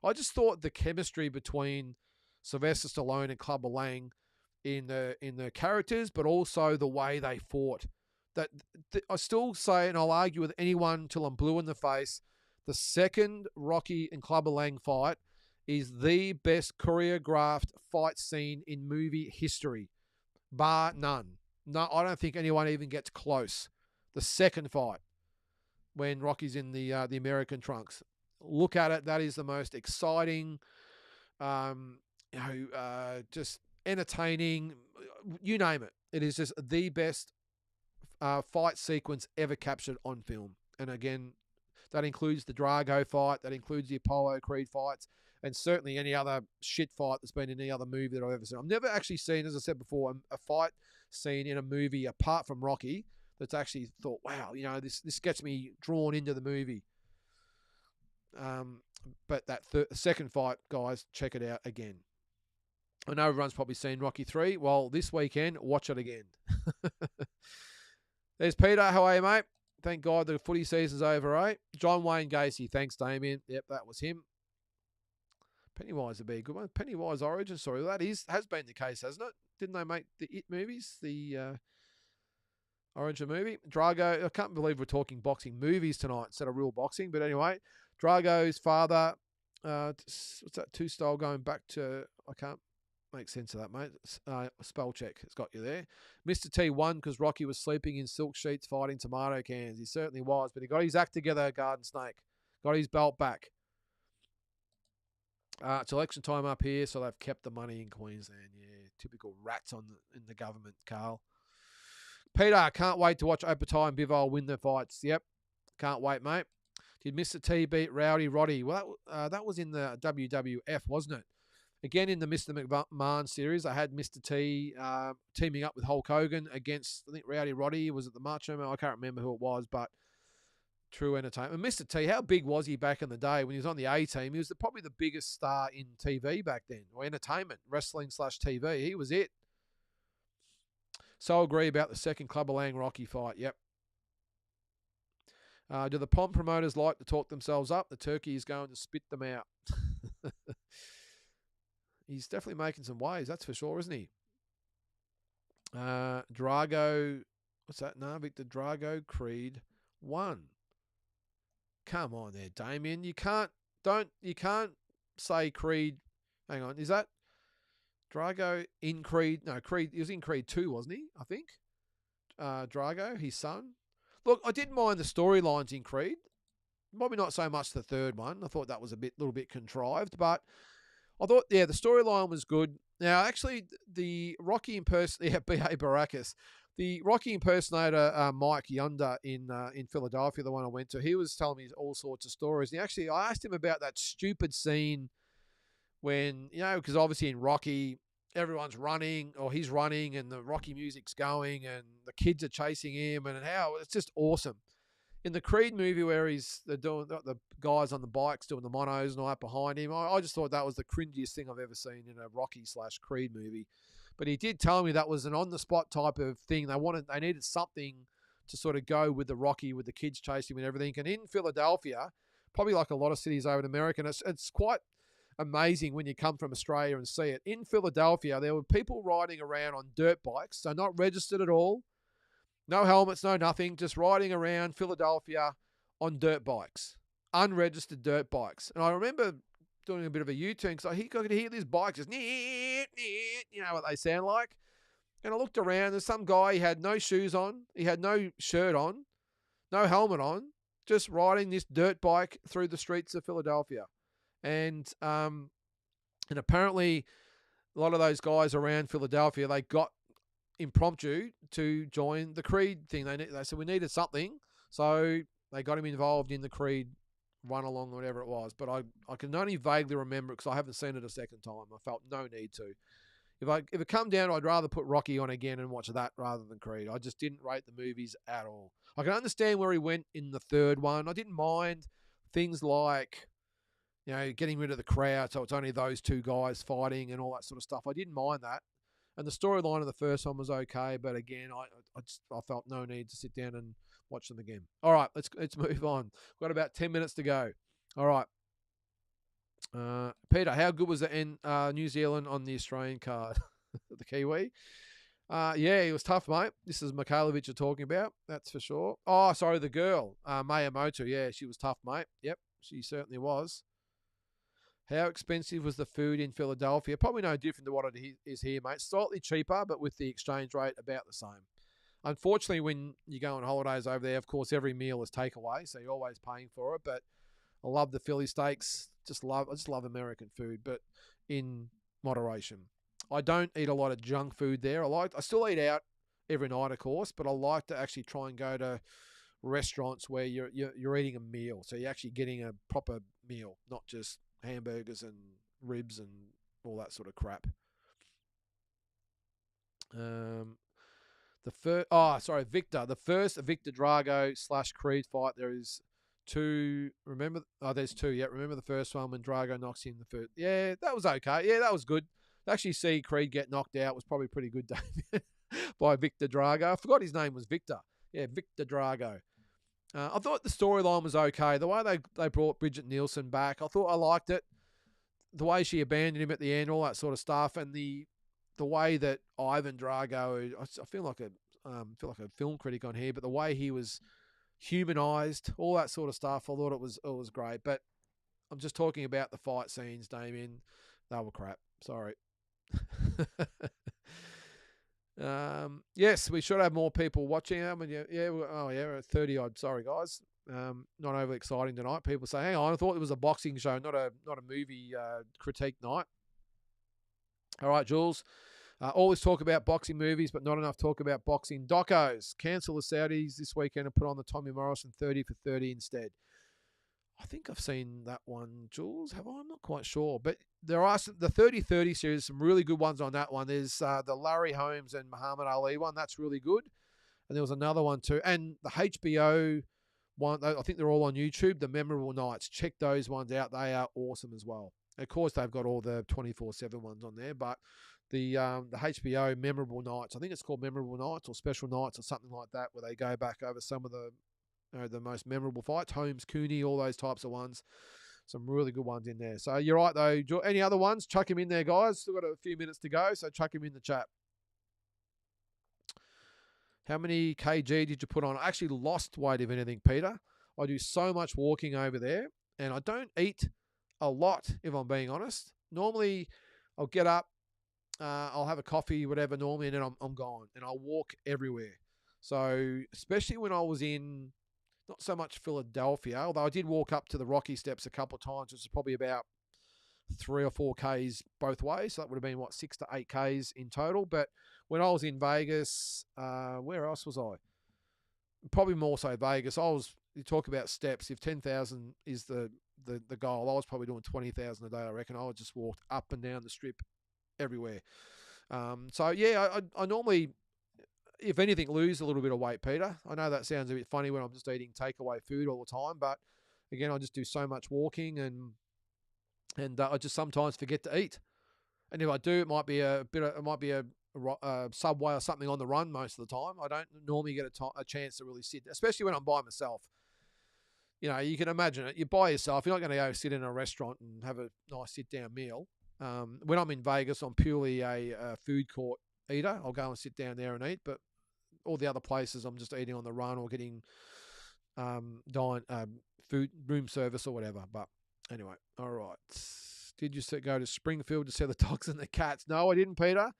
I just thought the chemistry between Sylvester Stallone and Club of Lang in the characters, but also the way they fought. I still say, and I'll argue with anyone till I'm blue in the face, the second Rocky and Club of Lang fight is the best choreographed fight scene in movie history, bar none. No, I don't think anyone even gets close. The second fight, when Rocky's in the American trunks, look at it. That is the most exciting, just entertaining. You name it. It is just the best fight sequence ever captured on film. And again, that includes the Drago fight. That includes the Apollo Creed fights. And certainly any other shit fight that's been in any other movie that I've ever seen. I've never actually seen, as I said before, a fight scene in a movie apart from Rocky that's actually thought, wow, this gets me drawn into the movie. But that second fight, guys, check it out again. I know everyone's probably seen Rocky 3. Well, this weekend, watch it again. There's Peter. How are you, mate? Thank God the footy season's over, eh? John Wayne Gacy. Thanks, Damien. Yep, that was him. Pennywise would be a good one. Pennywise origin story. That has been the case, hasn't it? Didn't they make the It movies? The origin movie? Drago. I can't believe we're talking boxing movies tonight instead of real boxing. But anyway, Drago's father. What's that 2 style going back to? I can't make sense of that, mate. Spell check. It's got you there. Mr. T won because Rocky was sleeping in silk sheets fighting tomato cans. He certainly was. But he got his act together, Garden Snake. Got his belt back. It's election time up here, so they've kept the money in Queensland. Yeah, typical rats in the government, Carl. Peter, can't wait to watch Opatai and Bivol win the fights. Yep, can't wait, mate. Did Mr. T beat Rowdy Roddy? Well, that was in the WWF, wasn't it? Again, in the Mr. McMahon series, I had Mr. T teaming up with Hulk Hogan against, I think, Rowdy Roddy. Was it the Macho Man? I can't remember who it was, but true entertainment. Mr. T, how big was he back in the day when he was on the A-team? He was probably the biggest star in TV back then, or entertainment, wrestling/TV. He was it. So I agree about the second Club of Lang Rocky fight. Yep. Do the Pom promoters like to talk themselves up? The turkey is going to spit them out. He's definitely making some waves, that's for sure, isn't he? Drago, what's that? No, Victor Drago Creed 1. Come on there, Damien. You can't say Creed Hang on, is that Drago in Creed? No, Creed. He was in Creed 2, wasn't he? I think. Drago, his son. Look, I didn't mind the storylines in Creed. Probably not so much the third one. I thought that was little bit contrived, but I thought, the storyline was good. Now, actually, the Rocky impersonator, B.A. Baracus, the Rocky impersonator, Mike Yonder in Philadelphia, the one I went to, he was telling me all sorts of stories. And actually, I asked him about that stupid scene when, because obviously in Rocky, everyone's running, or he's running, and the Rocky music's going, and the kids are chasing him, and how it's just awesome. In the Creed movie where they're doing the guys on the bikes doing the monos and all that behind him, I just thought that was the cringiest thing I've ever seen in a Rocky/Creed movie. But he did tell me that was an on-the-spot type of thing. They needed something to sort of go with the Rocky, with the kids chasing him and everything. And in Philadelphia, probably like a lot of cities over in America, it's quite amazing when you come from Australia and see it. In Philadelphia, there were people riding around on dirt bikes, so not registered at all. No helmets, no nothing, just riding around Philadelphia on dirt bikes, unregistered dirt bikes. And I remember doing a bit of a U-turn because I could hear these bikes just, you know what they sound like. And I looked around, there's some guy, he had no shoes on, he had no shirt on, no helmet on, just riding this dirt bike through the streets of Philadelphia. And apparently a lot of those guys around Philadelphia, they got impromptu to join the Creed thing. They said we needed something, so they got him involved in the Creed run along, whatever it was. But I can only vaguely remember it because I haven't seen it a second time. I felt no need to. If it come down to, I'd rather put Rocky on again and watch that rather than Creed. I just didn't rate the movies at all. I can understand where he went in the third one. I didn't mind things like, getting rid of the crowd, so it's only those two guys fighting and all that sort of stuff. I didn't mind that. And the storyline of the first one was okay, but again, I felt no need to sit down and watch them again. All right, let's move on. We've got about 10 minutes to go. All right. Peter, how good was it in New Zealand on the Australian card? The Kiwi? Yeah, he was tough, mate. This is Mikhailovich you're talking about, that's for sure. Oh, sorry, the girl, Miyamoto. Yeah, she was tough, mate. Yep, she certainly was. How expensive was the food in Philadelphia? Probably no different to what it is here, mate. Slightly cheaper, but with the exchange rate about the same. Unfortunately, when you go on holidays over there, of course, every meal is takeaway, so you're always paying for it. But I love the Philly steaks. I just love American food, but in moderation. I don't eat a lot of junk food there. I still eat out every night, of course, but I like to actually try and go to restaurants where you're eating a meal, so you're actually getting a proper meal, not just hamburgers and ribs and all that sort of crap. Victor. The first Victor Drago / Creed fight. There is two. There's two. Yeah, remember the first one when Drago knocks him the first. Yeah, that was okay. Yeah, that was good. To actually see Creed get knocked out was probably pretty good, David, by Victor Drago. I forgot his name was Victor. Yeah, Victor Drago. I thought the storyline was okay. The way they brought Bridget Nielsen back, I liked it. The way she abandoned him at the end, all that sort of stuff, and the way that Ivan Drago, I feel like a film critic on here, but the way he was humanized, all that sort of stuff, I thought it was great. But I'm just talking about the fight scenes, Damien. They were crap. Sorry. Yes, we should have more people watching them. And we're at 30 odd. Sorry, guys. Not overly exciting tonight. People say, hang on, I thought it was a boxing show, not a movie critique night. All right, Jules. Always talk about boxing movies, but not enough talk about boxing docos. Cancel the Saudis this weekend and put on the Tommy Morrison 30 for 30 instead. I think I've seen that one, Jules. Have I? I'm not quite sure. But there are the 30-30 series, some really good ones on that one. There's the Larry Holmes and Muhammad Ali one. That's really good. And there was another one too. And the HBO one, I think they're all on YouTube, the Memorable Nights. Check those ones out. They are awesome as well. Of course, they've got all the 24/7 ones on there. But the HBO Memorable Nights, I think it's called Memorable Nights or Special Nights or something like that, where they go back over some of the most memorable fights, Holmes, Cooney, all those types of ones. Some really good ones in there. So you're right, though. Any other ones? Chuck him in there, guys. Still got a few minutes to go, so chuck him in the chat. How many kg did you put on? I actually lost weight, if anything, Peter. I do so much walking over there, and I don't eat a lot, if I'm being honest. normally I'll get up, I'll have a coffee, whatever, normally, and then I'm gone, and I'll walk everywhere. So especially when I was in not so much Philadelphia, although I did walk up to the Rocky Steps a couple of times, which is probably about 3 or 4 Ks both ways. So that would have been, 6 to 8 Ks in total. But when I was in Vegas, where else was I? Probably more so Vegas. You talk about steps. If 10,000 is the goal, I was probably doing 20,000 a day, I reckon. I just walked up and down the strip everywhere. So, yeah, I normally, if anything, lose a little bit of weight, Peter. I know that sounds a bit funny when I'm just eating takeaway food all the time, but again, I just do so much walking and I just sometimes forget to eat. And if I do, it might be a Subway or something on the run most of the time. I don't normally get a chance to really sit, especially when I'm by myself. You know, you can imagine it. You're by yourself. You're not going to go sit in a restaurant and have a nice sit-down meal. When I'm in Vegas, I'm purely a food court eater. I'll go and sit down there and eat. But all the other places, I'm just eating on the run or getting food room service or whatever. But anyway, all right. Did you go to Springfield to see the dogs and the cats? No, I didn't, Peter.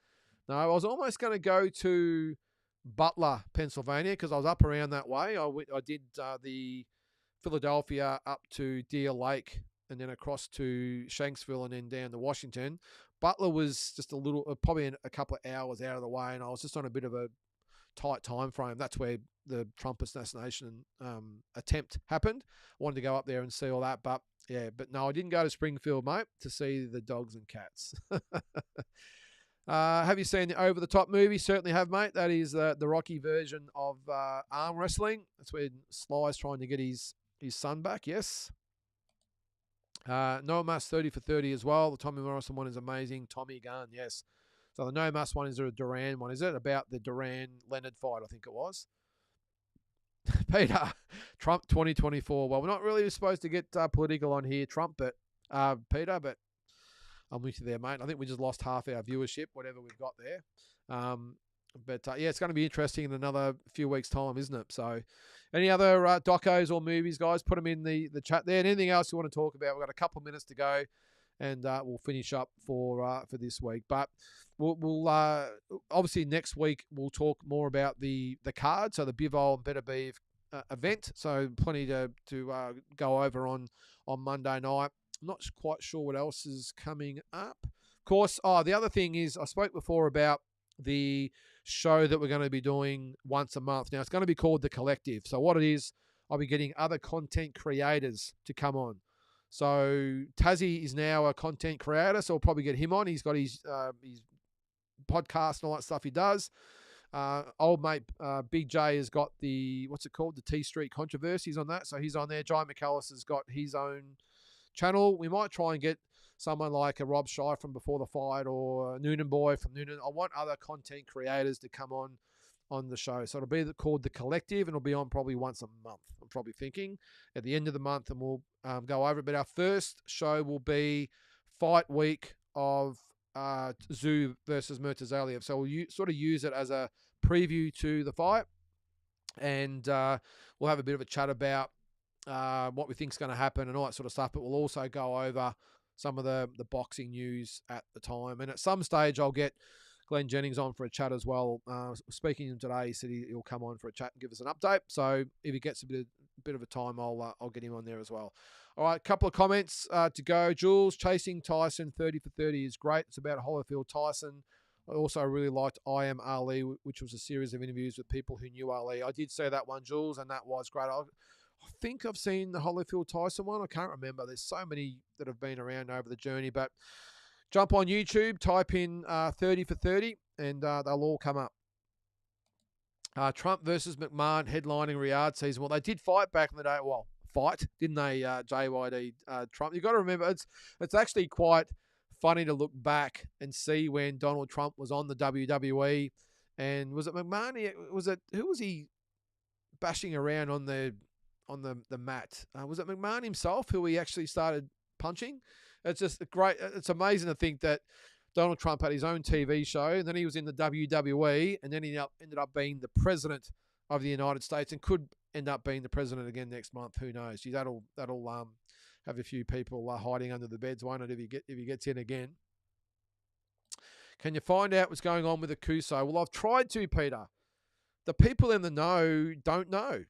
No, I was almost going to go to Butler, Pennsylvania, because I was up around that way. I did the Philadelphia up to Deer Lake and then across to Shanksville and then down to Washington. Butler was just probably a couple of hours out of the way, and I was just on a bit of a tight time frame. That's where the Trump assassination attempt happened. I wanted to go up there and see all that, but no, I didn't go to Springfield, mate, to see the dogs and cats. Have you seen the Over the Top movie? Certainly have, mate. That is the Rocky version of arm wrestling. That's where Sly's trying to get his son back. Yes. No Mas 30 for 30 as well. The Tommy Morrison one is amazing. Tommy Gunn, yes. So the No Mas one is a Duran one, is it? About the Duran-Leonard fight, I think it was. Peter, Trump 2024. Well, we're not really supposed to get political on here, Trump, but Peter, but I'm with you there, mate. I think we just lost half our viewership, whatever we've got there. But it's going to be interesting in another few weeks' time, isn't it? So any other docos or movies, guys, put them in the chat there. And anything else you want to talk about, we've got a couple of minutes to go, and we'll finish up for this week. But we'll obviously next week we'll talk more about the card, so the Bivol and Better Beef event. So plenty to go over on Monday night. I'm not quite sure what else is coming up. Of course, the other thing is I spoke before about the show that we're going to be doing once a month. Now, it's going to be called The Collective. So what it is, I'll be getting other content creators to come on. So Tassie is now a content creator, so we'll probably get him on. He's got his podcast and all that stuff he does. Old mate Big J has got the T Street Controversies on that. So he's on there. Jai McAllister's got his own channel. We might try and get someone like a Rob Shy from Before the Fight or Noonan Boy from Noonan. I want other content creators to come on the show. So it'll be called The Collective, and it'll be on probably once a month. I'm probably thinking at the end of the month, and we'll go over it. But our first show will be fight week of Zoo versus Murtazaliev. So we'll sort of use it as a preview to the fight, and we'll have a bit of a chat about what we think is going to happen and all that sort of stuff. But we'll also go over some of the boxing news at the time. And at some stage, I'll get Glenn Jennings on for a chat as well. Speaking to him today, he said he'll come on for a chat and give us an update. So if he gets a bit of a time, I'll get him on there as well. All right, a couple of comments to go. Jules, chasing Tyson 30 for 30 is great. It's about Holyfield Tyson. I also really liked I Am Ali, which was a series of interviews with people who knew Ali. I did say that one, Jules, and that was great. I think I've seen the Holyfield Tyson one. I can't remember. There's so many that have been around over the journey. But jump on YouTube, type in 30 for 30, and they'll all come up. Trump versus McMahon headlining Riyadh season. Well, they did fight back in the day. Well, didn't they, JYD Trump? You've got to remember, it's actually quite funny to look back and see when Donald Trump was on the WWE. And was it McMahon? Who was he bashing around on the mat? Was it McMahon himself who he actually started punching? It's just great. It's amazing to think that Donald Trump had his own TV show, and then he was in the WWE, and then he ended up being the president of the United States, and could end up being the president again next month. Who knows? That'll have a few people hiding under the beds, won't it, if he gets in again? Can you find out what's going on with the Kuso? Well, I've tried to, Peter. The people in the know don't know.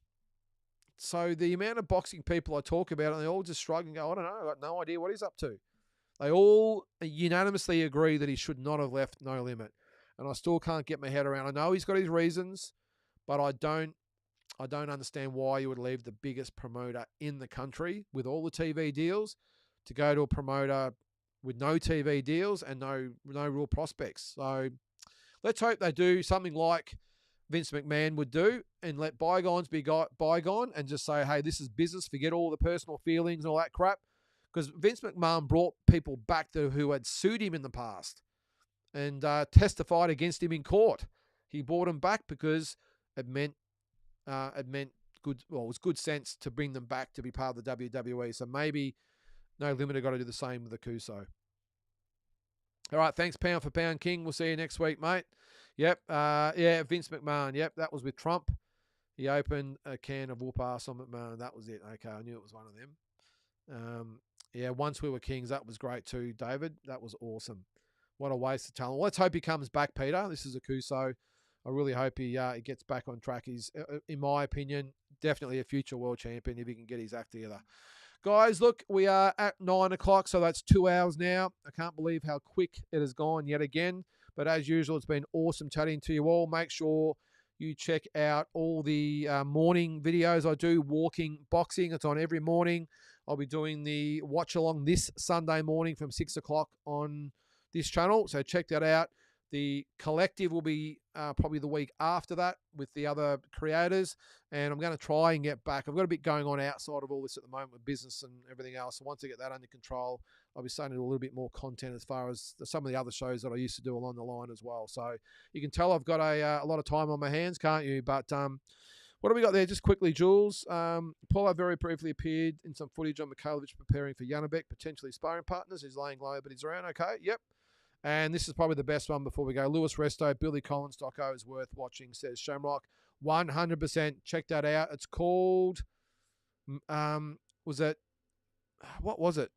So the amount of boxing people I talk about, and they all just shrug and go, I don't know, I've got no idea what he's up to. They all unanimously agree that he should not have left No Limit. And I still can't get my head around. I know he's got his reasons, but I don't understand why you would leave the biggest promoter in the country with all the TV deals to go to a promoter with no TV deals and no real prospects. So let's hope they do something like Vince McMahon would do and let bygones be bygone and just say, hey, this is business. Forget all the personal feelings and all that crap. Because Vince McMahon brought people back who had sued him in the past and testified against him in court. He brought them back because it meant good. Well, it was good sense to bring them back to be part of the WWE. So maybe No Limit have got to do the same with the Kuso. All right, thanks, Pound for Pound King. We'll see you next week, mate. Yep, Vince McMahon. Yep, that was with Trump. He opened a can of whoop ass on McMahon. That was it. Okay, I knew it was one of them. Once we were kings, that was great too, David. That was awesome. What a waste of talent. Let's hope he comes back, Peter. This is a Kuso. I really hope he gets back on track. He's, in my opinion, definitely a future world champion if he can get his act together. Guys, look, we are at 9 o'clock, so that's 2 hours now. I can't believe how quick it has gone yet again. But as usual, it's been awesome chatting to you all. Make sure you check out all the morning videos I do, walking boxing. It's on every morning. I'll be doing the watch along this Sunday morning from 6 o'clock on this channel. So check that out. The collective will be probably the week after that with the other creators. And I'm going to try and get back. I've got a bit going on outside of all this at the moment with business and everything else. So once I get that under control, I'll be starting to do a little bit more content as far as some of the other shows that I used to do along the line as well. So you can tell I've got a lot of time on my hands, can't you? But what do we got there? Just quickly, Jules. Paulo very briefly appeared in some footage on Mikhailovich preparing for Janabek, potentially sparring partners. He's laying low, but he's around okay. Yep. And this is probably the best one before we go. Lewis Resto, Billy Collins, Doco is worth watching, says Shamrock. 100%. Check that out. It's called, what was it?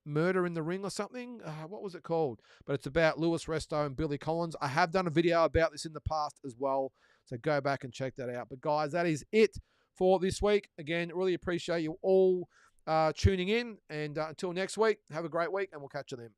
Murder in the Ring or something? What was it called? But it's about Lewis Resto and Billy Collins. I have done a video about this in the past as well. So go back and check that out. But guys, that is it for this week. Again, really appreciate you all tuning in. And until next week, have a great week and we'll catch you then.